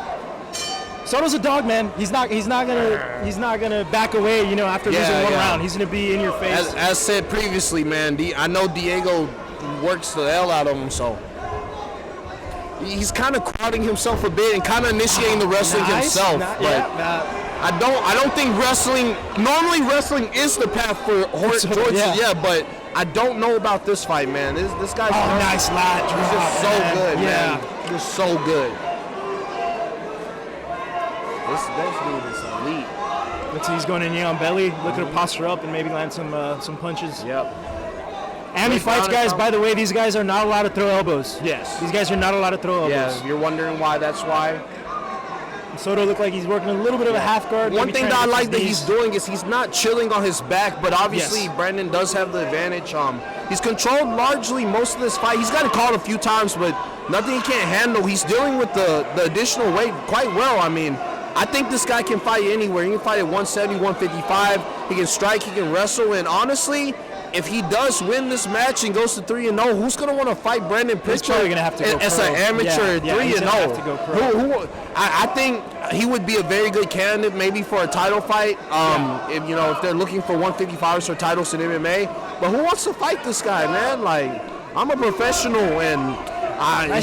Soto's a dog, man. He's not gonna back away. You know, after losing one round, he's gonna be in your face. As said previously, man. I know Diego works the hell out of him, so he's kind of crowding himself a bit and kind of initiating the wrestling himself. I don't think wrestling. Normally, wrestling is the path for George. Yeah, but I don't know about this fight, man. This guy's nice lat. He's just so good, man. He's so good. This dude is elite. Let's see, he's going in knee on belly, looking to posture up and maybe land some punches. Yep. And he fights guys. By the way, these guys are not allowed to throw elbows. Yes. These guys are not allowed to throw elbows. Yeah, you're wondering why. That's why. Soto looked like he's working a little bit of a half guard. One thing that I like that he's doing is he's not chilling on his back, but obviously Brandon does have the advantage. He's controlled largely most of this fight. He's gotten caught a few times, but nothing he can't handle. He's dealing with the additional weight quite well. I mean, I think this guy can fight anywhere. He can fight at 170, 155. He can strike, he can wrestle, and honestly, if he does win this match and goes to 3-0, who's going to want to fight Brandon Pritchard? He's probably going to have to go as an amateur 3-0. I think he would be a very good candidate maybe for a title fight. If they're looking for 155s or titles in MMA. But who wants to fight this guy, man? Like, I'm a professional, and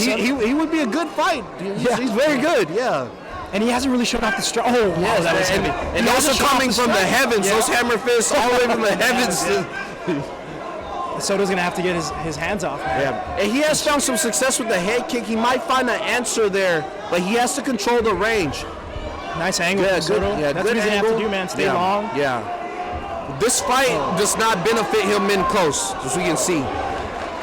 he would be a good fight. He's very good, And he hasn't really shown off the strength. Oh, wow, that was heavy. And those are coming from the heavens. Those hammer fists all the way from the heavens. Soto's going to have to get his hands off. Yeah. And he has found some success with the head kick. He might find an answer there, but he has to control the range. Nice angle for Soto. That's what he's going to have to do, man. Stay long. Yeah. This fight does not benefit him in close, as we can see.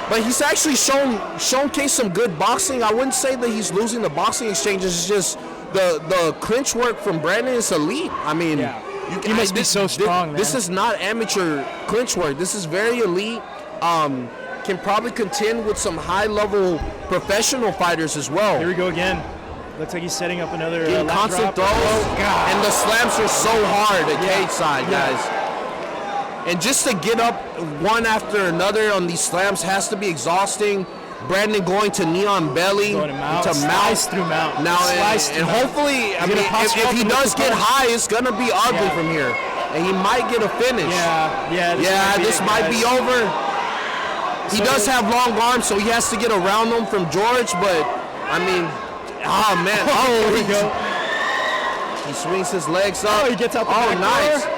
But he's actually showcased some good boxing. I wouldn't say that he's losing the boxing exchanges. It's just the clinch work from Brandon is elite. I mean, he must be so strong, man. This is not amateur clinch work. This is very elite. Can probably contend with some high-level professional fighters as well. Here we go again. Looks like he's setting up another constant throws. Oh, God. And the slams are so hard at cage side, guys. And just to get up one after another on these slams has to be exhausting. Brandon going to knee on belly, to mount, slice through mount. Now, and hopefully, I mean, if he does get high, it's gonna be ugly from here, and he might get a finish. This might be over. He does have long arms, so he has to get around them from George. But I mean, there we go. He swings his legs up. Oh, he gets out the back nice. door.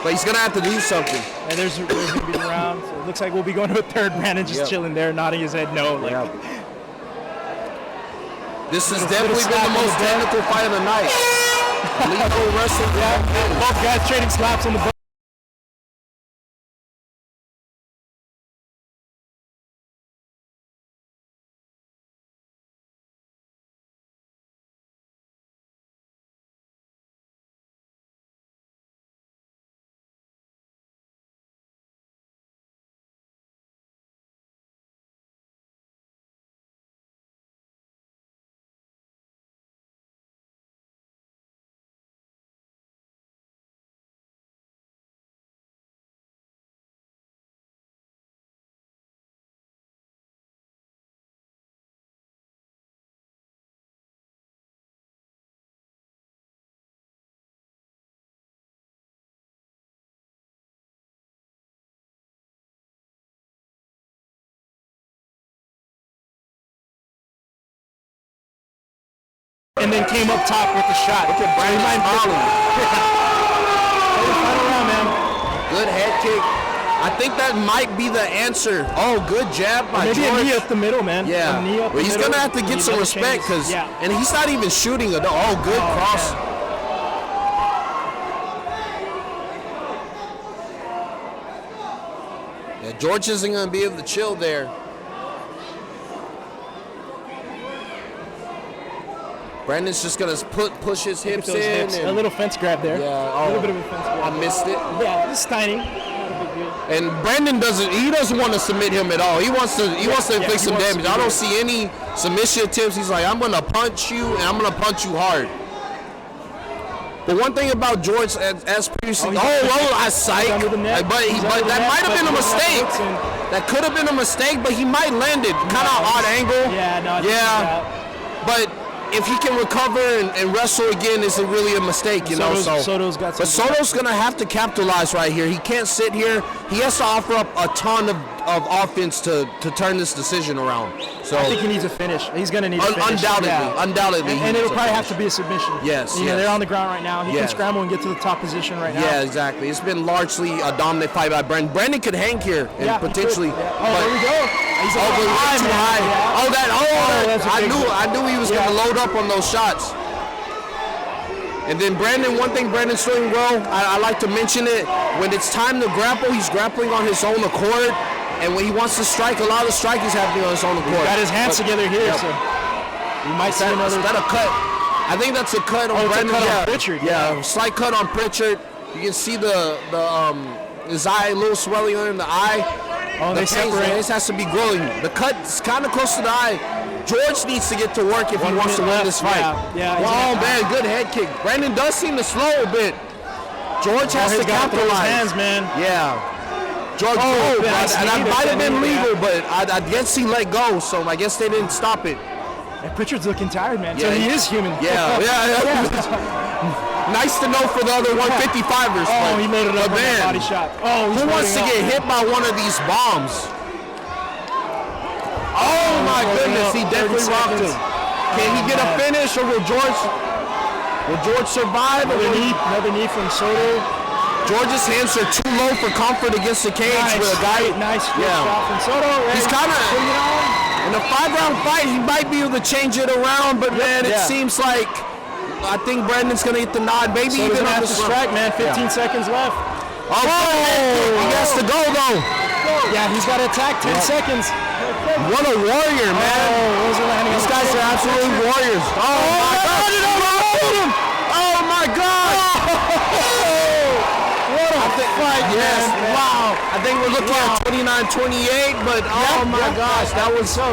But he's going to have to do something. And there's going to be around. So it looks like we'll be going to a third. Brandon just chilling there, nodding his head no. This has definitely been the most technical fight of the night. Lethal wrestling. Both guys trading slaps on the butt. then came up top with the shot. Look at Brandon smiling. Final round, man. Good head kick. I think that might be the answer. Oh, good jab by Maybe George. a knee up the middle, man. Yeah. A knee up Well, the he's middle, going to have to get some respect because, and he's not even shooting. Oh, good cross. Yeah, George isn't going to be able to chill there. Brandon's just going to push his hips in. A little fence grab there. Yeah, a little bit of a fence grab. I missed it. Yeah, it's tiny. Not a big deal. And Brandon doesn't want to submit him at all. He wants to inflict some damage. I don't see any submission attempts. He's like, I'm going to punch you, and I'm going to punch you hard. But one thing about George, as previously, I psych. But that might have been a mistake. That could have been a mistake, but he might land it. Kind of odd angle. Yeah. But if he can recover and wrestle again, is it really a mistake, you know? Soto's got some. But Soto's going to have to capitalize right here. He can't sit here. He has to offer up a ton of offense to turn this decision around. So I think he needs a finish. He's going to need a finish. Undoubtedly. And it'll probably have to be a submission. Yes. They're on the ground right now. He can scramble and get to the top position right now. Yeah, exactly. It's been largely a dominant fight by Brandon. Brandon could hang here and potentially. Oh, there we go. He's too high. I knew he was going to load up on those shots. And then Brandon, one thing Brandon's doing well, I like to mention it, when it's time to grapple, he's grappling on his own accord. And when he wants to strike, a lot of the striking is happening on his own accord. He's got his hands together here, so you might see another. Is that a cut? I think that's a cut on Brandon. On Pritchard. Yeah, slight cut on Pritchard. You can see his eye, a little swelling in the eye. They separate. This has to be growing. The cut's kind of close to the eye. George needs to get to work if he wants to win this fight. Oh, man, good head kick. Brandon does seem to slow a bit. George has to capitalize. Hands, man. Yeah. George, that might have been legal, but I guess he let go, so I guess they didn't stop it. And Pritchard's looking tired, man. So he is human. Yeah. Nice to know for the other 155ers. Oh, he loaded up on that body shot. Oh, who wants to get hit by one of these bombs? Oh my goodness, he definitely rocked him. Can he get a finish, or will George survive? Another knee from Soto. George's hands are too low for comfort against the cage with a guy. Nice shot from Soto. He's kind of in a 5-round fight. He might be able to change it around, but man, it seems like I think Brandon's gonna get the nod. Maybe Soto's even gonna have to strike, man. 15 seconds left. Oh, he has to go though. Yeah, he's got to attack. 10 seconds. What a warrior, man! These guys are absolute warriors. Oh my God! Oh my God! Fight, yes, man. Wow. I think we're looking at 29-28, but oh my gosh, that was so,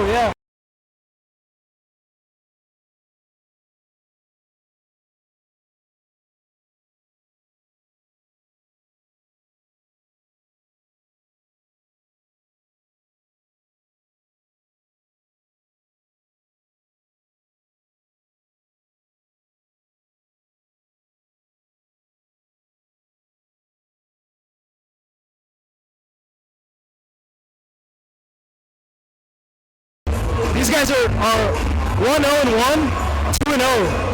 These guys are 1-0-1, 2-0.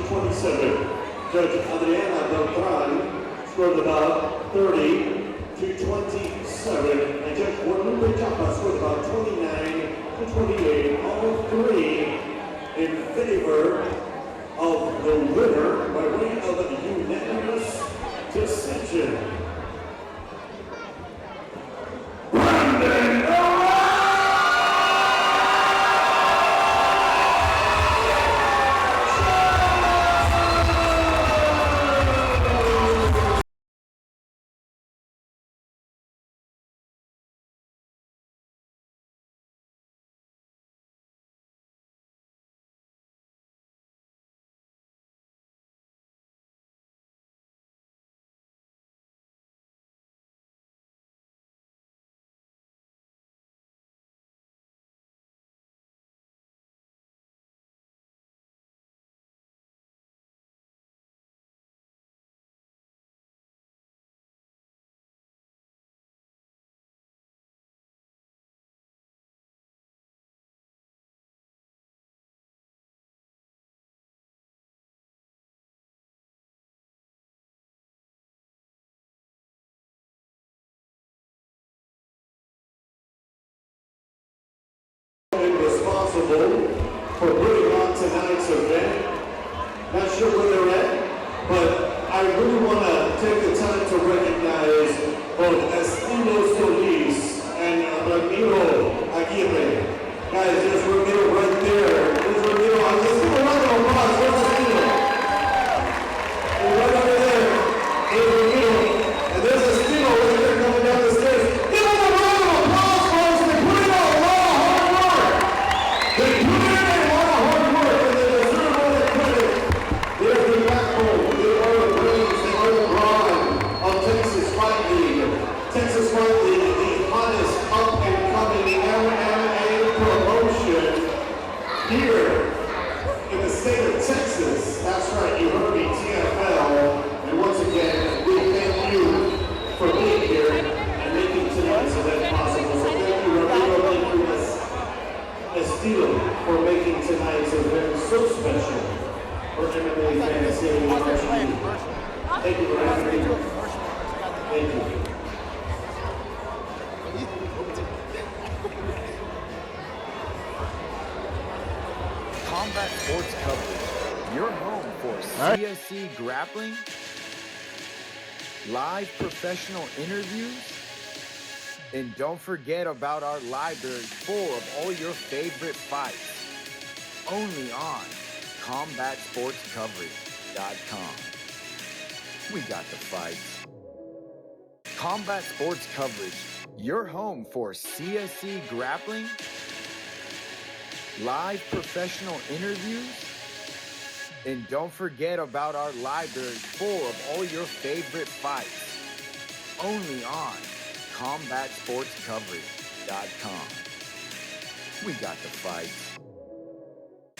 27. Judge Adriana Beltran scored the bout 30 to 27. And Judge Guadalupe Chapa scored the bout 29 to 28. All three in favor of the winner by way of a unanimous decision. Brandon responsible for putting on tonight's event. Not sure where they're at, but I really want to take the time to recognize both Estilo Solis and Ramiro Aguirre. Guys, there's Ramiro right there. There's Ramiro. Let's give a round of applause. Where's Estilo? Right over there. There's Ramiro. And there's Estilo right there coming down the stairs. Give them a round of applause, folks. They put in a lot of hard work. They put in a lot of hard work, and they deserve all the credit. They're the backbone. They are the brains. They are the brawn of Texas Fight League. Texas Fight League, the hottest up-and-coming MMA promotion here in the state of Texas. That's right, you heard me, TFL. And once again, we thank you for being here and making tonight's event possible. So thank you, Ramiro, thank you, Estilo, for making tonight's event so special for MMA fans here in Washington. Thank you for having me. Thank you. Combat Sports Coverage, your home for CSC grappling, live professional interviews, and don't forget about our library full of all your favorite fights. Only on CombatSportsCoverage.com. We got the fights. Combat Sports Coverage, your home for CSC grappling, live professional interviews, and don't forget about our library full of all your favorite fights. Only on CombatSportsCoverage.com. We got the fights.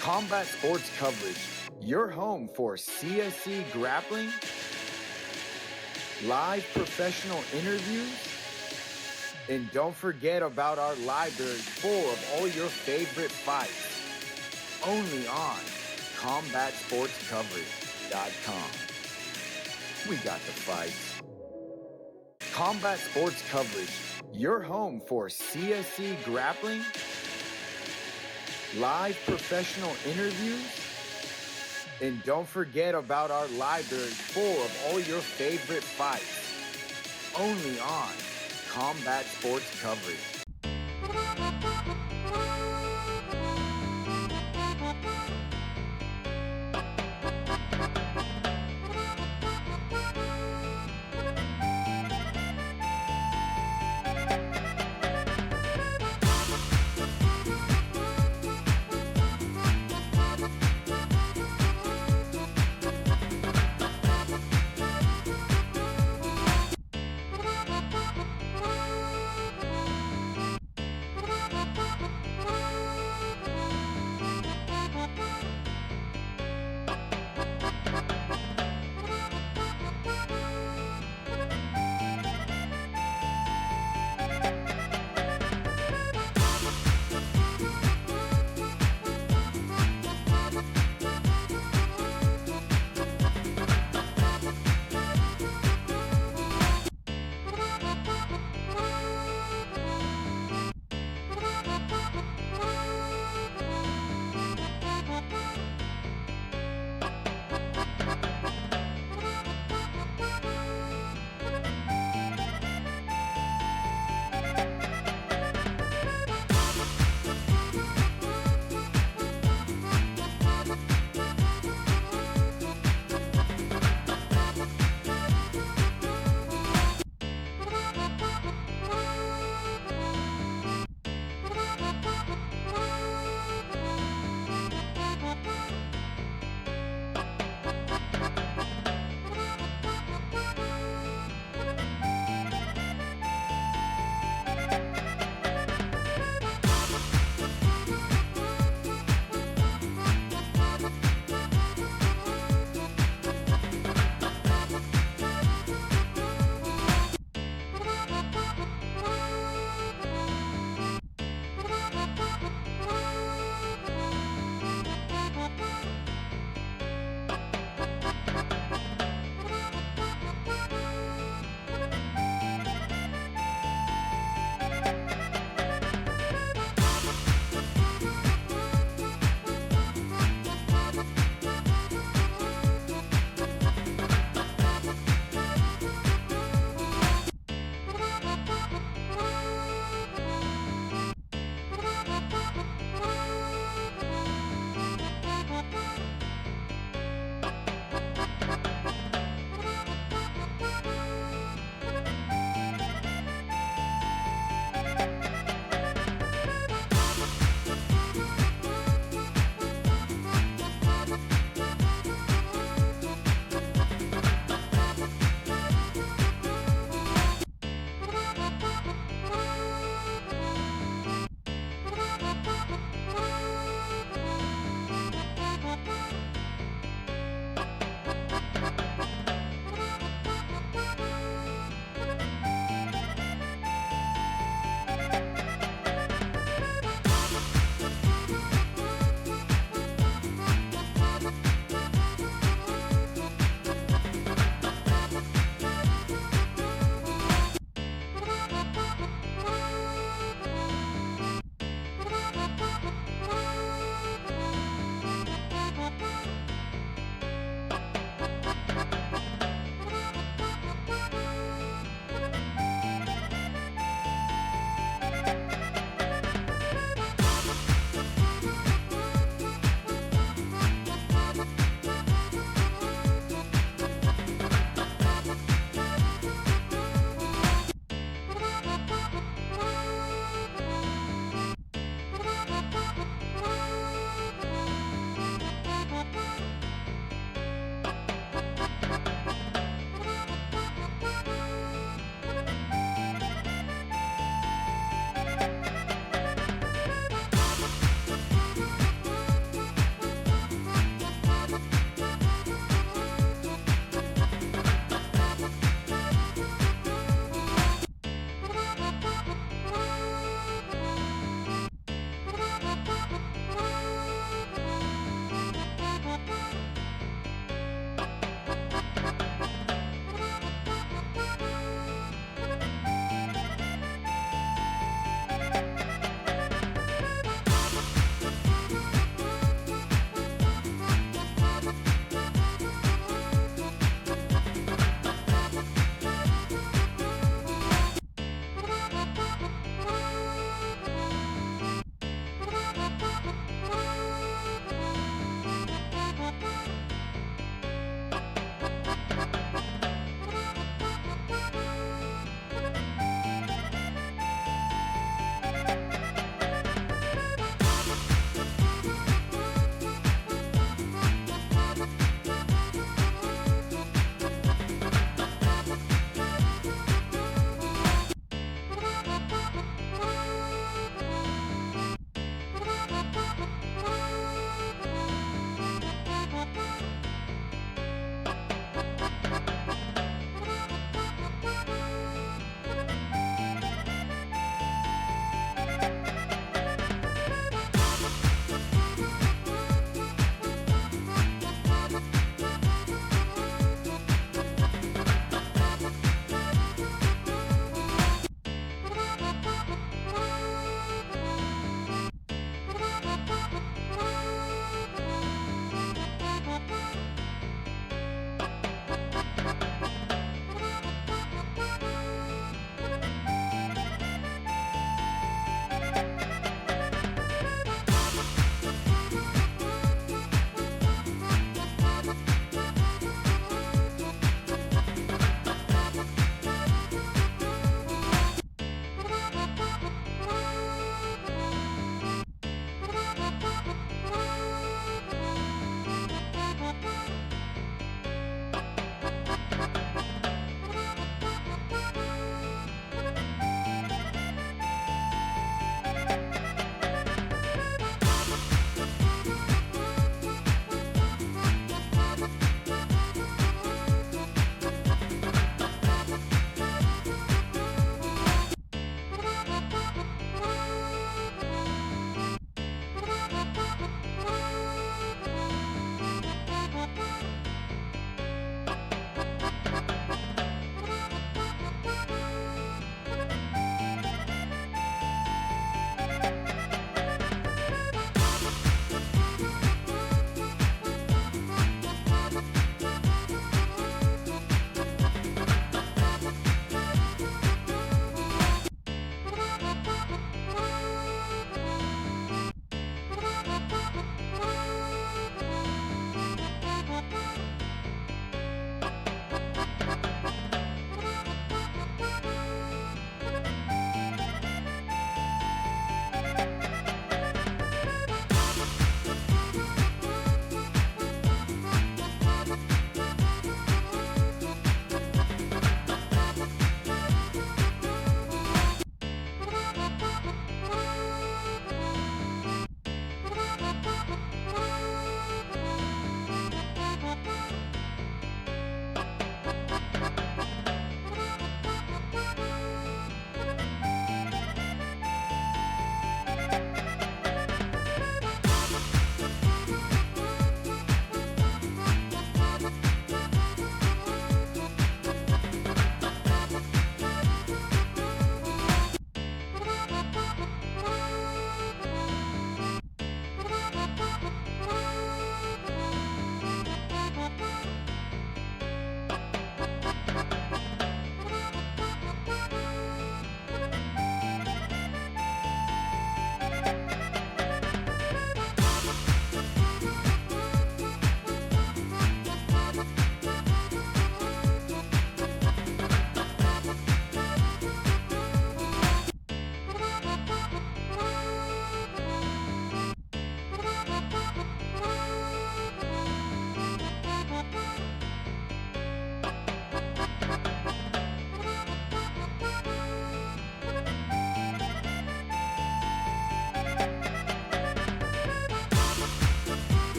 Combat Sports Coverage, your home for CSC grappling, live professional interviews, and don't forget about our library full of all your favorite fights. Only on CombatSportsCoverage.com. We got the fights. Combat Sports Coverage, your home for CSC grappling, live professional interviews, and don't forget about our library full of all your favorite fights. Only on Combat Sports Coverage.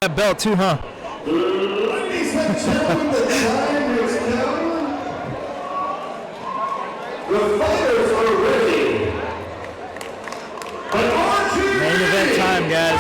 That belt too, huh? Ladies and gentlemen, the time is come. The fighters are ready. But aren't you Main event time, guys.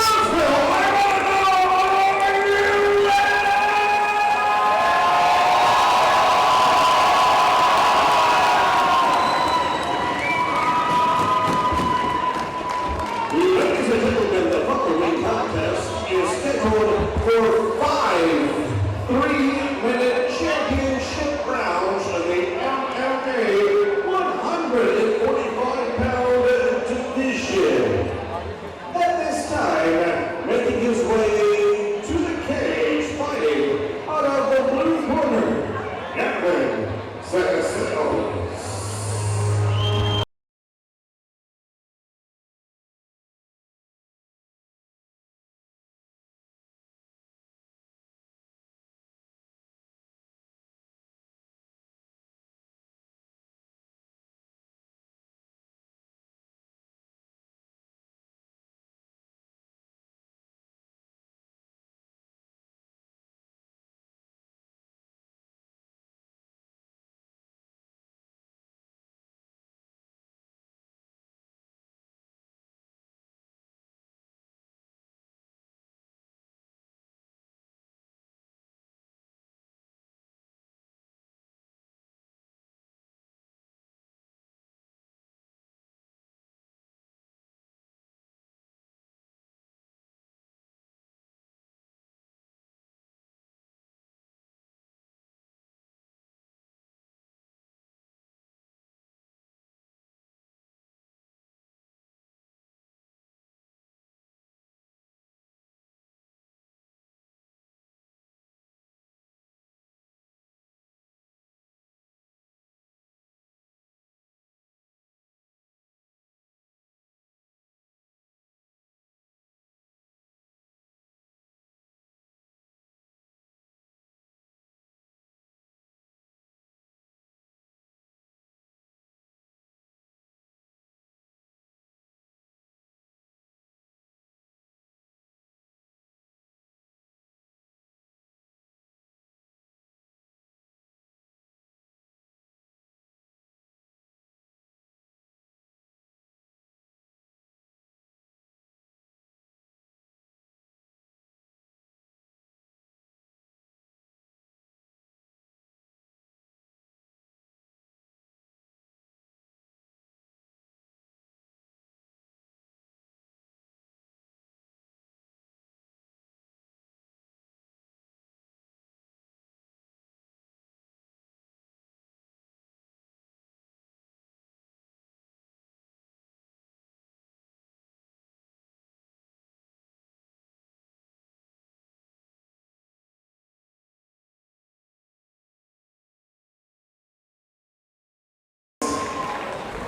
Ladies and gentlemen, the following contest is scheduled for 5 3-minute championship rounds of the MMA 145-pound division. At this time, making his way to the cage, fighting out of the blue corner, Gavin.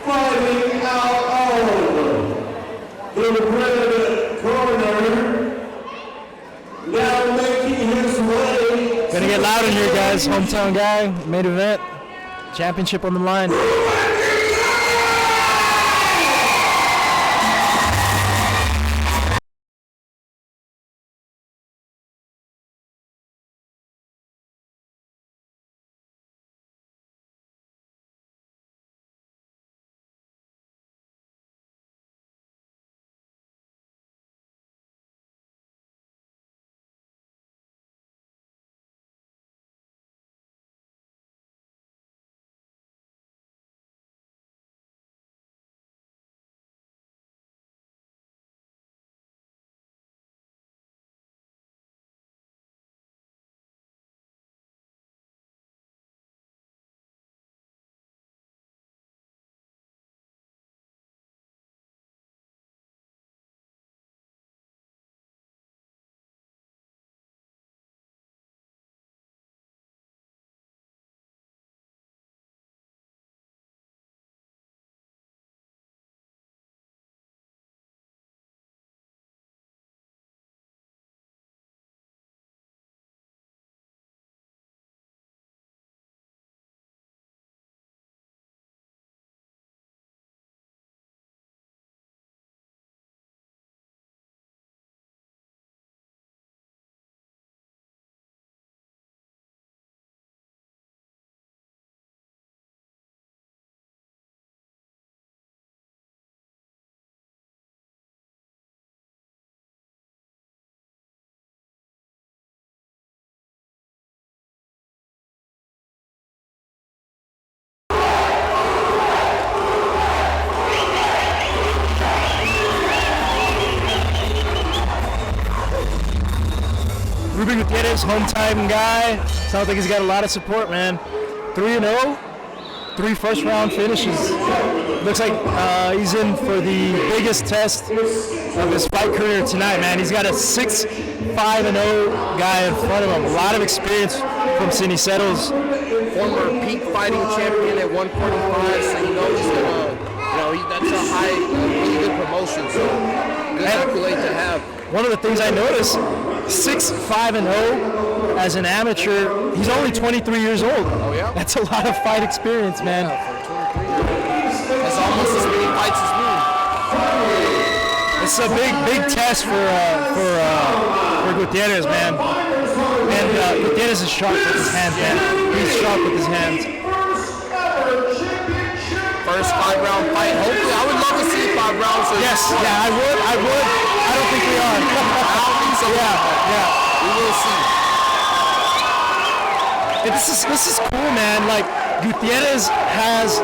Fighting out of the red corner, now making his way. Gonna get loud in here, guys. Hometown guy, main event, championship on the line. Ruben Gutierrez, hometown guy. Sounds like he's got a lot of support, man. 3-0, 3 first-round finishes. Looks like he's in for the biggest test of his fight career tonight, man. He's got a 6-5-0 guy in front of him. A lot of experience from Cindy Settles. Former peak fighting champion at 145, so you know he's gonna, that's a high, really good promotion. So good accolade to have. One of the things I noticed, 6-5-0 as an amateur. He's only 23 years old. Oh yeah, that's a lot of fight experience, man. Yeah, for 23 years. That's almost as many fights as me. It's a big test for Gutierrez, man. And Gutierrez is sharp with his hands, man. He's sharp with his hands. First 5-round fight. Hopefully, I would love to see 5 rounds. Yes, yeah, I would. I don't think we are. I don't think so. Yeah. We will see. This is cool, man. Like Gutierrez has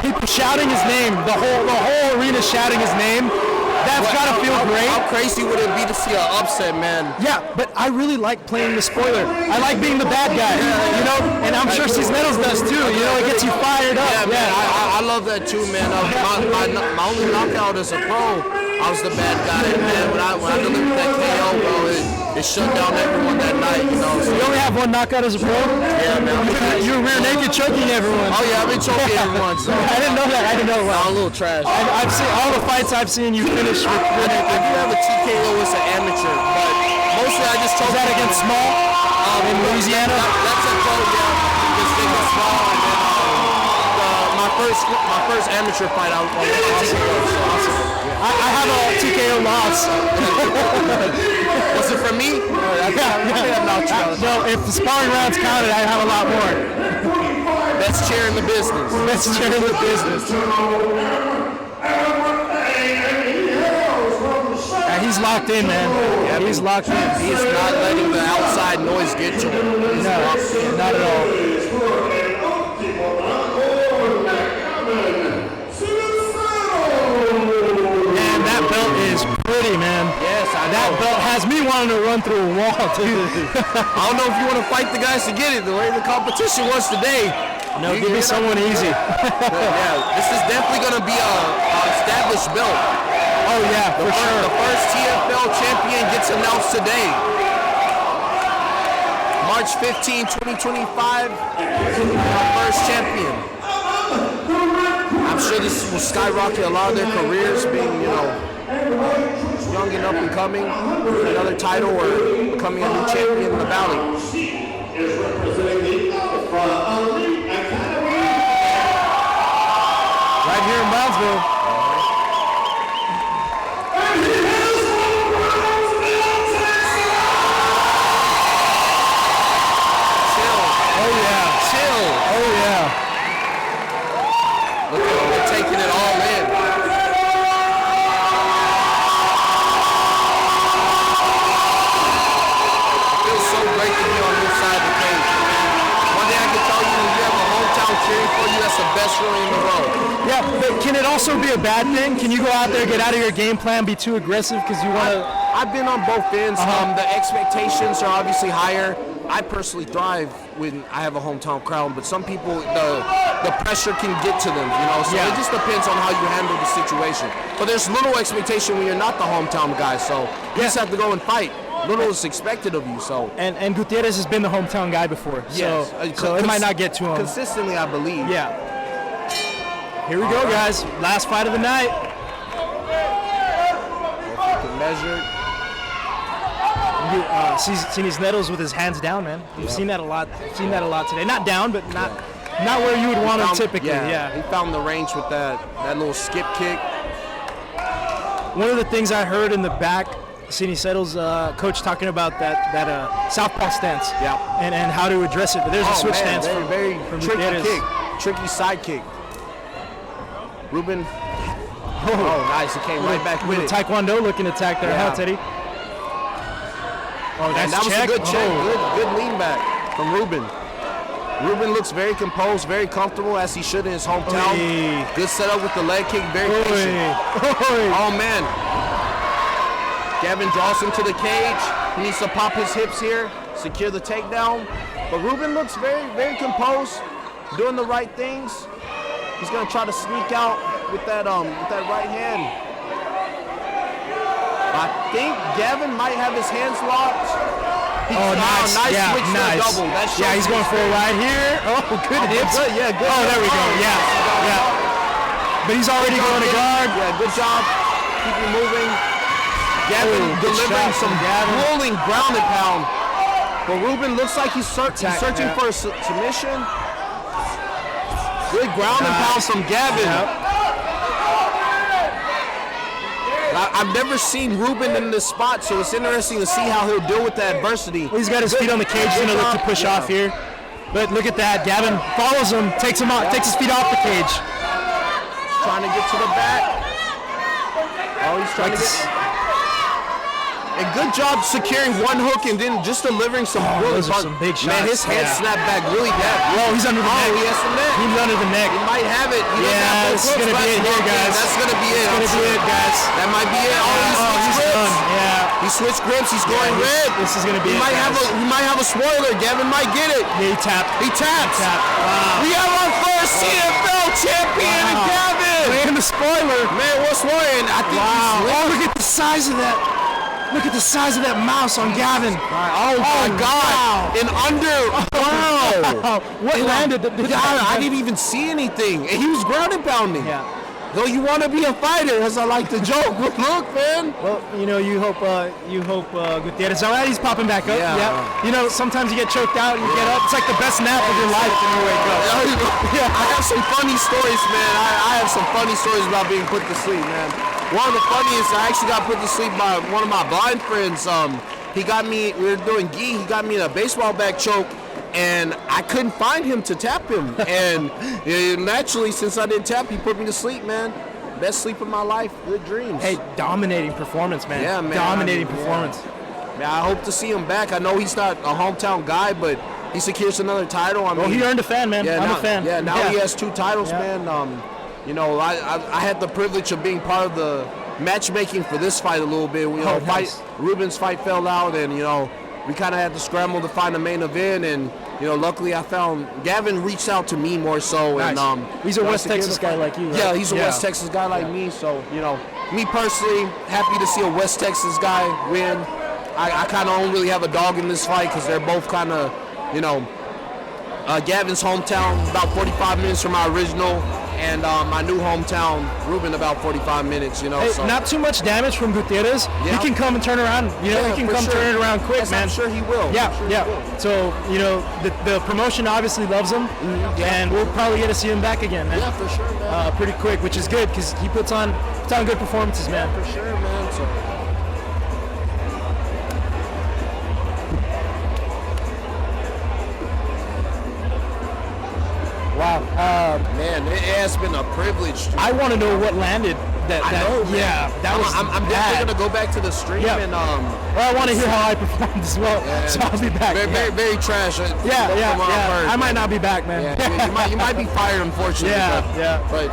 people shouting his name. The whole arena shouting his name. That's gotta feel great. How crazy would it be to see an upset, man? Yeah, but I really like playing the spoiler. I like being the bad guy, you know, and I'm sure Cisneros does too. You know, it gets you fired up. Yeah, man, I love that too, man. My only knockout as a pro, I was the bad guy, man. When I delivered that KO, bro, it shut down everyone that night, you know. So. You only have one knockout as a pro? Yeah, man. You were rear naked choking everyone. Oh yeah, I've been choking everyone. So. I didn't know that. I'm a little trash. I've seen all the fights I've seen you finish with rear naked. I do have a TKO as an amateur, but mostly I just choke. Is that against Small in Louisiana? That's a pro, yeah. Just think of Small, and then my first amateur fight, I won TKO. I have a TKO loss. Was it from me? No, if the sparring rounds counted, I have a lot more. Best chair in the business. Best chair in the business. He's locked in, man. Yeah, he's locked in. He's not letting the outside noise get to him. He's locked in. Not at all. Man, that belt is pretty, man. Yes, I know. That belt has me wanting to run through a wall, too. I don't know if you want to fight the guys to get it. The way the competition was today. No, give me someone easy. Yeah, this is definitely going to be a established belt. Oh yeah, for sure. The first TFL champion gets announced today. March 15, 2025, our first champion. I'm sure this will skyrocket a lot of their careers, being, young and up and coming, another title or becoming a new champion in the Valley. Is representing the Alpha Elite Academy. Right here in Brownsville. Taking it all in. It feels so great to be on this side of the cage. One thing I can tell you, when you have a hometown cheering for you, that's the best feeling in the world. Yeah, but can it also be a bad thing? Can you go out there, get out of your game plan, be too aggressive because you want to? I've been on both ends. The expectations are obviously higher. I personally thrive when I have a hometown crowd, but some people, the pressure can get to them, so it just depends on how you handle the situation. But there's little expectation when you're not the hometown guy, so you just have to go and fight. Little is expected of you, so. And Gutierrez has been the hometown guy before, so it might not get to him. Consistently, I believe. Yeah. Here we go, guys. Last fight of the night. Measured. Seen Nettles with his hands down, man. You've seen that a lot. Seen that a lot today. Not down, but not where you would want him typically. Yeah. He found the range with that little skip kick. One of the things I heard in the back, Cine Settles coach talking about that southpaw stance. Yeah. And how to address it. But there's a switch stance from very tricky Gutierrez. kick, tricky side kick. Ruben. Oh, nice. He came right back with it. Taekwondo looking attack there, huh, Teddy? Oh, that was a good check. Good lean back from Ruben. Ruben looks very composed, very comfortable, as he should in his hometown. Oy. Good setup with the leg kick, very patient. Oh, man. Gavin draws him to the cage. He needs to pop his hips here, secure the takedown. But Ruben looks very, very composed, doing the right things. He's gonna try to sneak out with that right hand. I think Gavin might have his hands locked. Nice. Yeah, switch nice. to a double. Yeah, he's going for a right here. Oh, good hips. Good, yeah, good. Oh, there we go. Yeah. But he's already going to guard. Yeah, good job. Keep him moving. Gavin delivering some rolling ground and pound. But Ruben looks like he's searching for a submission. Good ground and pound from Gavin. I've never seen Ruben in this spot, so it's interesting to see how he'll deal with the adversity. Well, he's got his feet on the cage. He's going to look to push off here. But look at that. Gavin follows him, takes him out, takes his feet off the cage. Trying to get to the back. Oh, he's trying to get... And good job securing one hook and then just delivering some really some big shots. Man, his hand snapped back really bad. Whoa, he's under the neck. He has the neck. He's under the neck. He might have it. This is going to be it here, guys. That's going to be it. That's going to be it, guys. That might be it. He's done. Yeah. He switched grips. He's going red. This is going to be he it, He might have a spoiler. Gavin might get it. Yeah, he tapped. Wow. We have our first CFL champion, Gavin. And the spoiler. Man, what's spoiling? I think Look at the size of that. Look at the size of that mouse on Gavin. Oh my God. And under. Wow. What landed? I didn't even see anything. And he was ground and pounding. Yeah. Though you want to be a fighter, as I like to joke. Look, man. Well, you hope Gutierrez. All right, he's popping back up. Yeah. Sometimes you get choked out and you get up. It's like the best nap of your life when you wake up. I have some funny stories, man. I have some funny stories about being put to sleep, man. One of the funniest, I actually got put to sleep by one of my blind friends. He got me, we were doing gi, he got me in a baseball bat choke, and I couldn't find him to tap him. And naturally, since I didn't tap, he put me to sleep, man. Best sleep of my life, good dreams. Hey, dominating performance, man. Yeah, man. Dominating performance. Yeah, I hope to see him back. I know he's not a hometown guy, but he secures another title. I mean, he earned a fan, man. I'm a fan. Yeah, now he has 2 titles, man. I had the privilege of being part of the matchmaking for this fight a little bit. Ruben's fight fell out, and we kind of had to scramble to find a main event, and luckily I found Gavin reached out to me more so. Nice. And he's a West Texas guy like you, right? Yeah, he's a West Texas guy like me. So me personally, happy to see a West Texas guy win. I kind of don't really have a dog in this fight because they're both kind of Gavin's hometown about 45 minutes from my original. And my new hometown, Ruben, about 45 minutes, Hey, so. not too much damage from Gutierrez. Yeah. He can come and turn around. He can come turn it around quick, yes, man. I'm sure he will. Yeah. So, the promotion obviously loves him, and we'll probably get to see him back again, man. Yeah, for sure, man. Pretty quick, which is good because he puts on good performances, man. For sure, man. So. Wow. Man, it has been a privilege. I want to know what landed. That was. I'm definitely gonna go back to the stream and I want to hear how I performed as well. Yeah, so I'll be back. Very trash. I might not be back, man. Yeah, you might be fired, unfortunately. But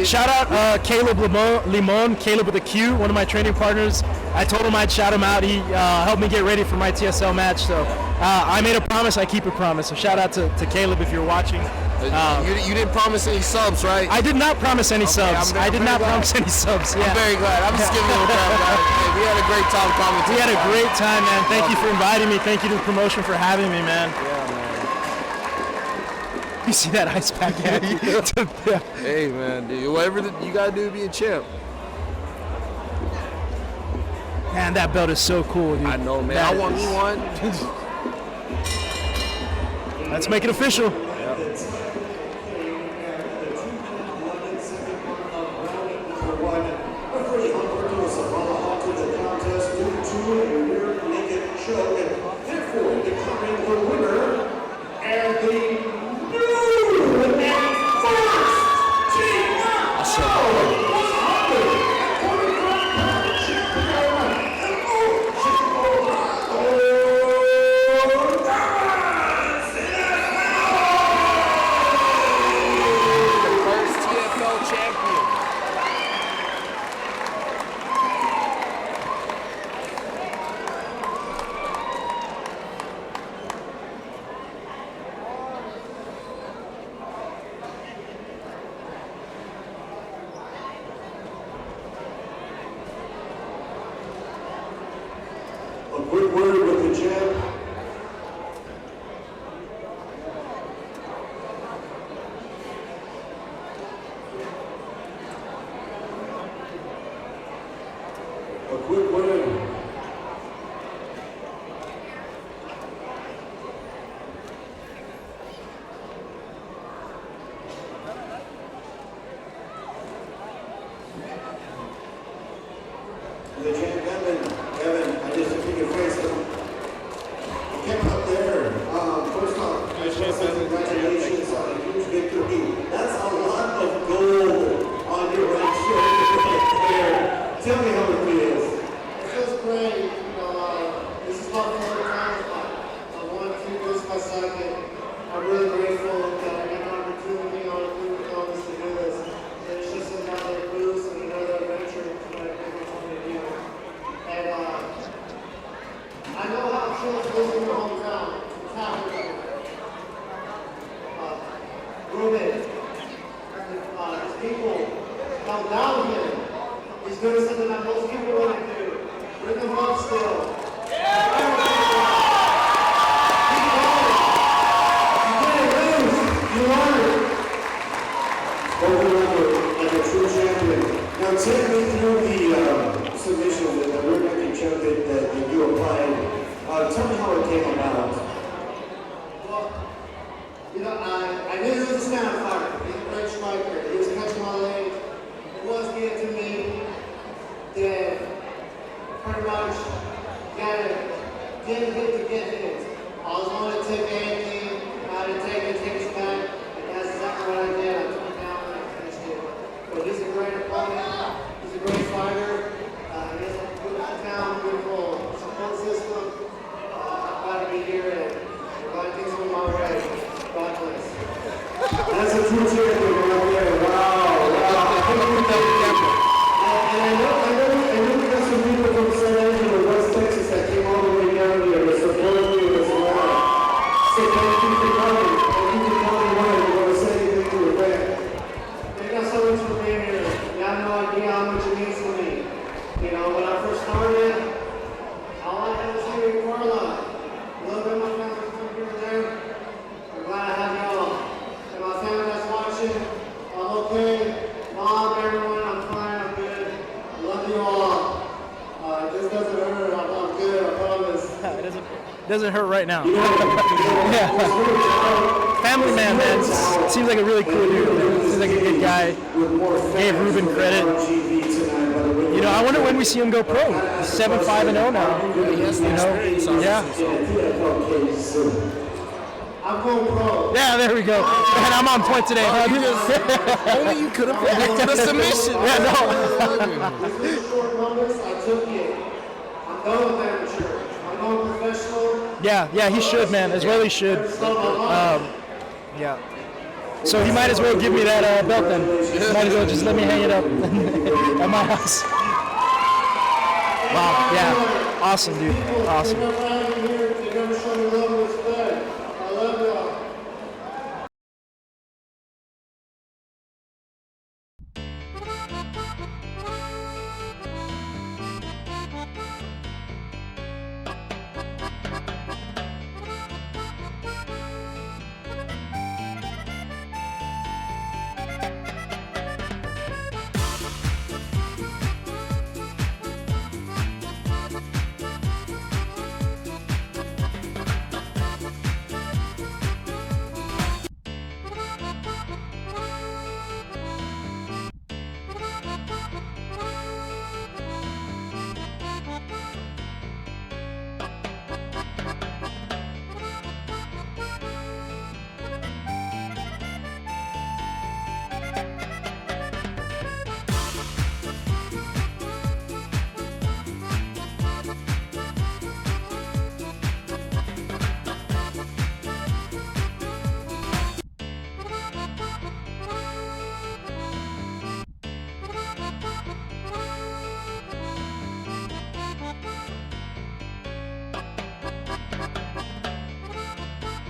shout out Caleb Limon, Caleb with a Q, one of my training partners. I told him I'd shout him out. He helped me get ready for my TSL match. So I made a promise, I keep a promise. So shout out to Caleb if you're watching. You didn't promise any subs, right? I did not promise any subs. I'm very glad. I'm just giving you a crap, guys. Hey, we had a great time commentating. We had a great time, man. Thank you for inviting me. Thank you to the promotion for having me, man. Yeah, man. You see that ice pack? Yeah. Hey, man, dude, whatever you gotta do to be a champ. Man, that belt is so cool, dude. I know, man. I want me one. Let's make it official. The champ, Gavin, I just think you phrase him. You came up there. First off, congratulations on a huge victory. That's a lot of gold on your right shoulder right there. Tell me how it feels. It feels great. You know, this is my third time. I won 2 this my second. I'm really grateful that I got an opportunity on this to do this. And it's just another boost and another adventure that I think I'm going to do. And I know how it feels losing your hometown. It's happening. Ruben, his people come down here. He's doing something that most people want to do. Bring them up still. Like a true champion. Now take me through the submission, the rear naked choke that you applied. Tell me how it came about. Well, you know, I knew he was a stand fighter. He's a great striker. He was catching my leg. It was getting to me. Then pretty much didn't hit to get hit. I was going to take anything. I didn't take it, take his back. And that's exactly what I did. I took him down and I finished it. But he's a great opponent. He's a great fighter. He has a beautiful town, beautiful support system. I'm glad to be here and glad things are my way. God bless. That's a true champion right there. Wow. And I know we got some people from San Angelo, West Texas that came all the way down here to support you as well. So thank you for coming. And you can tell me what you want to say anything to your fan. Thank you so much for being here. You have no idea how much it means to me. You know, when I first started, all I had was here in Carla. A little bit of my family from here and there. I'm glad I have y'all. And my family that's watching, I'm okay. Mom, everyone, I'm fine, I'm good. I love you all. It just doesn't hurt. I'm good, I promise. It doesn't hurt right now. Yeah. Family man. Seems like a really cool dude. Seems like a good guy. Gave Ruben credit. You know, I wonder when we see him go pro. He's 7-5-0 now. Yeah. I'm going pro. Yeah, there we go. And I'm on point today. Only you could have predicted a submission. Yeah, no. These short moments, I took it. I'm done with amateur. I'm going professional. Yeah, he should, man. As well he should. Yeah. So he might as well give me that belt then. Might as well just let me hang it up at my house. Wow, yeah. Awesome, dude. Awesome.